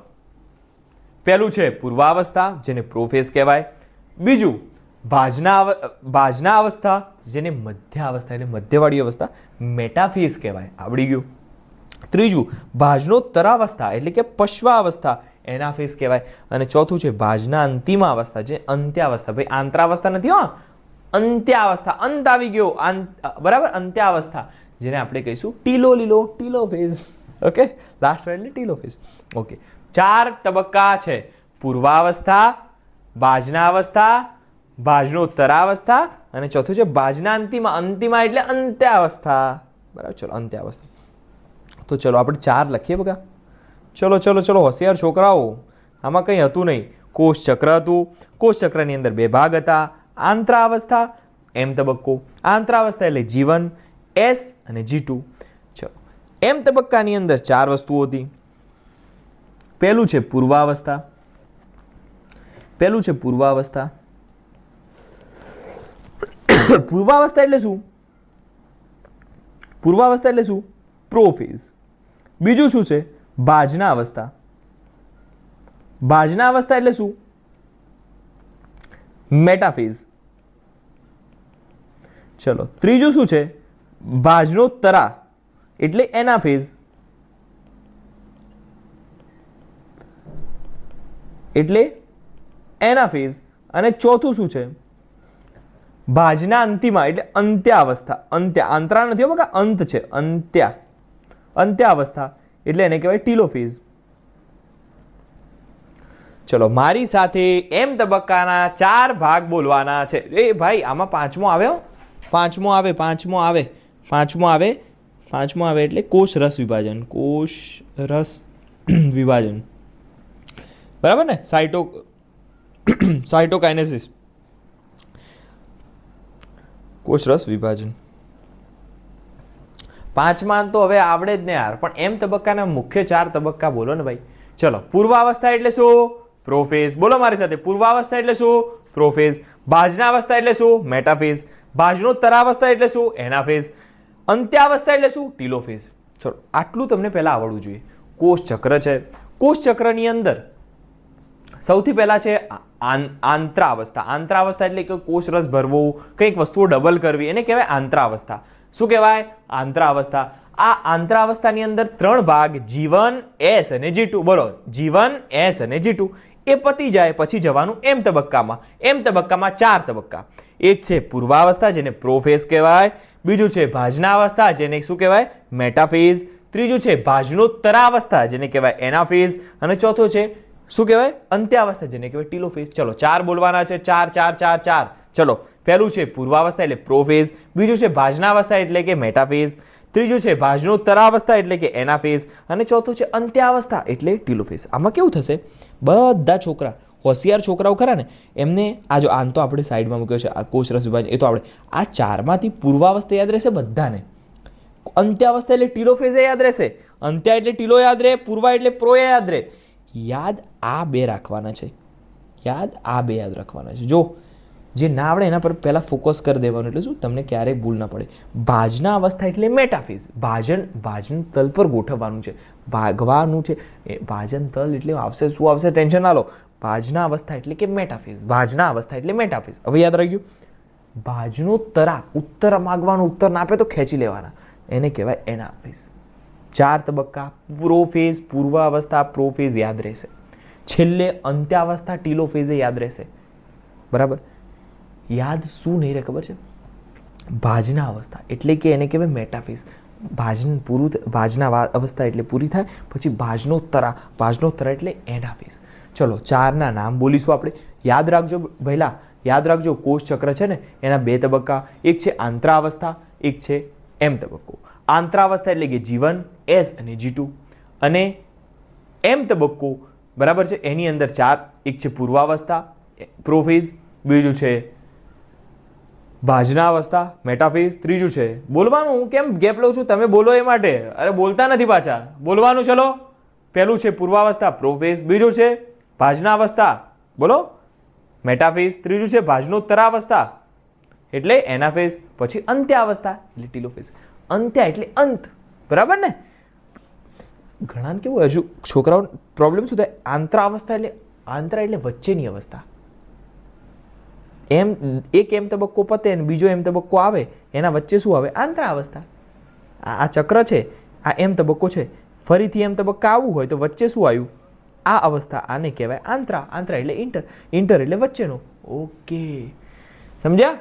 પહેલું છે પૂર્વાવસ્થા, જેને પ્રોફેઝ કહેવાય. બીજું ભાજના અવસ્થા, જેને મધ્યાવસ્થા એટલે મધ્યવાળી અવસ્થા, મેટાફેઝ કહેવાય. આવડી ગયું. ત્રીજું ભાજનોત્તરાવસ્થા એટલે કે પશ્વાવસ્થા, એનાફેઝ કહેવાય. અને ચોથું છે ભાજના અંતિમાવસ્થા, જે અંત્યાવસ્થા. ભાઈ આંતરાવસ્થા નથી હો, અંત્યાવસ્થા. અંત આવી ગયો, બરાબર, અંત્યાવસ્થા, જેને આપણે કહીશું ટીલોફેઝ. ઓકે, લાસ્ટ વર્ડ એટલે ટીલોફેઝ. ઓકે, 4 તબક્કા છે. પૂર્વાવસ્થા, ભાજનાવસ્થા, ભાજનોત્તરાવસ્થા અને ચોથું છે ભાજના અંતિમા એટલે અંત્યાવસ્થા. બરાબર, ચલો અંત્યાવસ્થા. તો ચલો આપણે 4 લખીએ બગા. ચલો હોશિયાર છોકરાઓ. આમાં કંઈ હતું નહીં. કોષ ચક્ર હતું. કોષ ચક્રની અંદર 2 ભાગ હતા. આંતરાવસ્થા, એમ તબક્કો. આંતરાવસ્થા એટલે G1, S અને G2. ચલો એમ તબક્કાની અંદર 4 વસ્તુઓ હતી. પહેલું છે પૂર્વાવસ્થા. પૂર્વાવસ્થા એટલે શું? પૂર્વાવસ્થા એટલે શું? પ્રોફેઝ. બીજું શું છે? ભાજના અવસ્થા. ભાજના અવસ્થા એટલે શું? મેટાફેઝ. ચલો ત્રીજું શું છે? ભાજનોત્તરા એટલે એનાફેઝ. અને ચોથું શું છે? ભાજના અંતિમા એટલે અંત્યાવસ્થા. આંતરા નથી બકા, અંત છે. અંત્યાવસ્થા એટલે એને કહેવાય ટીલોફેઝ. ચલો મારી સાથે એમ તબક્કાના 4 ભાગ બોલવાના છે. એ ભાઈ આમાં 5મો આવે હો. 5મો આવે એટલે કોષ રસ વિભાજન. બરાબર ને? સાઇટોકાઇનેસિસ, કોષ રસ વિભાજન. 5માં તો હવે આવડે જ ને યાર. પણ એમ તબક્કાના મુખ્ય 4 તબક્કા બોલો ને ભાઈ. ચલો પૂર્વાવસ્થા એટલે શું? પ્રોફેઝ. બોલો મારી સાથે, પૂર્વાવસ્થા એટલે શું? પ્રોફેઝ. ભાજનાવસ્થા એટલે શું? મેટાફેઝ. ભાજનોત્તરાવસ્થા એટલે શું? એનાફેઝ. અંત્યાવસ્થા એટલે શું? ટીલોફેઝ. ચલો આટલું તમને પહેલા આવડવું જોઈએ. કોષ ચક્ર છે. કોષ ચક્રની અંદર સૌથી પહેલા છે આંતરાવસ્થા. આંતરાવસ્થા એટલે કે કોષ રસ ભરવો, કંઈક વસ્તુઓ ડબલ કરવી, એને કહેવાય આંતરાવસ્થા. શું કહેવાય? આંતરાવસ્થા. આ આંતરાવસ્થાની અંદર 3 ભાગ G1, S અને G2. બોલો, G1, S અને G2. એ પતી જાય પછી જવાનું એમ તબક્કામાં. એમ તબક્કામાં 4 તબક્કા. એક છે પૂર્વાવસ્થા, જેને પ્રોફેઝ કહેવાય. બીજું છે ભાજનાવસ્થા, જેને શું કહેવાય? મેટાફેઝ. ત્રીજું છે ભાજનોત્તરાવસ્થા, જેને કહેવાય એનાફેઝ. અને ચોથો છે શું કહેવાય? અંત્યાવસ્થા, જેને કહેવાય ટીલોફેઝ. ચલો 4 બોલવાના છે. 4 4 4 4. ચલો પહેલું છે પૂર્વાવસ્થા એટલે પ્રોફેઝ, બીજું છે ભાજનાવસ્થા એટલે કે મેટાફેઝ, ત્રીજું છે ભાજનોત્તરાવસ્થા એટલે કે એનાફેઝ, અને ચોથું છે અંત્યાવસ્થા એટલે ટીલોફેઝ. આમાં કેવું થશે, બધા છોકરા હોશિયાર છોકરાઓ ખરા ને એમને આ જો આન તો આપણે સાઈડમાં મૂક્યો છે, આ કોષરસ વિભાજન એ તો આપણે આ ચારમાંથી પૂર્વાવસ્થા યાદ રહેશે બધાને. અંત્યાવસ્થા એટલે ટીલોફેઝ યાદ રહેશે, અંત્યા એટલે ટીલો યાદ રહે, પૂર્વા એટલે પ્રો યાદ રહે. યાદ આ બે રાખવાના છે, યાદ આ બે યાદ રાખવાના છે. જો જે ના આવડે એના પર પહેલાં ફોકસ કરી દેવાનું, એટલે શું તમને ક્યારેય ભૂલ ના પડે. ભાજના અવસ્થા એટલે મેટાફેઝ, ભાજન તલ પર ગોઠવવાનું છે, ભાગવાનું છે. ભાજન તલ એટલે આવશે શું આવશે, ટેન્શન ના લો. ભાજના અવસ્થા એટલે કે મેટાફેઝ, ભાજના અવસ્થા એટલે મેટાફેઝ. હવે યાદ રહી ગયું. ભાજનો તરા, ઉત્તર માગવાનું, ઉત્તર ના આપે તો ખેંચી લેવાના, એને કહેવાય એનાફેઝ. 4 તબક્કા, પ્રોફેઝ, પૂર્વાવસ્થા, પ્રોફેઝ યાદ રહેશે. છેલ્લે અંત્યાવસ્થા ટીલોફેઝ યાદ રહેશે. બરાબર. યાદ શું નહીં રહે ખબર છે? ભાજના અવસ્થા એટલે કે એને કહેવાય મેટાફેઝ. ભાજના અવસ્થા એટલે પૂરી થાય, પછી ભાજનોત્તરા, ભાજનોત્તરા એટલે એનાફેઝ. ચલો 4ના નામ બોલીશું આપણે. યાદ રાખજો પહેલા, યાદ રાખજો કોષ ચક્ર છે ને એના 2 તબક્કા, એક છે આંતરાવસ્થા, એક છે એમ તબક્કો. આંતરાવસ્થા એટલે કે જીવન, એસ અને G2, અને એમ તબક્કો બરાબર છે એની અંદર 4, એક છે પૂર્વાવસ્થા પ્રોફેઝ, બીજું છે ભાજનાવસ્થા મેટાફેઝ, ત્રીજું છે બોલવાનું. હું કેમ ગેપ લઉં છું, તમે બોલો એ માટે. અરે બોલતા નથી પાછા, બોલવાનું. ચલો પહેલું છે પૂર્વાવસ્થા પ્રોફેઝ, બીજું છે ભાજનાવસ્થા બોલો મેટાફેઝ, ત્રીજું છે ભાજનોત્તરાવસ્થા એટલે એનાફેઝ, પછી અંત્યાવસ્થા એટલે ટીલોફેઝ. અંત્યા એટલે અંત, બરાબર ને? ઘણાને કેવું હજુ છોકરાઓ પ્રોબ્લેમ શું થાય, આંતરાવસ્થા એટલે આંતરા એટલે વચ્ચેની અવસ્થા. એક એમ તબક્કો પતે અને બીજો એમ તબક્કો આવે, એના વચ્ચે શું આવે? આંતરાવસ્થા. આ ચક્ર છે, આ એમ તબક્કો છે, ફરીથી એમ તબક્કા આવવું હોય તો વચ્ચે શું આવ્યું? આ અવસ્થા, આને કહેવાય આંતરા. આંતરા એટલે ઇન્ટર, ઇન્ટર એટલે વચ્ચેનો. ઓકે, સમજ્યા?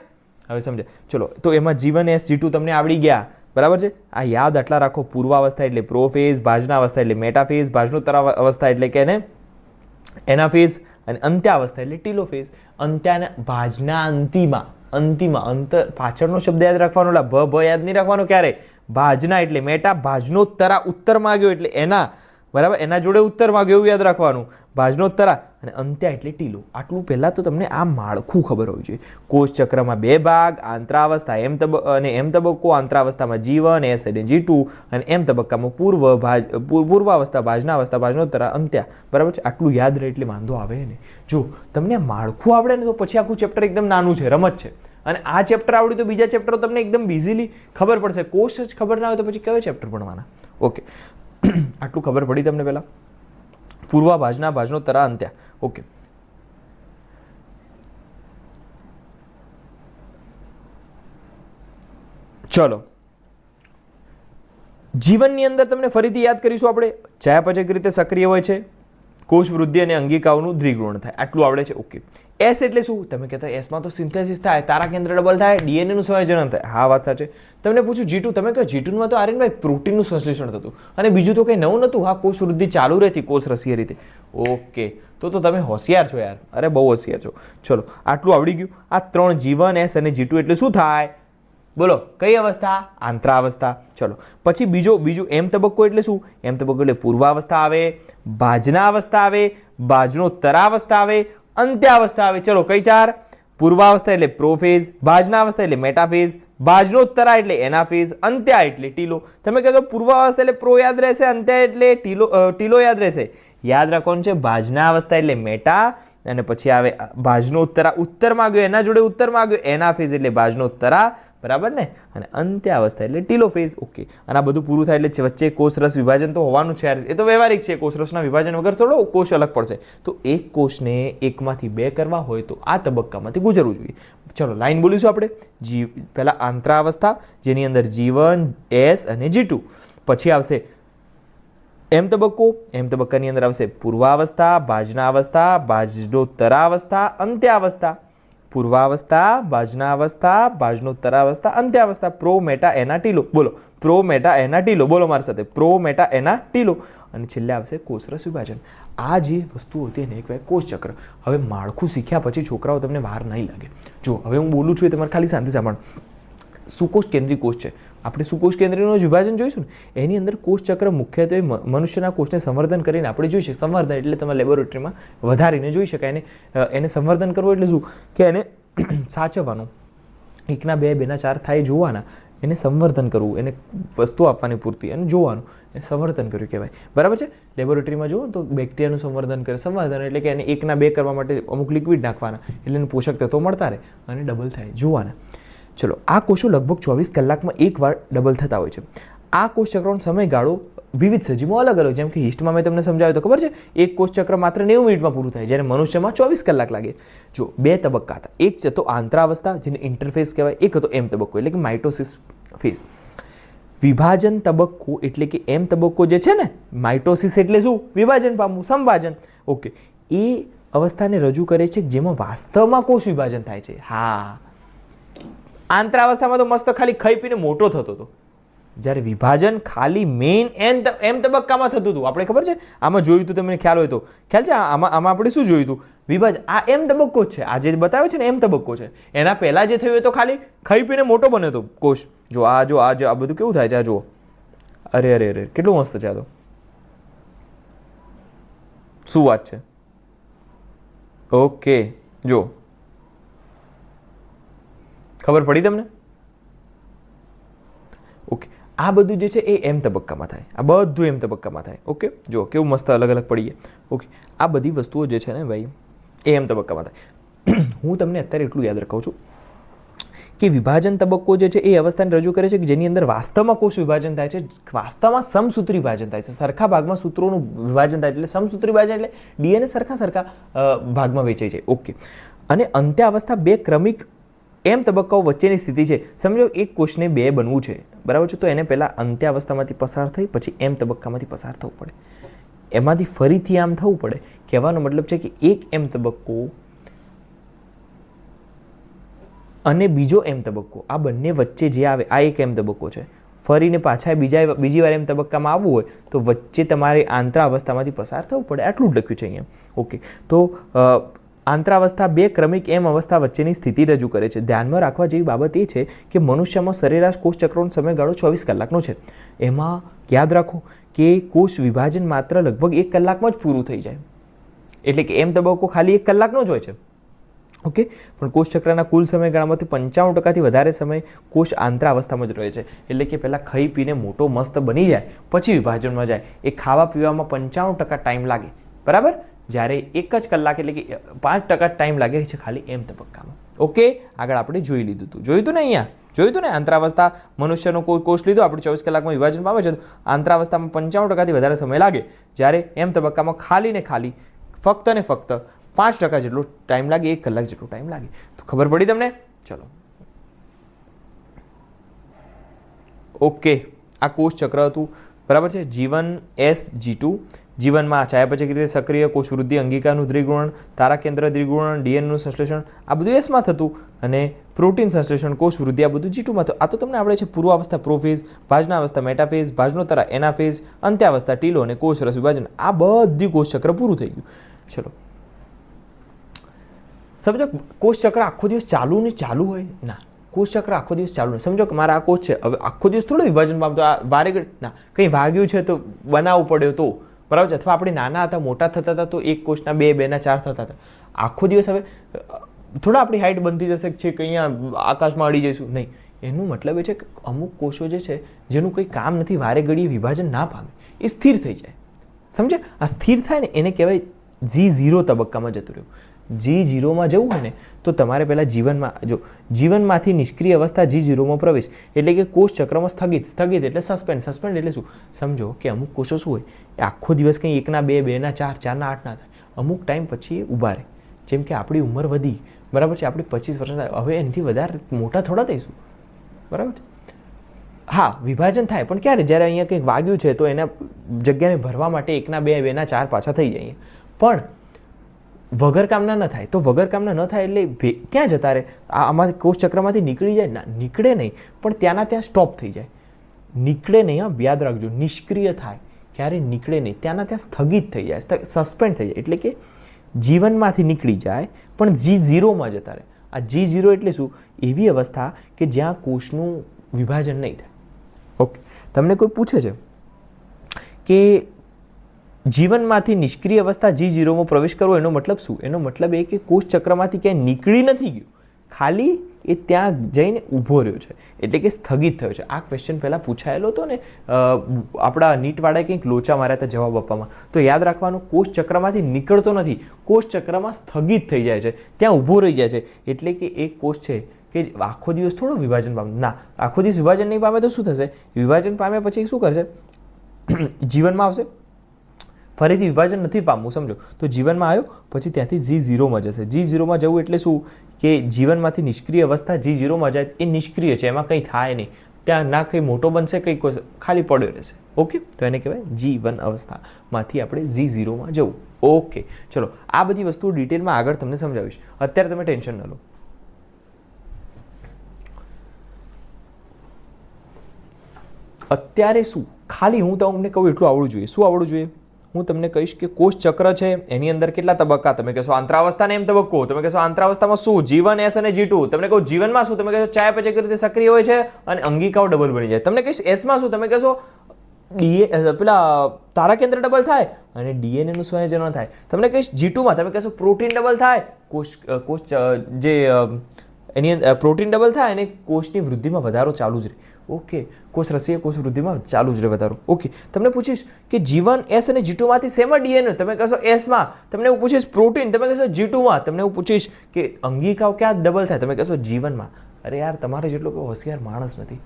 હવે સમજ્યા. ચલો તો એમાં જીવન એસ G2 તમને આવડી ગયા, બરાબર છે? આ યાદ આટલા રાખો. પૂર્વાવસ્થા એટલે પ્રોફેઝ, ભાજનાવસ્થા એટલે મેટાફેઝ, ભાજનોત્તરાવસ્થા એટલે કે એનાફેઝ, અને અંત્યાવસ્થા એટલે ટીલોફેઝ. અંત્યાના ભાજના અંતિમાં, અંત પાછળનો શબ્દ યાદ રાખવાનો, ભ યાદ નહીં રાખવાનો ક્યારે. ભાજના એટલે મેટા, ભાજનોત્તરા ઉત્તર માંગ્યો એટલે એના, બરાબર, એના જોડે ઉત્તર માંગ્યો એવું યાદ રાખવાનું. ભાજનોત્તરા અને અંત્યા એટલે ટીલો. આટલું પહેલાં તો તમને આ માળખું ખબર હોવી જોઈએ. કોષ ચક્રમાં 2 ભાગ, આંતરાવસ્થા એમ તબક્કો, આંતરાવસ્થામાં જીવન એસ અને G2, અને એમ તબક્કામાં પૂર્વાવસ્થા ભાજનાવસ્થા, ભાજનોત્તરા, અંત્યા. બરાબર છે? આટલું યાદ રહે એટલે વાંધો આવે ને. જો તમને માળખું આવડે ને તો પછી આખું ચેપ્ટર એકદમ નાનું છે, રમત છે. અને આ ચેપ્ટર આવડ્યું તો બીજા ચેપ્ટરો તમને એકદમ ઇઝીલી ખબર પડશે. કોષ જ ખબર ના હોય તો પછી કયો ચેપ્ટર ભણવાના? ઓકે, આટલું ખબર પડી તમને પહેલા. પૂર્વા, ભાજના, ભાજનોત્તરા, અંત્યા. ઓકે, ચલો જીવનની અંદર તમને ફરીથી યાદ કરીશું આપણે. ચયાપચક રીતે સક્રિય હોય છે, કોષ વૃદ્ધિ અને અંગિકાઓનું દ્વિગુણ થાય, આટલું આવડે છે. ઓકે, એસ એટલે શું? તમે કહેતા એસમાં તો સિન્થેસિસ થાય, તારા કેન્દ્ર ડબલ થાય, DNA નું સંયોજન થાય. હા, વાત સાચી. તમને પૂછ્યું G2, તમે કહો G2 માં તો આર્યનભાઈ પ્રોટીનનું સંશ્લેષણ થતું, અને બીજું તો કંઈ નવું નહોતું. હા, કોષ વૃદ્ધિ ચાલુ રહેતી કોષ રસીય રીતે. ઓકે, તો તમે હોશિયાર છો યાર, અરે બહુ હોશિયાર છો. ચલો આટલું આવડી ગયું. આ 3 જીવન એસ અને G2 એટલે શું થાય? બોલો, કઈ અવસ્થા? આંતરાવસ્થા. ચલો પછી બીજું એમ તબક્કો એટલે શું? એમ તબક્કો એટલે પૂર્વાવસ્થા આવે, ભાજનાવસ્થા આવે, ભાજનોત્તરાવસ્થા આવે, અંત્યાવસ્થા આવે. ચલો કઈ 4? પૂર્વાવસ્થા એટલે પ્રોફેઝ, ભાજનાવસ્થા એટલે મેટાફેઝ, ભાજનોત્તરા એટલે એનાફેઝ, અંત્યા એટલે ટીલો. તમે કહેતો પૂર્વાવસ્થા એટલે પ્રો યાદ રહેશે, અંત્યા એટલે ટીલો યાદ રહેશે. યાદ રાખવાનું છે ભાજનાવસ્થા એટલે મેટા, અને પછી આવે ભાજનોત્તરા, ઉત્તર માંગ્યો એના જોડે ઉત્તર માંગ્યો, એનાફેઝ એટલે ભાજનોત્તરા, બરાબર ને? અને અંત્યાવસ્થા એટલે ટીલોફેઝ. ઓકે, અને આ બધું પૂરું થાય એટલે વચ્ચે કોષરસ વિભાજન તો હોવાનું છે યાર, એ તો વ્યવહારિક છે. કોષરસના વિભાજન વગર થોડો કોષ અલગ પડશે. તો એક કોષને 1માંથી 2 કરવા હોય તો આ તબક્કામાંથી ગુજરવું જોઈએ. ચલો લાઈન બોલીશું આપણે. પહેલા આંતરાવસ્થા, જેની અંદર જીવન એસ અને G2, પછી આવશે એમ તબક્કો, એમ તબક્કાની અંદર આવશે પૂર્વાવસ્થા, ભાજનાવસ્થા, ભાજનોત્તરાવસ્થા, અંત્યાવસ્થા. પૂર્વાવસ્થા, ભાજનાવસ્થા, ભાજનોત્તરાવસ્થા, અંત્યાવસ્થા. પ્રો મેટા એના ટીલો. બોલો, પ્રો મેટા એના ટીલો. બોલો મારી સાથે, પ્રો મેટા એના ટીલો. અને છેલ્લે આવશે કોષરસ વિભાજન. આ જે વસ્તુ હતી એને કહેવાય કોષચક્ર. હવે માળખું શીખ્યા પછી છોકરાઓ તમને વાર નહીં લાગે. જો હવે હું બોલું છું એ તમારે ખાલી શાંતિ સાંભળો. સુકોષ કેન્દ્રી કોષ છે. આપણે સુકોષ કેન્દ્રીયનું વિભાજન જોઈશું ને, એની અંદર કોષચક્ર મુખ્યત્વે મનુષ્યના કોષને સંવર્ધન કરીને આપણે જોઈ શકીએ. સંવર્ધન એટલે તમારે લેબોરેટરીમાં વધારીને જોઈ શકાય. એને સંવર્ધન કરવું એટલે શું કે એને સાચવવાનું, 1 ના 2, 2 ના 4 થાય જોવાના, એને સંવર્ધન કરવું, એને વસ્તુ આપવાની પૂરતી અને જોવાનું, એને સંવર્ધન કર્યું કહેવાય. બરાબર છે. લેબોરેટરીમાં જુઓ તો બેક્ટેરિયાનું સંવર્ધન કરે. સંવર્ધન એટલે કે એને 1 ના 2 કરવા માટે અમુક લિક્વિડ નાખવાના, એટલે એને પોષક તત્વો મળતા રહે અને ડબલ થાય જોવાના. ચલો, આ કોષો લગભગ 24 કલાકમાં એકવાર ડબલ થતા હોય છે. આ કોષચક્રનો સમયગાળો વિવિધ સજીવમાં અલગ અલગ, જેમ કે હિસ્ટમાં મેં તમને સમજાવ્યું તો ખબર છે, એક કોષચક્ર માત્ર 90 મિનિટમાં પૂરું થાય, જ્યારે મનુષ્યમાં 24 કલાક લાગે. જો 2 તબક્કા હતા. એક હતો આંતરાવસ્થા, જેને ઇન્ટરફેઝ કહેવાય. એક હતો એમ તબક્કો એટલે કે માઇટોસિસ ફેઝ. વિભાજન તબક્કો એટલે કે એમ તબક્કો જે છે ને, માઇટોસિસ એટલે શું? વિભાજન પામવું, સંભાજન. ઓકે, એ અવસ્થાને રજૂ કરે છે જેમાં વાસ્તવમાં કોષ વિભાજન થાય છે. હા, આંતરાવસ્થામાં તો મસ્ત ખાલી ખાઈ પીને મોટો થતો હતો, જ્યારે વિભાજન ખાલી મેઇન એમ તબક્કામાં થતું હતું. આપણે ખબર છે આમાં જોયું હતું, તમને ખ્યાલ હોય તો ખ્યાલ છે. આમાં આપણે શું જોયું હતું? વિભાજન. આ એમ તબક્કો જ છે. આ જે બતાવે છે ને એમ તબક્કો છે. એના પહેલા જે થયું એ તો ખાલી ખાઈ પીને મોટો બન્યો હતો કોષ. જો આ બધું કેવું થાય છે આ જુઓ. અરે અરે અરે, કેટલું મસ્ત છે આ તો. શું વાત છે? ઓકે, જો ખબર પડી તમને? ઓકે, આ બધું જે છે એ એમ તબક્કામાં થાય. આ બધું એમ તબક્કામાં થાય. ઓકે, જો કેવું મસ્ત અલગ અલગ પડીએ. ઓકે, આ બધી વસ્તુઓ જે છે ને ભાઈ એ એમ તબક્કામાં થાય. હું તમને અત્યારે એટલું યાદ રખાવું છું કે વિભાજન તબક્કો જે છે એ અવસ્થાને રજૂ કરે છે કે જેની અંદર વાસ્તવમાં કોષ વિભાજન થાય છે. વાસ્તવમાં સમસૂત્રી વિભાજન થાય છે. સરખા ભાગમાં સૂત્રોનું વિભાજન થાય એટલે સમસૂત્રી વિભાજન એટલે ડીએનએ સરખા ભાગમાં વેચાઈ જાય. ઓકે, અને અંત્યાવસ્થા 2 ક્રમિક એમ તબક્કાઓ વચ્ચેની સ્થિતિ છે. સમજો એક કોષને 2 બનવું છે, બરાબર છે, તો એને પહેલાં અંત્યાવસ્થામાંથી પસાર થઈ પછી એમ તબક્કામાંથી પસાર થવું પડે, એમાંથી ફરીથી આમ થવું પડે. કહેવાનો મતલબ છે કે એક એમ તબક્કો અને બીજો એમ તબક્કો, આ બંને વચ્ચે જે આવે આ એક એમ તબક્કો છે. ફરીને પાછા બીજી વાર એમ તબક્કામાં આવવું હોય તો વચ્ચે તમારે આંતરાવસ્થામાંથી પસાર થવું પડે. આટલું જ લખ્યું છે અહીંયા. ઓકે, તો આંતરાવસ્થા 2 ક્રમિક એમ અવસ્થા વચ્ચેની સ્થિતિ રજૂ કરે છે. ધ્યાનમાં રાખવા જેવી બાબત એ છે કે મનુષ્યમાં સરેરાશ કોષચક્રનો સમયગાળો 24 કલાકનો છે. એમાં યાદ રાખો કે કોષ વિભાજન માત્ર લગભગ 1 કલાકમાં જ પૂરું થઈ જાય. એટલે કે એમ તબક્કો ખાલી 1 કલાકનો જ હોય છે. ઓકે, પણ કોષચક્રના કુલ સમયગાળામાંથી 95%થી વધારે સમય કોષ આંતરાવસ્થામાં જ રહે છે. એટલે કે પહેલાં ખાઈ પીને મોટો મસ્ત બની જાય પછી વિભાજનમાં જાય. એ ખાવા પીવામાં 95% ટાઈમ લાગે, બરાબર, જ્યારે 1 જ કલાક એટલે કે 5% ટાઈમ લાગે છે ખાલી એમ તબક્કામાં. ઓકે, આગળ આપણે જોઈ લીધું હતું. જોયું હતું ને અહીંયા? જોયું હતું ને? આંતરાવસ્થા મનુષ્યનો કોષ લીધો આપણે 24 કલાકમાં વિભાજન પામે છે. આંતરાવસ્થામાં 95%થી વધારે સમય લાગે, જ્યારે એમ તબક્કામાં ખાલી ને ખાલી ફક્ત ને ફક્ત 5% જેટલો ટાઈમ લાગે, 1 કલાક જેટલો ટાઈમ લાગે. તો ખબર પડી તમને? ચલો, ઓકે, આ કોષ ચક્ર હતું, બરાબર છે. જીવન SG2. જીવનમાં ચયાપચયક રીતે સક્રિય કોષ વૃદ્ધિ, અંગિકાનું દ્વિગુણન, તારા કેન્દ્ર દ્વિગુણન, ડીએનએનું સંશ્લેષણ, આ બધું એસમાં થતું, અને પ્રોટીન સંશ્લેષણ, કોષ વૃદ્ધિ, આ બધું G2માં થતું. આ તો તમને આવડે છે. પૂર્વાવસ્થા પ્રોફેઝ, ભાજનાવસ્થા મેટાફેઝ, ભાજનોત્તરા એનાફેઝ, અંત્યાવસ્થા ટીલો અને કોષ રસ વિભાજન. આ બધી કોષ ચક્ર પૂરું થઈ ગયું. ચલો, સમજો કોષચક્ર આખો દિવસ ચાલુ ને ચાલુ હોય ના, કોષચક્ર આખો દિવસ ચાલુ નહીં. સમજો કે મારા આ કોષ છે, હવે આખો દિવસ થોડું વિભાજન પામતો, આ વારે ના કંઈ વાગ્યું છે તો બનાવવું પડ્યો તો, બરાબર છે. અથવા આપણે નાના હતા મોટા થતા હતા તો એક કોષના 2, 2 ના 4 થતા હતા. આખો દિવસ હવે થોડા આપણી હાઇટ બનતી જશે છે કે અહીંયા આકાશમાં અડી જઈશું, નહીં. એનું મતલબ એ છે કે અમુક કોષો જે છે જેનું કંઈ કામ નથી, વારે ઘડીએ વિભાજન ના પામે, એ સ્થિર થઈ જાય. સમજે? આ સ્થિર થાય ને એને કહેવાય G0 તબક્કામાં જતું રહ્યું. G0માં જવું હોય ને તો તમારે પહેલાં જીવનમાંથી નિષ્ક્રિય અવસ્થા G0માં પ્રવેશ, એટલે કે કોષ ચક્રમાં સ્થગિત એટલે સસ્પેન્ડ એટલે શું? સમજો કે અમુક કોષો શું હોય એ આખો દિવસ કંઈ 1 ના 2, 2 ના 4, 4 ના 8 ના થાય. અમુક ટાઈમ પછી એ ઊભા રહે. જેમ કે આપણી ઉંમર વધી, બરાબર છે, આપણે 25 વર્ષ થાય, હવે એનાથી વધારે મોટા થોડા થઈશું, બરાબર છે. હા, વિભાજન થાય પણ ક્યારે? જ્યારે અહીંયા કંઈક વાગ્યું છે તો એના જગ્યાને ભરવા માટે 1 ના 2, 2 ના 4 પાછા થઈ જાય. પણ વગર કામના ન થાય. તો વગર કામના ન થાય એટલે ક્યાં જતા રહે? આમાં કોષ ચક્રમાંથી નીકળી જાય? ના, નીકળે નહીં, પણ ત્યાંના ત્યાં સ્ટોપ થઈ જાય. નીકળે નહીં, હા, યાદ રાખજો, નિષ્ક્રિય થાય, ક્યારે નીકળે નહીં, ત્યાંના ત્યાં સ્થગિત થઈ જાય, સસ્પેન્ડ થઈ જાય. એટલે કે જીવનમાંથી નીકળી જાય પણ G0માં જતા રહે. આ G0 એટલે શું? એવી અવસ્થા કે જ્યાં કોષનું વિભાજન નહીં થાય. ઓકે, તમને કોઈ પૂછે છે કે જીવનમાંથી નિષ્ક્રિય અવસ્થા G0માં પ્રવેશ કરવો, એનો મતલબ શું? એનો મતલબ એ કે કોષ ચક્રમાંથી ક્યાંય નીકળી નથી ગયું, ખાલી એ ત્યાં જઈને ઊભો રહ્યો છે, એટલે કે સ્થગિત થયો છે. આ ક્વેશ્ચન પહેલાં પૂછાયેલો હતો ને, આપણા નીટવાળાએ કંઈક લોચા માર્યા હતા જવાબ આપવામાં. તો યાદ રાખવાનું, કોષ ચક્રમાંથી નીકળતો નથી, કોષ ચક્રમાં સ્થગિત થઈ જાય છે, ત્યાં ઊભો રહી જાય છે. એટલે કે એક કોષ છે કે આખો દિવસ થોડો વિભાજન પામે. ના, આખો દિવસ વિભાજન નહીં પામે તો શું થશે? વિભાજન પામ્યા પછી શું કરશે? જીવનમાં આવશે, ફરીથી વિભાજન નથી પામવું, સમજો. તો જીવનમાં આવ્યો પછી ત્યાંથી G0માં જશે. G0માં જવું એટલે શું? કે જીવનમાંથી નિષ્ક્રિય અવસ્થા G0માં જાય, એ નિષ્ક્રિય છે, એમાં કંઈ થાય નહીં, ત્યાં ના કંઈ મોટો બનશે, કંઈ ખાલી પડ્યો રહેશે. ઓકે, તો એને કહેવાય G1 અવસ્થામાંથી આપણે G0માં જવું. ઓકે, ચલો, આ બધી વસ્તુઓ ડિટેલમાં આગળ તમને સમજાવીશ, અત્યારે તમે ટેન્શન ન લો. અત્યારે શું, ખાલી હું તમને કહું એટલું આવડવું જોઈએ. શું આવડવું જોઈએ? હું તમને કહીશ કે કોષ ચક્ર છે, એની અંદર કેટલા તબક્કા? તમે કહેશો આંતરાવસ્થા ને એમ તબક્કો. તમે કહેશો આંતરાવસ્થામાં શું? G1, S અને G2. તમને કહું જીવનમાં શું? તમે કહેશો ચયાપચય કેવી રીતે સક્રિય હોય છે અને અંગિકાઓ ડબલ બની જાય. તમને કહીશ એસમાં શું? તમે કહેશો પેલા તારા કેન્દ્ર ડબલ થાય અને DNA નું સંયોજન થાય. તમને કહીશ G2માં તમે કહેશો પ્રોટીન ડબલ થાય, કોષ જે એની અંદર પ્રોટીન ડબલ થાય અને કોષની વૃદ્ધિમાં વધારો ચાલુ જ રહે. ઓકે, કોષ રસીય કોષ વૃદ્ધિમાં ચાલુ જ રહે વધારો. ઓકે, તમને પૂછીશ કે G1, S અને G2માંથી શેમાં DNA? તમે કહેશો Sમાં. તમને એવું પૂછીશ પ્રોટીન, તમે કહેશો G2માં. તમને એવું પૂછીશ કે અંગિકાઓ ક્યાં ડબલ થાય? તમે કહેશો G1માં. અરે યાર, તમારે જેટલો કોઈ હોશિયાર માણસ નથી.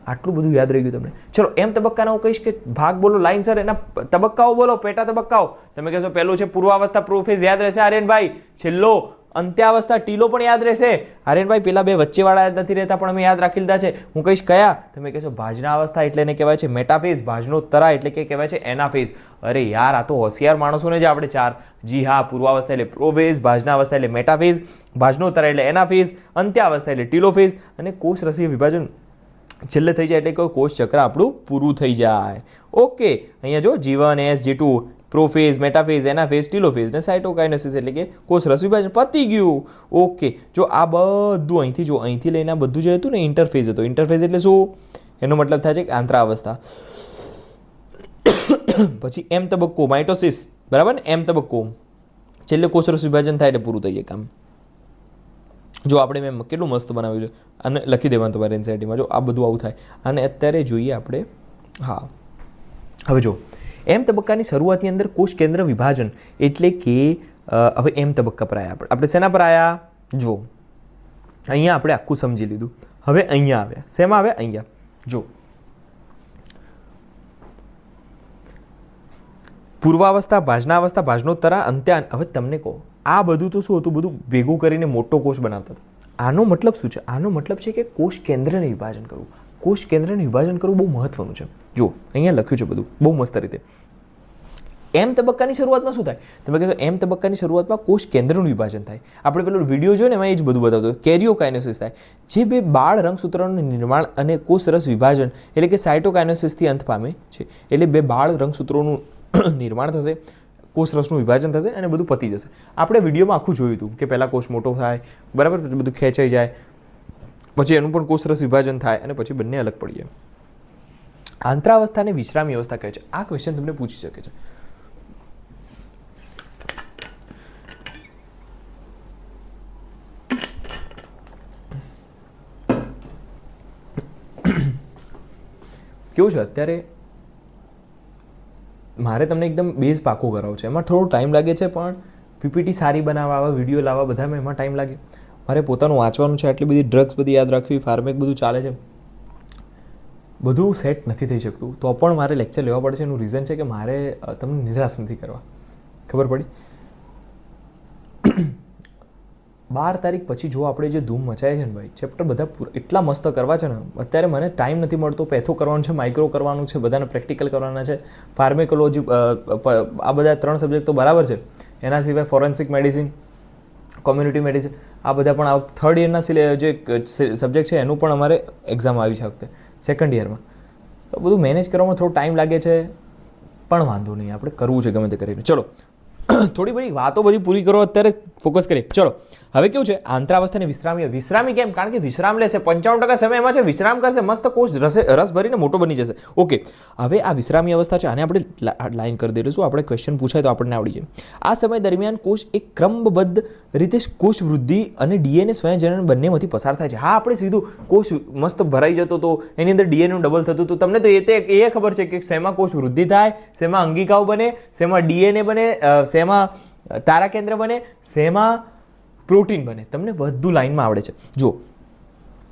આટલું બધું યાદ રહી ગયું તમને. ચલો, એમ તબક્કાના હું કહીશ કે ભાગ બોલો લાઈન સર, એના તબક્કાઓ બોલો, પેટા તબક્કાઓ. તમે કહેશો પહેલું છે પૂર્વાવસ્થા, પ્રોફેઝ, યાદ રહેશે આર્યનભાઈ. છેલ્લો અંત્યાવસ્થા, ટીલો પણ યાદ રહેશે આર્યનભાઈ. પેલા બે વચ્ચેવાળા યાદ નથી રહેતા, પણ અમે યાદ રાખી લીધા છે. હું કહીશ કયા? તમે કહેશો ભાજના અવસ્થા, એટલે એને કહેવાય છે મેટાફેઝ. ભાજનોત્તરા એટલે કે કહેવાય છે એનાફેઝ. અરે યાર, આ તો હોશિયાર માણસોને જ આપણે ચાર. જી હા, પૂર્વાવસ્થા એટલે પ્રોફેઝ, ભાજના અવસ્થા એટલે મેટાફેઝ, ભાજનોત્તરા એટલે એનાફેઝ, અંત્યાવસ્થા એટલે ટીલોફેઝ અને કોષ રસીય વિભાજન છેલ્લે થઈ જાય એટલે કોષ ચક્ર આપણું પૂરું થઈ જાય. ઓકે, અહીંયા જો G1, S, G2, prophase, metaphase, anaphase, telophase ને સાયટોકાઇનેસિસ એટલે કે કોષ રસ વિભાજન પતી ગયું. ઓકે, જો આ બધું અહીંથી જો અહીંથી લઈને આ બધું જે હતું ને ઇન્ટરફેઝ હતો. ઇન્ટરફેઝ એટલે શું? એનો મતલબ થાય છે કે આંતરાવસ્થા. પછી એમ તબક્કો માઇટોસિસ, બરાબર ને? એમ તબક્કો છેલ્લે કોષ રસ વિભાજન થાય એટલે પૂરું થઈ જાય કામ. જો આપણે મેં કેટલું મસ્ત બનાવ્યું છે, અને લખી દેવાનું તમારે એનસીઈઆરટીમાં. જો આ બધું આવું થાય. અને અત્યારે જોઈએ આપણે, હા, હવે જો એમ તબક્કાની શરૂઆતની અંદર કોષ કેન્દ્ર વિભાજન એટલે કે હવે એમ તબક્કા પર આવ્યા આપણે શેના પર આવ્યા? જો અહીંયા આપણે આખું સમજી લીધું. હવે અહીંયા આવ્યા. શેમાં આવ્યા? અહીંયા. જો પૂર્વાવસ્થા, ભાજનાવસ્થા, ભાજનોત્તરા, અંત્યા. હવે તમને કહો, આ બધું તો શું હતું? બધું ભેગું કરીને મોટો કોષ બનાવતા હતા. આનો મતલબ શું છે? આનો મતલબ છે કે કોષ કેન્દ્રને વિભાજન કરવું. કોષ કેન્દ્રને વિભાજન કરવું બહુ મહત્વનું છે. જો અહીંયા લખ્યું છે બધું બહુ મસ્ત રીતે. એમ તબક્કાની શરૂઆતમાં શું થાય? તમે કહેશો એમ તબક્કાની શરૂઆતમાં કોષ કેન્દ્રનું વિભાજન થાય. આપણે પેલો વિડીયો જોયો ને એમાં એ જ બધું બતાવતો. કેરિયોકાઇનેસિસ થાય, જે બે બાળ રંગસૂત્રોનું નિર્માણ અને કોષ રસ વિભાજન એટલે કે સાયટોકાઇનેસિસથી અંત પામે છે. એટલે બે બાળ રંગસૂત્રોનું નિર્માણ થશે, કોષ રસનું વિભાજન થશે અને બધું પતી જશે. આપણે વિડીયોમાં આખું જોયું હતું કે પહેલાં કોષ મોટો થાય, બરાબર, બધું ખેંચાઈ જાય, પછી એનું પણ કોષ રસ વિભાજન થાય અને પછી બંને અલગ પડી જાય. આંતરાવસ્થાને વિશ્રામી અવસ્થા કહે છે. આ ક્વેશ્ચન તમને પૂછી શકે છે. કેવું છે અત્યારે મારે તમને એકદમ બેઝ પાકો કરાવો છે. એમાં થોડો ટાઈમ લાગે છે, પણ પીપીટી સારી બનાવવા, વિડીયો લાવવા, બધામાં એમાં ટાઈમ લાગે. મારે પોતાનું વાંચવાનું છે, આટલી બધી ડ્રગ્સ બધી યાદ રાખવી, ફાર્મેક બધું ચાલે છે, બધું સેટ નથી થઈ શકતું. તો પણ મારે લેક્ચર લેવા પડે છે. એનું રીઝન છે કે મારે તમને નિરાશ નથી કરવા. ખબર પડી? 12 તારીખ પછી જો આપણે જે ધૂમ મચાય છે ને ભાઈ, ચેપ્ટર બધા એટલા મસ્ત કરવા છે ને. અત્યારે મને ટાઈમ નથી મળતો. પેથો કરવાનું છે, માઇક્રો કરવાનું છે, બધાને પ્રેક્ટિકલ કરવાના છે, ફાર્મેકોલોજી, આ બધા 3 સબ્જેક્ટ તો બરાબર છે. એના સિવાય ફોરેન્સિક મેડિસિન, કોમ્યુનિટી મેડિસિન, આ બધા પણ આ થર્ડ યરના જે સબ્જેક્ટ છે એનું પણ અમારે એક્ઝામ આવી છે આ વખતે સેકન્ડ યરમાં. તો બધું મેનેજ કરવામાં થોડો ટાઈમ લાગે છે, પણ વાંધો નહીં, આપણે કરવું છે ગમે તે કરીને. ચલો થોડી બધી વાતો બધી પૂરી કરો, અત્યારે ફોકસ કરીએ. ચલો હવે કેવું છે, આંતરાવસ્થાની વિશ્રામી કેમ? કારણ કે વિશ્રામ લેશે, 55% સમય એમાં છે વિશ્રામ કરશે, મસ્ત કોષ રસ ભરીને મોટો બની જશે. ઓકે, હવે આ વિશ્રામી અવસ્થા છે, આને આપણે લાઈન કરી દઈશું. આપણે ક્વેશ્ચન પૂછાય તો આપણને આવડી જાય. આ સમય દરમિયાન કોષ એક ક્રમબદ્ધ રીતે કોષ વૃદ્ધિ અને ડીએનએ સ્વયંજનન બંનેમાંથી પસાર થાય છે. હા, આપણે સીધું કોષ મસ્ત ભરાઈ જતો હતો, એની અંદર ડીએનએ ડબલ થતું હતું. તમને તો એ ખબર છે કે શેમાં કોષ વૃદ્ધિ થાય, શેમાં અંગિકાઓ બને, શેમાં ડીએનએ બને, શેમાં તારાકેન્દ્ર બને, શેમાં પ્રોટીન બને. તમને બધું લાઈનમાં આવડે છે. જો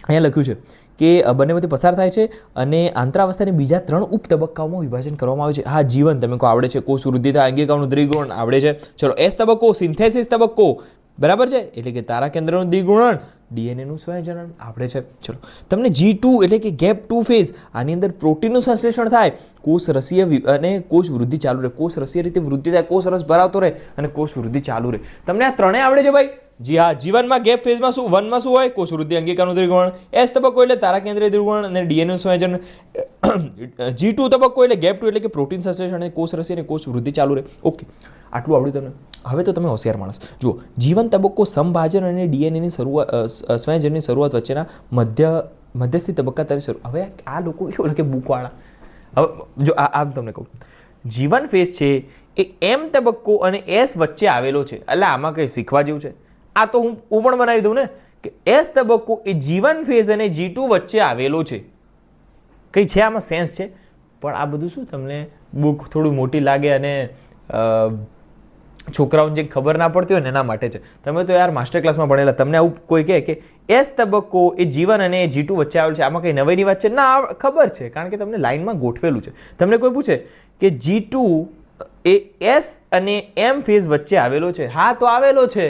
અહીંયા લખ્યું છે કે બંનેમાંથી પસાર થાય છે અને આંતરાવસ્થાની બીજા 3 ઉપ તબક્કાઓમાં વિભાજન કરવામાં આવે છે. હા, જીવન તમે કહો આવડે છે, કોષ વૃદ્ધિ થાય, અંગિકાઓનું દ્વિગુણન આવડે છે. ચલો, એસ તબક્કો, સિન્થેસિસ તબક્કો, બરાબર છે, એટલે કે તારાકેન્દ્રનું દ્વિગુણન, ડીએનએનું સ્વયંજનન આવડે છે. ચલો, તમને G2 એટલે કે ગેપ 2 ફેઝ, આની અંદર પ્રોટીનનું સંશ્લેષણ થાય, કોષ રસીય અને કોષ વૃદ્ધિ ચાલુ રહે, કોષ રસીય રીતે વૃદ્ધિ થાય, કોષ રસ ભરાવતો રહે અને કોષ વૃદ્ધિ ચાલુ રહે. તમને આ ત્રણેય આવડે છે ભાઈ? જી હા. જીવનમાં ગેપ ફેઝમાં શું, 1માં શું હોય? કોષ વૃદ્ધિ, અંગિકાનું દ્વિગુણન. એસ તબક્કો એટલે તારાકેન્દ્રીય દ્વિગુણન અને ડીએનએનું સંયોજન. G2 તબક્કો એટલે ગેપ 2 એટલે કે પ્રોટીન સંશ્લેષણ અને કોષ રસી અને કોષ વૃદ્ધિ ચાલુ રહે. ઓકે, આટલું આવડ્યું તમને? હવે તો તમે હોશિયાર માણસ. જુઓ, જીવન તબક્કો સંભાજન અને ડીએનએની સંયોજનની શરૂઆત વચ્ચેના મધ્યસ્થી તબક્કા તરીકે શરૂ. હવે આ લોકો કેવું કે બુકવાળા. હવે જો આ તમને કહું, જીવન ફેઝ છે એ એમ તબક્કો અને એસ વચ્ચે આવેલો છે. એટલે આમાં કંઈ શીખવા જેવું છે? આ તો હું પણ બનાવી દઉં ને કે એસ તબક્કો એ જીવન ફેઝ અને G2 વચ્ચે આવેલો છે. કંઈ છે આમાં સેન્સ છે? પણ આ બધું શું તમને બુક થોડી મોટી લાગે અને છોકરાઓને જે ખબર ના પડતી હોય ને એના માટે છે. તમે તો યાર માસ્ટર ક્લાસમાં ભણેલા, તમને આવું કોઈ કહે કે એસ તબક્કો એ જીવન અને G2 વચ્ચે આવેલો છે, આમાં કંઈ નવીની વાત છે? ના, ખબર છે, કારણ કે તમને લાઈનમાં ગોઠવેલું છે. તમને કોઈ પૂછે કે G2 એ એસ અને એમ ફેઝ વચ્ચે આવેલો છે, હા તો આવેલો છે.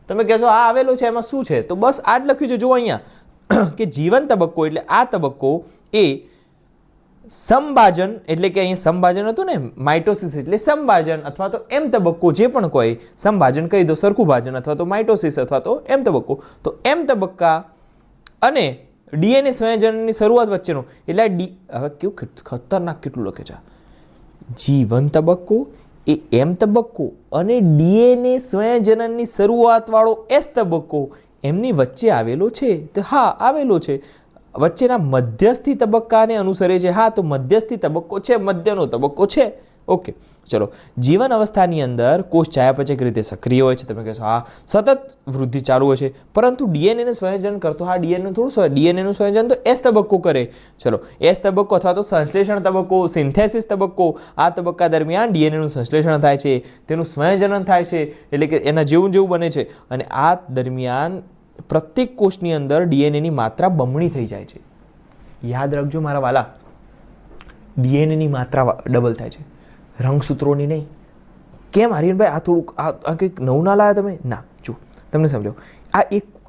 તમે કહેશો આ આવેલો છે, એમાં શું છે? તો બસ આ જ લખ્યું છે. જુઓ અહીંયા કે જીવન તબક્કો એટલે આ તબક્કો એ સંભાજન, એટલે કે અહીંયા સંભાજન હતું ને, માઇટોસિસ એટલે સંભાજન, અથવા તો એમ તબક્કો, જે પણ કોઈ સંભાજન કહી દો, સરખું ભાજન, અથવા તો માઇટોસિસ, અથવા તો એમ તબક્કો. તો એમ તબક્કા અને ડીએનએ સંયોજનની શરૂઆત વચ્ચેનો એટલે હવે કેવું ખતરનાક કેટલું લખે છે. જીવન તબક્કો એ એમ તબક્કો અને ડીએનએ સંયોજનની શરૂઆત વાળો એસ તબક્કો એમની વચ્ચે આવેલો છે. તો હા, આવેલો છે. વચ્ચેના મધ્યસ્થી તબક્કાને અનુસરે છે. હા, તો મધ્યસ્થી તબક્કો છે, મધ્યનો તબક્કો છે. ઓકે, ચલો. જીવન અવસ્થાની અંદર કોષ ચયાપચય રીતે સક્રિય હોય છે. તમે કહેશો હા, સતત વૃદ્ધિ ચાલુ હોય છે, પરંતુ ડીએનએનું સંયોજન કરતો, હા ડીએનએનું થોડું, ડીએનએનું સંયોજન તો એસ તબક્કો કરે. ચલો, એસ તબક્કો અથવા તો સંશ્લેષણ તબક્કો, સિન્થેસિસ તબક્કો, આ તબક્કા દરમિયાન ડીએનએનું સંશ્લેષણ થાય છે, તેનું સંયોજન થાય છે, એટલે કે એના જેવું જેવું બને છે. અને આ દરમિયાન પ્રત્યેક કોષની અંદર ડીએનએની માત્રા બમણી થઈ જાય છે. યાદ રાખજો મારા વાલા, ડીએનએની માત્રા ડબલ થાય છે, રંગસૂત્રોની નહીં. કેમ આર્યનભાઈ આ થોડુંક આ કંઈક નવું ના લાવ્યા તમે? ના, જો તમને સમજાવો.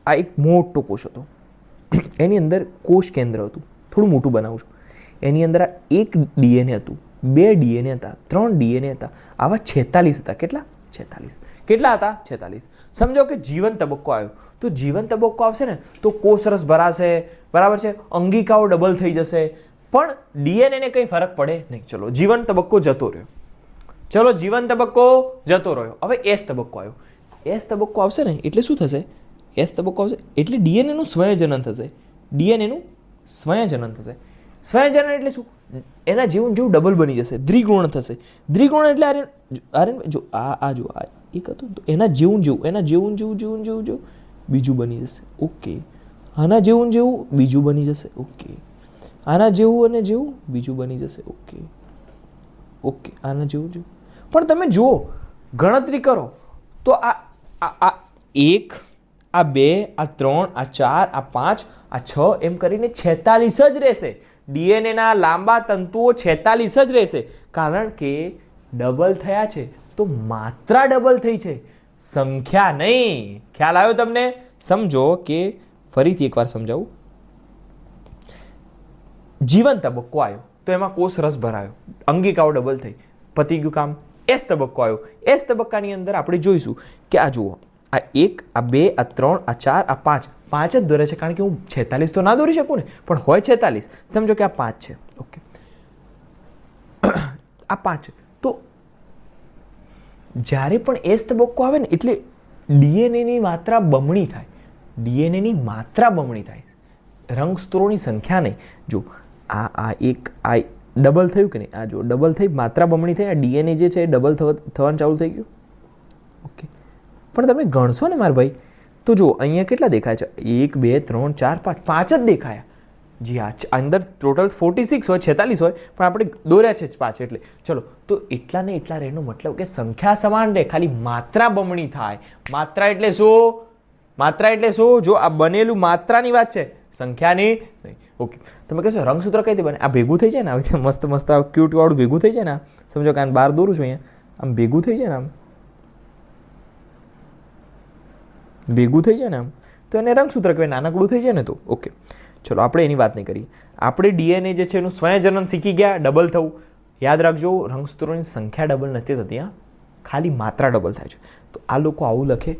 આ એક મોટો કોષ હતો, એની અંદર કોષ કેન્દ્ર હતું, થોડું મોટું બનાવું છું. એની અંદર આ એક ડીએનએ હતું, 2 ડીએનએ હતા, 3 ડીએનએ હતા, આવા 46 હતા. કેટલા? 46. કેટલા હતા? 46. સમજો કે જીવન તબક્કો આવ્યો, તો જીવન તબક્કો આવશે ને તો કોષરસ ભરાશે, બરાબર છે, અંગિકાઓ ડબલ થઈ જશે, પણ ડીએનએ ને કંઈ ફરક પડે નહીં. ચલો, જીવન તબક્કો જતો રહ્યો. ચલો, જીવન તબક્કો જતો રહ્યો. હવે એસ તબક્કો આવ્યો. એસ તબક્કો આવશે ને એટલે શું થશે? એસ તબક્કો આવશે એટલે ડીએનએનું સ્વયંજનન થશે. ડીએનએનું સ્વયંજનન થશે. સ્વયંજનન એટલે શું? એના જેવું જેવું ડબલ બની જશે, દ્વિગુણ થશે. દ્વિગુણ એટલે આર્યન જો આ જો આ એક હતું તો એના જેવું જેવું બીજું બની જશે. ઓકે, આના જેવું જેવું બીજું બની જશે. ઓકે, આના જેવું અને જેવું બીજું બની જશે. ઓકે ઓકે, આના જેવું જેવું. પણ તમે જુઓ, ગણતરી કરો તો આ 1, આ 2, આ 3, આ 4, આ 5, આ 6 એમ કરીને 46 જ રહેશે. ડીએનએના લાંબા તંતુઓ 46 જ રહેશે, કારણ કે ડબલ થયા છે તો માત્રા ડબલ થઈ છે, સંખ્યા નહીં. ખ્યાલ આવ્યો તમને? સમજો કે ફરીથી એકવાર સમજાવું. જીવન તબક્કો આવ્યો તો એમાં કોષ રસ ભરાયો, અંગિકાઓ ડબલ થઈ, પતી ગયું કામ. એસ તબક્કો આવ્યો. એસ તબક્કાની અંદર આપણે જોઈશું કે આ જુઓ, આ 1, આ 2, આ 3, આ 4, આ 5, 5 જ દોરે છે, કારણ કે હું 46 તો ના દોરી શકું ને, પણ હોય 46. સમજો કે આ 5 છે. ઓકે, આ 5 છે. તો જ્યારે પણ એસ તબક્કો આવે ને એટલે ડીએનએની માત્રા બમણી થાય. ડીએનએની માત્રા બમણી થાય, રંગસૂત્રોની સંખ્યા નહીં. જો આ એક આ ડબલ થયું કે નહીં, આ જો ડબલ થઈ, માત્રા બમણી થઈ, આ ડીએનએ જે છે એ ડબલ થવાનું ચાલુ થઈ ગયું. ઓકે, પણ તમે ગણશો ને મારા ભાઈ, તો જો અહીંયા કેટલા દેખાય છે? 1, 2, 3, 4, 5, 5 જ દેખાયા. જી હા, અંદર ટોટલ 46 હોય, 46 હોય, પણ આપણે દોર્યા છે 5, એટલે ચલો, તો એટલા ને એટલા રહેનો મતલબ કે સંખ્યા સમાન રહે, ખાલી માત્રા બમણી થાય. માત્રા એટલે શું? માત્રા એટલે શું? જો આ બનેલું માત્રાની વાત છે, સંખ્યાની નહીં. ઓકે, તમે કહેશો રંગસૂત્ર કઈ રીતે બને? આ ભેગું થઈ જાય ને, આવી મસ્ત મસ્ત આ ક્યુટ વાળું ભેગું થઈ જાય ને, સમજો કે આને બહાર દોરું છું અહીંયા, આમ ભેગું થઈ જાય ને, આમ ભેગું થઈ જાય ને, આમ તો એને રંગસૂત્ર કહેવાય. નાનકડું થઈ જાય ને તો. ઓકે, ચલો આપણે એની વાત નહીં કરીએ. આપણે ડીએનએ જે છે એનું સ્વયંજનન શીખી ગયા, ડબલ થવું. યાદ રાખજો, રંગસૂત્રોની સંખ્યા ડબલ નથી થતી, હા, ખાલી માત્રા ડબલ થાય છે. તો આ લોકો આવું લખે,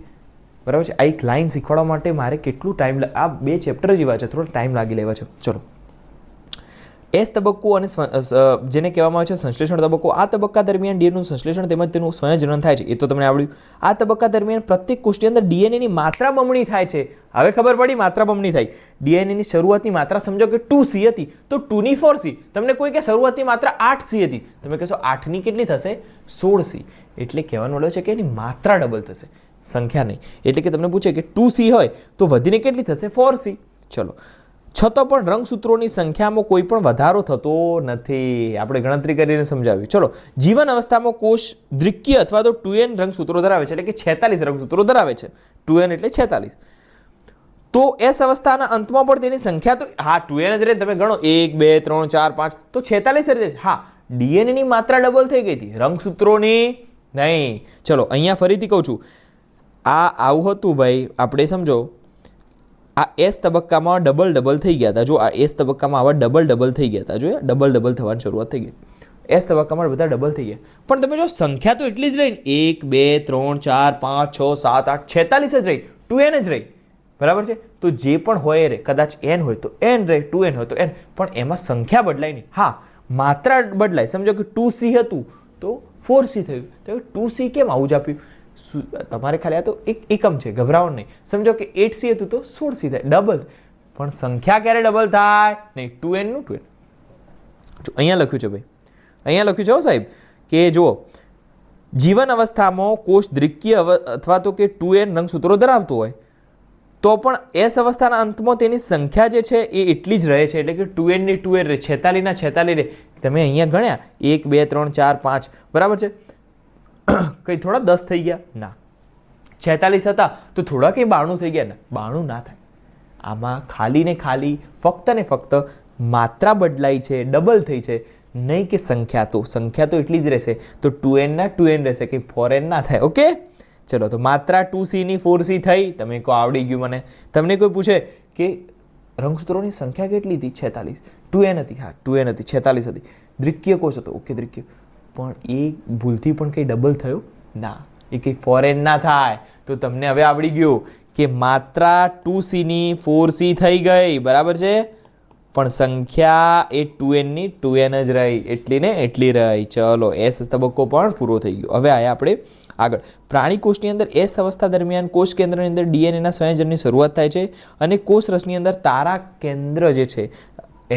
બરાબર છે. આ એક લાઈન શીખવાડવા માટે મારે કેટલું ટાઈમ, આ 2 ચેપ્ટર જેવા છે, થોડો ટાઈમ લાગી લેવા છે. ચલો, એસ તબક્કો અને જેને કહેવામાં આવે છે સંશ્લેષણ તબક્કો. આ તબક્કા દરમિયાન ડીએનએનું સંશ્લેષણ તેમજ તેનું સ્વયંજનન થાય છે, એ તો તમને આવડ્યું. આ તબક્કા દરમિયાન પ્રત્યેક કોષની અંદર ડીએનએની માત્રા બમણી થાય છે. હવે ખબર પડી, માત્રા બમણી થાય. ડીએનએની શરૂઆતની માત્રા સમજો કે 2C હતી, તો 2 ની 4C. તમને કોઈ કે શરૂઆતની માત્રા 8C હતી, તમે કહેશો 8 ની કેટલી થશે? 16C. એટલે કહેવાનો મતલબ છે કે એની માત્રા ડબલ થશે, સંખ્યા નહીં. એટલે કે તમને પૂછે કે 2C હોય તો વધીને કેટલી થશે? 4C. ચલો, છતાં પણ રંગસૂત્રોની સંખ્યામાં કોઈ પણ વધારો થતો નથી. આપણે ગણતરી કરીને સમજાવ્યું. ચલો, જીવન અવસ્થામાં કોષ દ્વિકીય અથવા તો 2n રંગસૂત્રો ધરાવે છે, એટલે કે 46 રંગસૂત્રો ધરાવે છે. 2n એટલે 46. તો એસ અવસ્થાના અંતમાં પણ તેની સંખ્યા તો હા 2n જ રહે. તમે ગણો 1, 2, 3, 4, 5, તો 46 જ રહે છે. હા, ડીએનએની માત્રા ડબલ થઈ ગઈ હતી, રંગસૂત્રોની નહીં. ચલો, અહીંયા ફરીથી કહું છું, આ આવું હતું ભાઈ. આપણે સમજો આ એસ તબક્કામાં ડબલ થઈ ગયા હતા. જો આ એસ તબક્કામાં આવા ડબલ થઈ ગયા હતા. જો ડબલ થવાની શરૂઆત થઈ ગઈ. એસ તબક્કામાં બધા ડબલ થઈ ગયા. પણ તમે જો સંખ્યા તો એટલી જ રહી, 1, 2, 3, 4, 5, 6, 7, 8, 46 જ રહી, 2n જ રહી. બરાબર છે. તો જે પણ હોય એ રહે, કદાચ n હોય તો n રહે, 2n હોય તો n, પણ એમાં સંખ્યા બદલાય નહીં. હા, માત્રા બદલાય. સમજો કે 2C હતું તો 4C થયું. તો 2C કેમ આવું જ આપ્યું? તમારે ખાલી આ તો એક એકમ છે, ગભરાવાનું નહીં. સમજો કે 8C હતું તો 16C થાય, ડબલ. પણ સંખ્યા ક્યારે ડબલ થાય? નહીં, 2n નું 2n. જો અહીંયા લખ્યું છે ભાઈ, અહીંયા લખ્યું છે હો સાહેબ, કે જુઓ, જીવન અવસ્થામાં કોષ દ્વિકીય અથવા તો કે 2n રંગસૂત્રો ધરાવતો હોય તો પણ એસ અવસ્થાના અંતમાં તેની સંખ્યા જે છે એ એટલી જ રહે છે. એટલે કે 2n ની 2n રહે, 46 ના 46 રહે. તમે અહીંયા ગણ્યા 1, 2, 3, 4, 5, બરાબર છે. કઈ થોડા 10 થઈ ગયા? ના. 46 હતા તો થોડા કઈ 92 થઈ ગયા? ના, 92 ના થાય. આમાં ખાલી ને ખાલી ફક્ત ને ફક્ત માત્રા બદલાઈ છે, ડબલ થઈ છે, નહીં કે સંખ્યા. તો સંખ્યા તો એટલી જ રહેશે. તો 2n ના 2n રહેશે, કે 4n ના થાય. ઓકે, ચલો, તો માત્રા 2C ની 4C થઈ. તમે કહો આવડી ગયું મને. તમને કોઈ પૂછે કે રંગસૂત્રોની સંખ્યા કેટલી હતી? 46. 2n હતી? હા, 2n હતી. 46 હતી. દ્વિકીય કોષ હતો. ઓકે, દ્વિકીય. પણ એ ભૂલથી પણ કંઈ ડબલ થયો? ના, એ કંઈ 4n ના થાય. તો તમને હવે આવડી ગયું કે માત્રા 2C ની 4C થઈ ગઈ, બરાબર છે, પણ સંખ્યા એ 2n ની 2n જ રહી, એટલી ને એટલી રહી. ચલો, એસ તબક્કો પણ પૂરો થઈ ગયો. હવે આયા આપણે આગળ. પ્રાણી કોષની અંદર એસ અવસ્થા દરમિયાન કોષ કેન્દ્રની અંદર ડીએનએના સંયોજનની શરૂઆત થાય છે અને કોષ રસની અંદર તારા કેન્દ્ર જે છે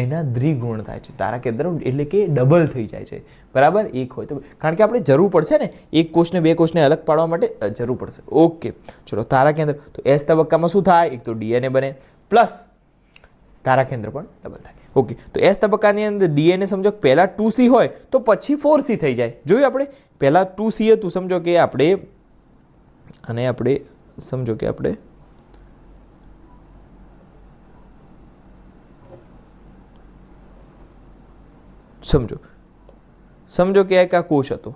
એના દ્વિગુણ થાય છે. તારા કેન્દ્ર એટલે કે ડબલ થઈ જાય છે. બરાબર, એક હોય તો, કારણ કે આપણે જરૂર પડશે ને, એક કોષને 2 કોષને અલગ પાડવા માટે જરૂર પડશે. ઓકે, ચલો, તારા કેન્દ્ર. તો એસ તબક્કામાં શું થાય? એક તો ડીએનએ બને, પ્લસ તારા કેન્દ્ર પણ ડબલ થાય. ઓકે, તો એસ તબક્કાની અંદર ડીએનએ સમજો પહેલા 2C હોય તો પછી 4C થઈ જાય. જોયું આપણે, પહેલા 2C હતું, સમજો કે આપણે સમજો કે આપણે સમજો કે એક આ કોષ હતો,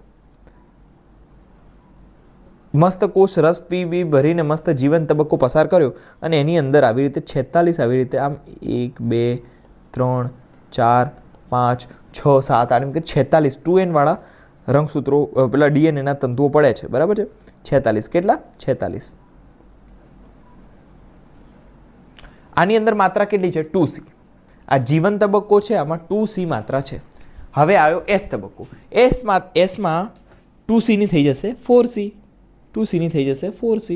મસ્ત કોષ રસ પી ભરીને મસ્ત જીવન તબક્કો પસાર કર્યો અને એની અંદર આવી રીતે 46 આવી રીતે આમ 1, 2, 3, 4, 5, 6, 7, 8 એમ કે 46 2n વાળા રંગસૂત્રો પેલા ડીએનએના તંતુઓ પડે છે, બરાબર છે. 46 કેટલા? 46. આની અંદર માત્રા કેટલી છે? 2C. આ જીવન તબક્કો છે, આમાં 2C માત્રા છે. હવે આવ્યો S તબક્કો. એસમાં 2C ની થઈ જશે 4C, 2C ની થઈ જશે 4C,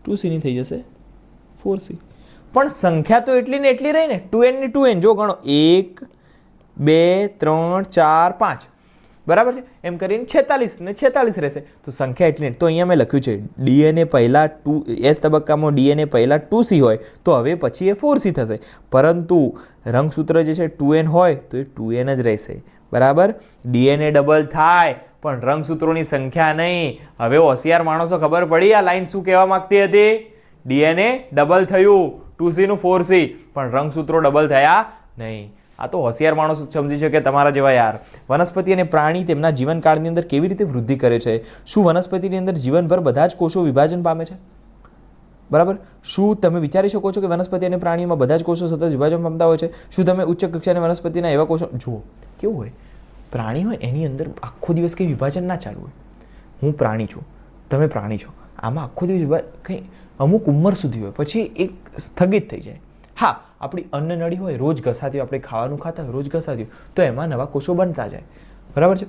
2C ની થઈ જશે 4C. પણ સંખ્યા તો એટલી ને એટલી રહી ને, 2n ની 2n. જો ગણો 1 2 3 4 5, બરાબર છે. એમ કરીને 46 ને 46 રહેશે. તો સંખ્યા એટલી ને. તો અહીંયા મેં લખ્યું છે ડીએનએ પહેલા S તબક્કામાં ડીએનએ પહેલા 2C હોય તો હવે પછી એ 4C થશે. પરંતુ રંગસૂત્ર જે છે 2n હોય તો એ 2n જ રહેશે, બરાબર. ડીએનએ ડબલ થાય પણ રંગસૂત્રોની સંખ્યા નહીં. હવે હોશિયાર માણસો ખબર પડી આ લાઈન શું કહેવા માંગતી હતી? ડીએનએ ડબલ થયું, 2C નું 4C, પણ રંગસૂત્રો ડબલ થયા નહીં. આ તો હોશિયાર માણસો સમજી શકે, તમારા જેવા યાર. વનસ્પતિ અને પ્રાણી તેમના જીવનકાળની અંદર કેવી રીતે વૃદ્ધિ કરે છે? શું વનસ્પતિની અંદર જીવનભર બધા જ કોષો વિભાજન પામે છે? બરાબર. શું તમે વિચારી શકો છો કે વનસ્પતિ અને પ્રાણીમાં બધા જ કોષો સતત વિભાજન પામતા હોય છે? શું તમે ઉચ્ચ કક્ષાની વનસ્પતિના એવા કોષો જુઓ? કેવું હોય, પ્રાણી હોય એની અંદર આખો દિવસ કંઈ વિભાજન ના ચાલુ હોય. હું પ્રાણી છું, તમે પ્રાણી છો, આમાં આખો દિવસ કંઈ અમુક ઉંમર સુધી હોય, પછી એક સ્થગિત થઈ જાય. હા, આપણી અન્ન નળી હોય, રોજ ઘસાતી હોય, આપણે ખાવાનું ખાતા હોય, રોજ ઘસાતી હોય, તો એમાં નવા કોષો બનતા જાય, બરાબર છે.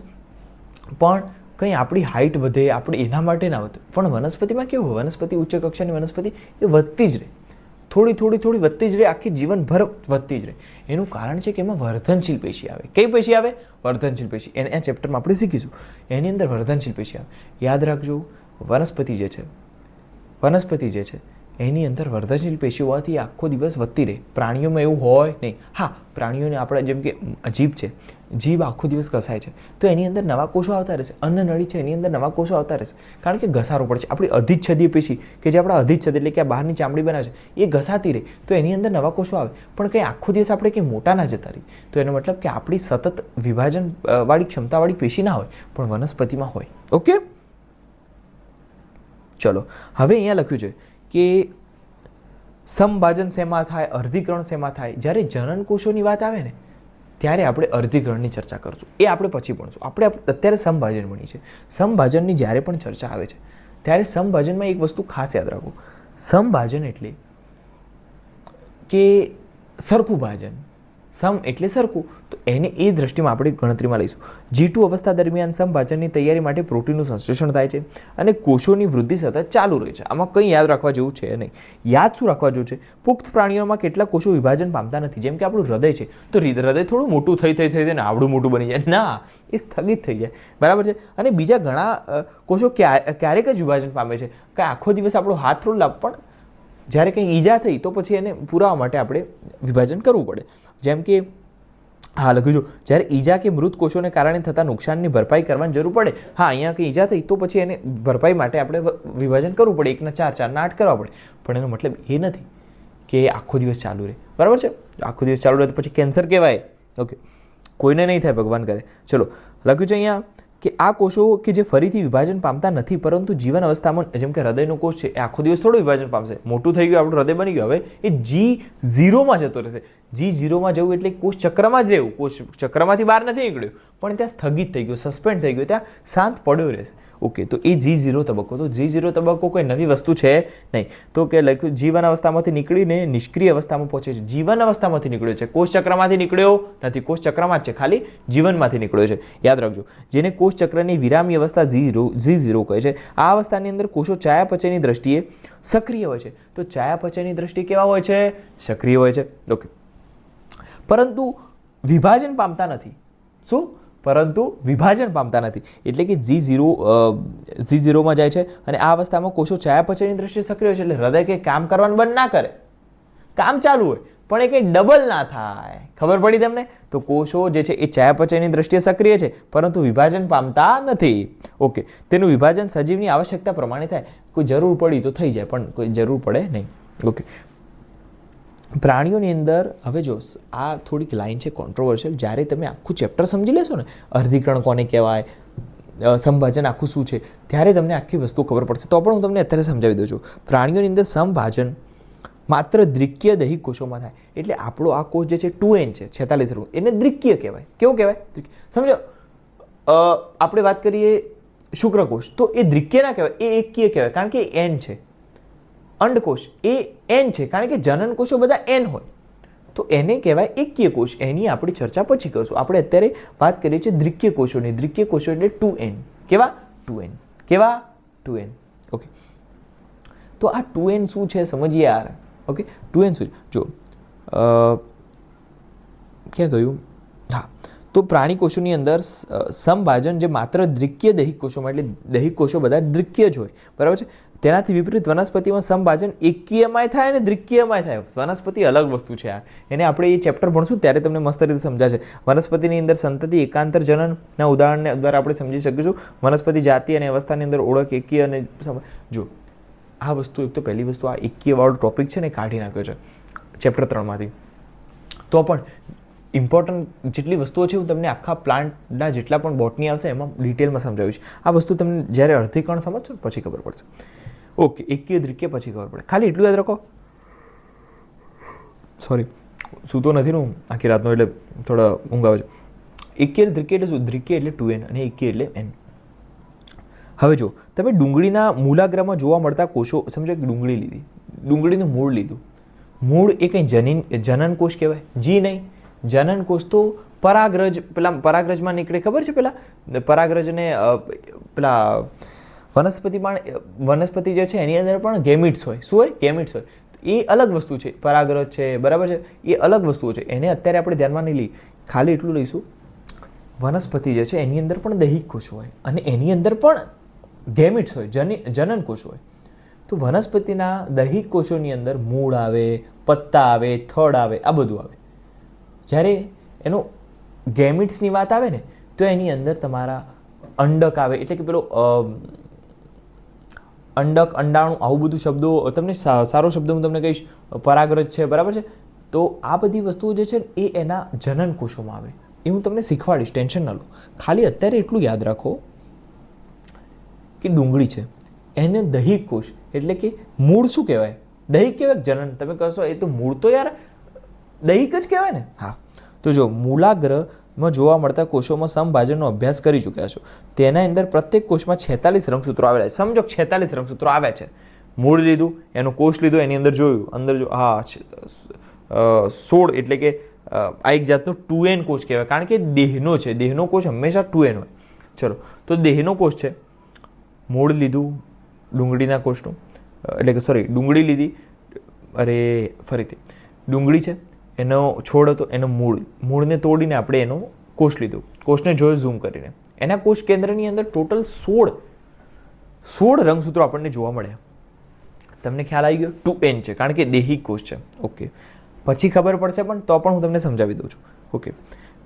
પણ કંઈ આપણી હાઇટ વધે, આપણે એના માટે ના વધે. પણ વનસ્પતિમાં કેવું હોય? વનસ્પતિ ઉચ્ચ કક્ષાની વનસ્પતિ એ વધતી જ રહે, થોડી વધતી જ રહે, આખી જીવનભર વધતી જ રહે. એનું કારણ છે કે એમાં વર્ધનશીલ પેશી આવે. કઈ પેશી આવે? વર્ધનશીલ પેશી. આ ચેપ્ટરમાં આપણે શીખીશું. એની અંદર વર્ધનશીલ પેશી આવે. યાદ રાખજો, વનસ્પતિ જે છે એની અંદર વર્ધનશીલ પેશી હોવાથી આખો દિવસ વધતી રહે. પ્રાણીઓમાં એવું હોય નહીં. હા, પ્રાણીઓને આપણે જેમ કે જીભ છે, જીભ આખો દિવસ ઘસાય છે તો એની અંદર નવા કોષો આવતા રહેશે. અન્ન નળી છે એની અંદર નવા કોષો આવતા રહેશે, કારણ કે ઘસારો પડે છે. આપણી અધિચ્છદીય પેશી કે જે આપણા અધિચ્છદ એટલે કે આ બહારની ચામડી બનાવે છે એ ઘસાતી રહે તો એની અંદર નવા કોષો આવે. પણ કંઈ આખો દિવસ આપણે કંઈ મોટા ના જતા રહીએ. તો એનો મતલબ કે આપણી સતત વિભાજન વાળી ક્ષમતાવાળી પેશી ના હોય, પણ વનસ્પતિમાં હોય. ઓકે, ચલો હવે અહીંયા લખ્યું છે કે સમભાજન શેમાં થાય, અર્ધીકરણ શેમાં થાય. જ્યારે જનન કોષોની વાત આવે ને ત્યારે આપણે અર્ધીકરણની ચર્ચા કરશું, એ આપણે પછી ભણશું. આપણે અત્યારે સમભાજન ભણી છે. સમભાજનની જ્યારે પણ ચર્ચા આવે છે ત્યારે સમભાજનમાં એક વસ્તુ ખાસ યાદ રાખો. સમભાજન એટલે કે સરખું ભાજન. સમ એટલે સરખું, તો એને એ દ્રષ્ટિમાં આપણે ગણતરીમાં લઈશું. G2 અવસ્થા દરમિયાન સમભાજનની તૈયારી માટે પ્રોટીનનું સંશ્લેષણ થાય છે અને કોષોની વૃદ્ધિ સતત ચાલુ રહે છે. આમાં કંઈ યાદ રાખવા જેવું છે નહીં. યાદ શું રાખવા જેવું છે? પુખ્ત પ્રાણીઓમાં કેટલાક કોષો વિભાજન પામતા નથી. જેમ કે આપણું હૃદય છે, તો હૃદય થોડું મોટું થઈ ને આવડું મોટું બની જાય ના, એ સ્થગિત થઈ જાય, બરાબર છે. અને બીજા ઘણા કોષો ક્યારેક જ વિભાજન પામે છે. કે આખો દિવસ આપણો હાથ થોડું લાભ, પણ જ્યારે કંઈ ઈજા થઈ તો પછી એને પુરાવા માટે આપણે વિભાજન કરવું પડે. જેમ કે હા લખ્યું જો, જ્યારે ઈજા કે મૃત કોષોને કારણે થતા નુકસાનની ભરપાઈ કરવાની જરૂર પડે. હા, અહીંયા કંઈ ઈજા થઈ તો પછી એને ભરપાઈ માટે આપણે વિભાજન કરવું પડે. 1 ના 4, 4 ના 8 કરવા પડે. પણ એનો મતલબ એ નથી કે આખો દિવસ ચાલુ રહે, બરાબર છે. આખો દિવસ ચાલુ રહે તો પછી કેન્સર કહેવાય. ઓકે, કોઈને નહીં થાય, ભગવાન કરે. ચલો, લખ્યું છે અહીંયા કે આ કોષો કે જે ફરીથી વિભાજન પામતા નથી, પરંતુ જીવન અવસ્થામાં, જેમ કે હૃદયનો કોષ છે એ આખો દિવસ થોડું વિભાજન પામશે, મોટું થઈ ગયું, આપણું હૃદય બની ગયું, હવે એ G0 જતો રહેશે. G0 જવું એટલે કોષ ચક્રમાં જ રહેવું. કોષ ચક્રમાંથી બહાર નથી નીકળ્યું, પણ ત્યાં સ્થગિત થઈ ગયું, સસ્પેન્ડ થઈ ગયું, ત્યાં શાંત પડ્યો રહેશે. ઓકે, તો એ G0 તબક્કો. તો G0 તબક્કો કોઈ નવી વસ્તુ છે નહીં. તો કે લખ્યું જીવન અવસ્થામાંથી નીકળીને નિષ્ક્રિય અવસ્થામાં પહોંચે છે. જીવન અવસ્થામાંથી નીકળ્યો છે, કોષ ચક્રમાંથી નીકળ્યો નથી. કોષ ચક્રમાં જ છે, ખાલી જીવનમાંથી નીકળ્યો છે. યાદ રાખજો, જેને કોષ ચક્રની વિરામી અવસ્થા G0 કહે છે. આ અવસ્થાની અંદર કોષો ચયાપચયની દ્રષ્ટિએ સક્રિય હોય છે. તો ચયાપચયની દ્રષ્ટિએ કેવા હોય છે? સક્રિય હોય છે. ઓકે, પરંતુ વિભાજન પામતા નથી. શું? પરંતુ વિભાજન પામતા નથી. એટલે કે G0 જાય છે અને આ અવસ્થામાં કોષો ચયાપચયની દ્રષ્ટિએ સક્રિય હોય છે. એટલે હૃદય કંઈ કામ કરવાનું બંધ ના કરે, કામ ચાલુ હોય, પણ એ કંઈ ડબલ ના થાય. ખબર પડી તમને? તો કોષો જે છે એ ચયાપચયની દ્રષ્ટિએ સક્રિય છે, પરંતુ વિભાજન પામતા નથી. ઓકે, તેનું વિભાજન સજીવની આવશ્યકતા પ્રમાણે થાય. કોઈ જરૂર પડી તો થઈ જાય, પણ કોઈ જરૂર પડે નહીં. ઓકે, પ્રાણીઓની અંદર હવે જો આ થોડીક લાઈન છે કોન્ટ્રોવર્શિયલ. જ્યારે તમે આખું ચેપ્ટર સમજી લેશો ને, અર્ધીકરણ કોને કહેવાય, સમભાજન આખું શું છે, ત્યારે તમને આખી વસ્તુ ખબર પડશે. તો પણ હું તમને અત્યારે સમજાવી દઉં છું. પ્રાણીઓની અંદર સમભાજન માત્ર દ્વિકીય દૈહિક કોષોમાં થાય. એટલે આપણો આ કોષ જે છે 2n છે, 46 એને દ્વિકીય કહેવાય. કેવું કહેવાય? સમજો, આપણે વાત કરીએ શુક્રકોષ, તો એ દ્વિકીય ના કહેવાય, એ એકકીય કહેવાય, કારણ કે એન છે. અંડકોષ એ એન છે, કારણ કે જનન કોષો બધા એન હોય, તો એને કહેવાય એકકીય કોષ. એની આપણી ચર્ચા પછી કરશું. આપણે અત્યારે વાત કરીએ છીએ દ્વિકીય કોષોની. દ્વિકીય કોષો એટલે 2n. કેવા? 2n. કેવા? 2n. ઓકે, તો આ 2n શું છે સમજીએ યાર. ઓકે, 2n શું છે? જો ક્યાં ગયું? હા, તો પ્રાણી કોષોની અંદર સમભાજન જે માત્ર દ્વિકીય દૈહિક કોષોમાં, એટલે દૈહિક કોષો બધા દ્વિકીય જ હોય, બરાબર છે. તેનાથી વિપરીત વનસ્પતિમાં સમભાજન એકકીયમાંય થાય અને દ્વિકીયમાંય થાય. વનસ્પતિ અલગ વસ્તુ છે યાર. એને આપણે એ ચેપ્ટર ભણશું ત્યારે તમને મસ્ત રીતે સમજાશે. વનસ્પતિની અંદર સંતતિ એકાંતર જનનના ઉદાહરણ દ્વારા આપણે સમજી શકીશું. વનસ્પતિ જાતિ અને અવસ્થાની અંદર ઓળખ એકકીય અને જો આ વસ્તુ, એક તો પહેલી વસ્તુ આ એકકીય વાળો ટોપિક છે ને કાઢી નાખ્યો છે ચેપ્ટર 3માંથી. તો પણ ઇમ્પોર્ટન્ટ જેટલી વસ્તુઓ છે હું તમને આખા પ્લાન્ટના જેટલા પણ બોટની આવશે એમાં ડિટેલમાં સમજાવીશ. આ વસ્તુ તમને જ્યારે અર્ધીકરણ સમજશો ને પછી ખબર પડશે. ઓકે, એકકીય દ્વિકીય પછી ખબર પડે. ખાલી એટલું યાદ રાખો. સોરી, સૂતો નથી ને હું આખી રાતનો, એટલે થોડા ઊંઘ આવે છે. એકકીય દ્વિકીય એટલે શું? દ્વિકીય એટલે 2n અને એકકીય એટલે n. હવે જો તમે ડુંગળીના મૂલાગ્રમાં જોવા મળતા કોષો સમજો કે ડુંગળી લીધી, ડુંગળીનું મૂળ લીધું. મૂળ એ કંઈ જનન કોષ કહેવાય? જી નહીં. જનન કોષ તો પરાગરજ, પેલા પરાગરજમાં નીકળે, ખબર છે? પેલા પરાગરજને પેલા વનસ્પતિ જે છે એની અંદર પણ ગેમિટ્સ હોય. શું હોય? ગેમિટ્સ હોય. એ અલગ વસ્તુ છે. પરાગરજ છે, બરાબર છે, એ અલગ વસ્તુઓ છે. એને અત્યારે આપણે ધ્યાનમાં નહીં લઈએ. ખાલી એટલું લઈશું, વનસ્પતિ જે છે એની અંદર પણ દૈહિક કોષો હોય અને એની અંદર પણ ગેમિટ્સ હોય, જનન કોષો હોય. તો વનસ્પતિના દૈહિક કોષોની અંદર મૂળ આવે, પત્તા આવે, થડ આવે, આ બધું આવે. જ્યારે એનો ગેમિટ્સની વાત આવે ને તો એની અંદર તમારા અંડક આવે, એટલે કે પેલો અંડક, અંડાણું, આવું બધું શબ્દો તમને સારો શબ્દ હું તમને કહીશ. પરાગરજ છે, બરાબર છે. તો આ બધી વસ્તુઓ જે છે એ એના જનન કોષોમાં આવે. એ હું તમને શીખવાડીશ, ટેન્શન ન લો. ખાલી અત્યારે એટલું યાદ રાખો કે ડુંગળી છે એને દૈહિક કોષ એટલે કે મૂળ શું કહેવાય? દૈહિક કહેવાય જનન? તમે કહેશો એ તો મૂળ તો યાર દૈહિક જ કહેવાય ને. હા, તો જો મૂલાગ્રમાં જોવા મળતા કોષોમાં સમભાજનનો અભ્યાસ કરી ચૂક્યા છો. તેના અંદર પ્રત્યેક કોષમાં 46 રંગસૂત્રો આવેલા છે. સમજો 46 રંગસૂત્રો આવ્યા છે. મૂળ લીધું, એનો કોષ લીધો, એની અંદર જોયું, અંદર જો હા 16, એટલે કે આ એક જાતનો 2n કોષ કહેવાય, કારણ કે દેહનો છે. દેહનો કોષ હંમેશા 2n હોય. ચલો, તો દેહનો કોષ છે. મૂળ લીધું ડુંગળીના કોષનું, એટલે કે સોરી, ડુંગળી લીધી, અરે ફરીથી ડુંગળી છે, એનો છોડ હતો, એનો મૂળને તોડીને આપણે એનો કોષ લીધો. કોષને જોયો ઝૂમ કરીને. એના કોષ કેન્દ્રની અંદર ટોટલ 16 રંગસૂત્રો આપણને જોવા મળ્યા. તમને ખ્યાલ આવી ગયો? 2n છે, કારણ કે દૈહિક કોષ છે. ઓકે, પછી ખબર પડશે, પણ તો પણ હું તમને સમજાવી દઉં છું. ઓકે,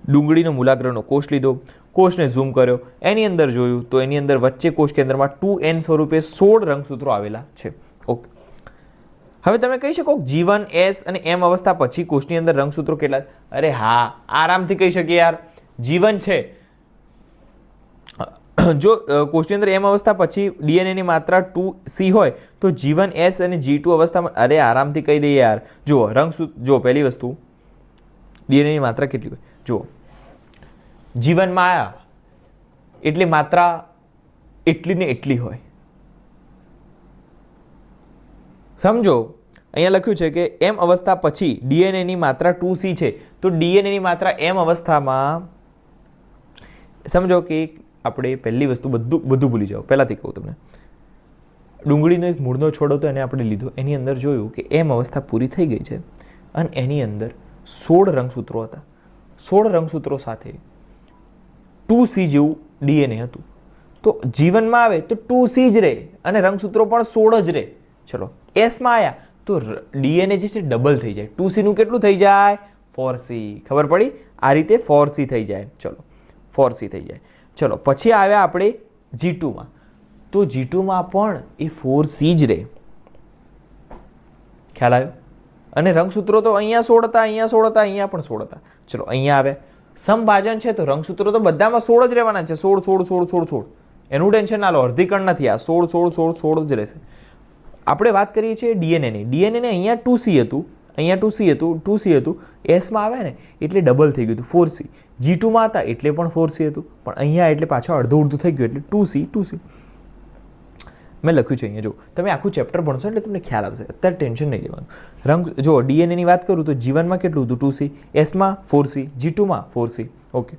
ડુંગળીનો મૂલાગ્રનો કોષ લીધો, કોષને ઝૂમ કર્યો, એની અંદર જોયું તો એની અંદર વચ્ચે કોષ કેન્દ્રમાં 2n સ્વરૂપે 16 રંગસૂત્રો આવેલા છે. ઓકે, હવે તમે કહી શકો G1, S અને M અવસ્થા પછી કોષની અંદર રંગસૂત્રો કેટલા? અરે હા, આરામથી કહી શકીએ યાર. G1 છે, જો કોષની અંદર M અવસ્થા પછી DNA ની માત્રા 2C હોય તો G1, S અને G2 અવસ્થામાં, અરે આરામથી કહી દઈએ યાર. જુઓ રંગસૂત્ર, જો પહેલી વસ્તુ DNA ની માત્રા કેટલી હોય? જુઓ G1 માં આયા એટલે માત્રા એટલી ને એટલી હોય. સમજો અહીંયા લખ્યું છે કે M અવસ્થા પછી DNA ની માત્રા 2C છે, તો DNA ની માત્રા M અવસ્થામાં, સમજો કે આપણે પહેલી વસ્તુ બધું ભૂલી જાઓ. પહેલાથી કહું તમને, ડુંગળીનો એક મૂળનો છોડ હતો, એને આપણે લીધો, એની અંદર જોયું કે M અવસ્થા પૂરી થઈ ગઈ છે અને એની અંદર 16 રંગસૂત્રો હતા. 16 રંગસૂત્રો સાથે 2C જેવું DNA હતું. તો જીવનમાં આવે તો 2C જ રહે અને રંગસૂત્રો પણ 16 જ રહે. ચલો, S માં આવ્યા તો DNA જે છે ડબલ થઈ જાય. 2C નું કેટલું થઈ જાય? 4C. ખબર પડી? આ રીતે 4C થઈ જાય. ચલો, 4C થઈ જાય. ચલો, પછી આવ્યા આપણે G2 માં, તો G2 માં પણ એ 4C જ રહે. ખ્યાલ આવ્યો? અને રંગસૂત્રો તો અહીંયા 16 હતા, અહીંયા 16 હતા, અહીંયા પણ 16 હતા. ચલો, અહીંયા આવ્યા સમભાજન છે તો રંગસૂત્રો તો બધામાં 16 જ રહેવાના છે. 16 16 16 16 16. એનું ટેન્શન ના લો, અર્ધીકરણ નથી. આ 16 16 16 16 જ રહેશે. આપણે વાત કરીએ છીએ DNA ની. DNA ને અહીંયા 2C હતું, અહીંયા 2C હતું 2C હતું, એસમાં આવ્યા ને એટલે ડબલ થઈ ગયું હતું 4C, G2માં હતા એટલે પણ 4C હતું, પણ અહીંયા એટલે પાછળ અડધું અડધું થઈ ગયું એટલે 2C મેં લખ્યું છે અહીંયા. જો તમે આખું ચેપ્ટર ભણશો એટલે તમને ખ્યાલ આવશે, અત્યારે ટેન્શન નહીં લેવાનું. રંગ જો ડીએનએની વાત કરું તો G1માં કેટલું હતું 2C, એસમાં 4C, G2માં 4C. ઓકે,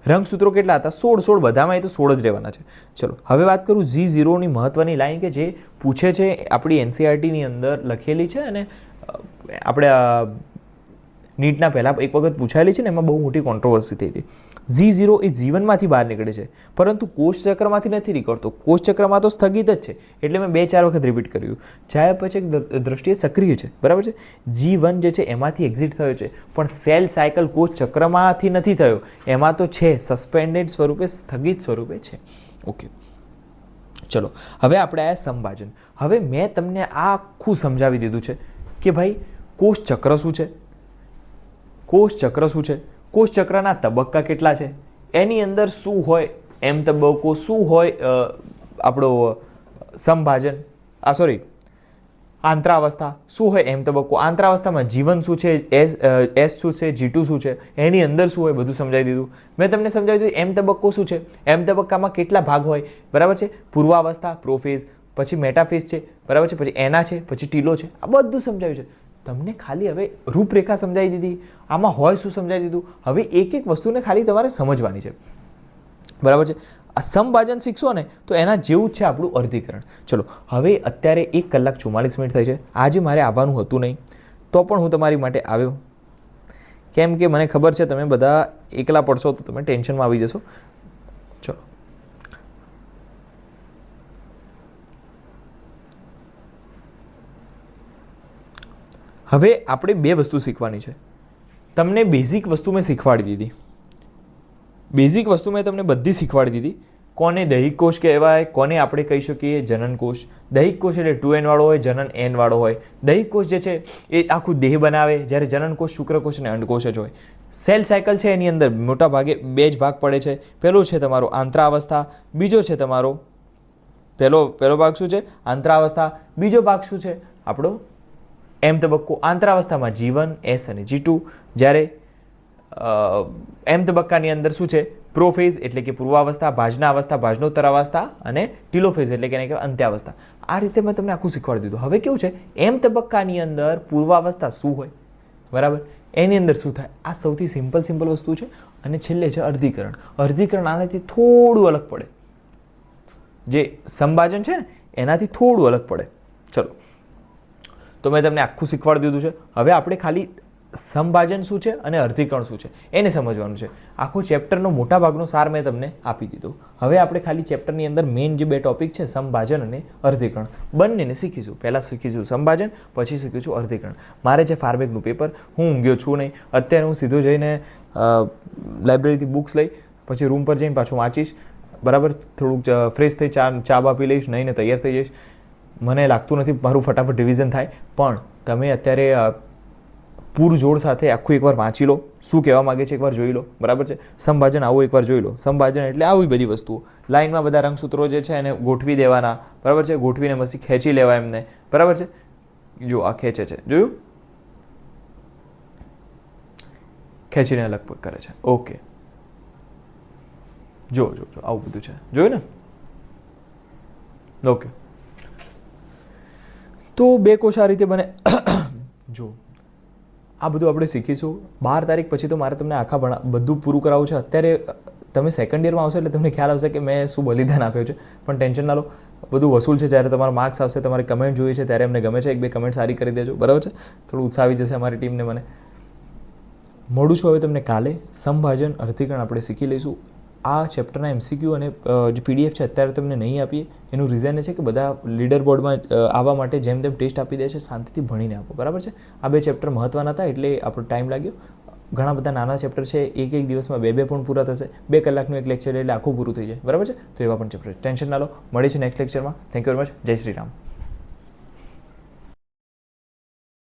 રંગસૂત્રો કેટલા હતા 16 બધામાં એ તો 16 જ રહેવાના છે. ચલો હવે વાત કરું G0ની મહત્વની લાઈન કે જે પૂછે છે આપણી એનસીઆરટીની અંદર લખેલી છે અને આપણે નીટના પહેલાં એક વખત પૂછાયેલી છે ને, એમાં બહુ મોટી કોન્ટ્રોવર્સી થઈ હતી. G0 એ જીવનમાંથી બહાર નીકળે છે પરંતુ કોષ ચક્રમાંથી નથી નીકળતો, કોષ ચક્રમાં તો સ્થગિત જ છે, એટલે મેં 2-4 વખત રિપીટ કર્યું. ચયાપચય દ્રષ્ટિએ સક્રિય છે, બરાબર છે. G1 જે છે એમાંથી એક્ઝિટ થયો છે પણ સેલ સાયકલ કોષ ચક્રમાંથી નથી થયો, એમાં તો છે સસ્પેન્ડેડ સ્વરૂપે, સ્થગિત સ્વરૂપે છે. ઓકે, ચલો હવે આપણે આયા સંભાજન. હવે મેં તમને આ આખું સમજાવી દીધું છે કે ભાઈ કોષ ચક્ર શું છે, કોષ ચક્ર શું છે, કોષ ચક્રના તબક્કા કેટલા છે, એની અંદર શું હોય એમ તબક્કો, શું હોય આપણો સંભાજન, આંતરાવસ્થા, શું હોય એમ તબક્કો, આંતરાવસ્થામાં જીવન શું છે, એસ શું છે, G2 શું છે, એની અંદર શું હોય બધું સમજાવી દીધું. મેં તમને સમજાવી દીધું એમ તબક્કો શું છે, એમ તબક્કામાં કેટલા ભાગ હોય, બરાબર છે. પૂર્વાવસ્થા, પ્રોફેઝ, પછી મેટાફેઝ છે, બરાબર છે, પછી એના છે, પછી ટીલો છે, આ બધું સમજાવ્યું છે. તમને ખાલી હવે રૂપરેખા સમજાવી દીધી, આમાં હોય શું સમજાવી દીધું. હવે એક એક વસ્તુને ખાલી તમારે સમજવાની છે, બરાબર છે. આ સંભાજન શીખશો ને તો એના જેવું જ છે આપણું અર્ધીકરણ. ચલો હવે અત્યારે 1 કલાક 44 મિનિટ થઈ છે. આજે મારે આવવાનું હતું નહીં તો પણ હું તમારી માટે આવ્યો, કેમ કે મને ખબર છે તમે બધા એકલા પડશો તો તમે ટેન્શનમાં આવી જશો. ચલો હવે આપણે 2 વસ્તુ શીખવાની છે. તમને બેઝિક વસ્તુ મેં શીખવાડી દીધી, બેઝિક વસ્તુ મેં તમને બધી શીખવાડી દીધી. કોને દૈહિક કોષ કહેવાય, કોને આપણે કહી શકીએ જનન કોષ. દૈહિક કોષ એટલે 2N વાળો હોય, જનન N વાળો હોય. દૈહિક કોષ જે છે એ આખું દેહ બનાવે, જ્યારે જનન કોષ શુક્રકોષ અને અંડકોષ જ હોય. સેલ સાયકલ છે એની અંદર મોટા ભાગે 2 જ ભાગ પડે છે. પહેલો છે તમારો આંતરાવસ્થા, બીજો છે તમારો પહેલો ભાગ શું છે આંતરાવસ્થા, બીજો ભાગ શું છે આપણો એમ તબક્કો. આંતરાવસ્થામાં G1, S અને G2, જ્યારે એમ તબક્કાની અંદર શું છે પ્રોફેઝ એટલે કે પૂર્વાવસ્થા, ભાજના અવસ્થા, ભાજનોત્તર અવસ્થા અને ટીલોફેઝ એટલે કે એને કહેવાય અંત્યાવસ્થા. આ રીતે મેં તમને આખું શીખવાડી દીધું. હવે કેવું છે એમ તબક્કાની અંદર પૂર્વાવસ્થા શું હોય, બરાબર, એની અંદર શું થાય, આ સૌથી સિમ્પલ વસ્તુ છે. અને છેલ્લે છે અર્ધીકરણ. અર્ધીકરણ આનાથી થોડું અલગ પડે, જે સંભાજન છે ને એનાથી થોડું અલગ પડે. ચલો તો મેં તમને આખું શીખવાડી દીધું છે. હવે આપણે ખાલી સંભાજન શું છે અને અર્ધીકરણ શું છે એને સમજવાનું છે. આખો ચેપ્ટરનો મોટા ભાગનો સાર મેં તમને આપી દીધો. હવે આપણે ખાલી ચેપ્ટરની અંદર મેઇન જે 2 ટોપિક છે સંભાજન અને અર્ધીકરણ બંનેને શીખીશું. પહેલાં શીખીશું સંભાજન, પછી શીખીશું અર્ધીકરણ. મારે છે ફાર્બેકનું પેપર, હું ઊંઘ્યો છું નહીં. અત્યારે હું સીધો જઈને લાઇબ્રેરીથી બુક્સ લઈ પછી રૂમ પર જઈને પાછું વાંચીશ, બરાબર. થોડુંક ફ્રેશ થઈ ચા બા પી લઈશ, નહીં તૈયાર થઈ જઈશ. મને લાગતું નથી મારું ફટાફટ રિવિઝન થાય, પણ તમે અત્યારે પૂરજોડ સાથે આખું એકવાર વાંચી લો, શું કહેવા માગે છે એકવાર જોઈ લો, બરાબર છે. સંભાજન આવું એકવાર જોઈ લો. સંભાજન એટલે આવી બધી વસ્તુઓ, લાઇનમાં બધા રંગસૂત્રો જે છે એને ગોઠવી દેવાના, બરાબર છે. ગોઠવીને પછી ખેંચી લેવા એમને, બરાબર છે. જો આ ખેંચે છે, જોયું, ખેંચીને અલગ કરે છે. ઓકે, જો આવું બધું છે, જોયું ને. ઓકે, તો 2 કોષ આ રીતે બને. જો આ બધું આપણે શીખીશું. 12 તારીખ પછી તો મારે તમને આખા બધું પૂરું કરાવવું છે. અત્યારે તમે સેકન્ડ યરમાં આવશે એટલે તમને ખ્યાલ આવશે કે મેં શું બલિદાન આપ્યું છે, પણ ટેન્શન ના લો, બધું વસૂલ છે. જ્યારે તમારા માર્ક્સ આવશે, તમારી કમેન્ટ જોઈએ છે ત્યારે એમને ગમે છે, 1-2 કમેન્ટ સારી કરી દેજો, બરાબર છે. થોડું ઉત્સાહ આવી જશે અમારી ટીમને. મને મળું છું હવે તમને કાલે. સંભાજન અર્ધીકરણ આપણે શીખી લઈશું. આ ચેપ્ટરના MCQ અને જે PDF છે અત્યારે તમને નહીં આપીએ, એનું રીઝન એ છે કે બધા લીડર બોર્ડમાં આવવા માટે જેમ તેમ ટેસ્ટ આપી દે છે, શાંતિથી ભણીને આપો, બરાબર છે. આ 2 ચેપ્ટર મહત્ત્વના હતા એટલે આપણો ટાઈમ લાગ્યો. ઘણા બધા નાના ચેપ્ટર છે, એક દિવસમાં 2 પણ પૂરા થશે. 2 કલાકનું એક લેક્ચર એટલે આખું પૂરું થઈ જાય, બરાબર છે. તો એવા પણ ચેપ્ટર ટેન્શન ના લો. મળીશું નેક્સ્ટ લેક્ચરમાં. Thank you very much. જય શ્રી રામ.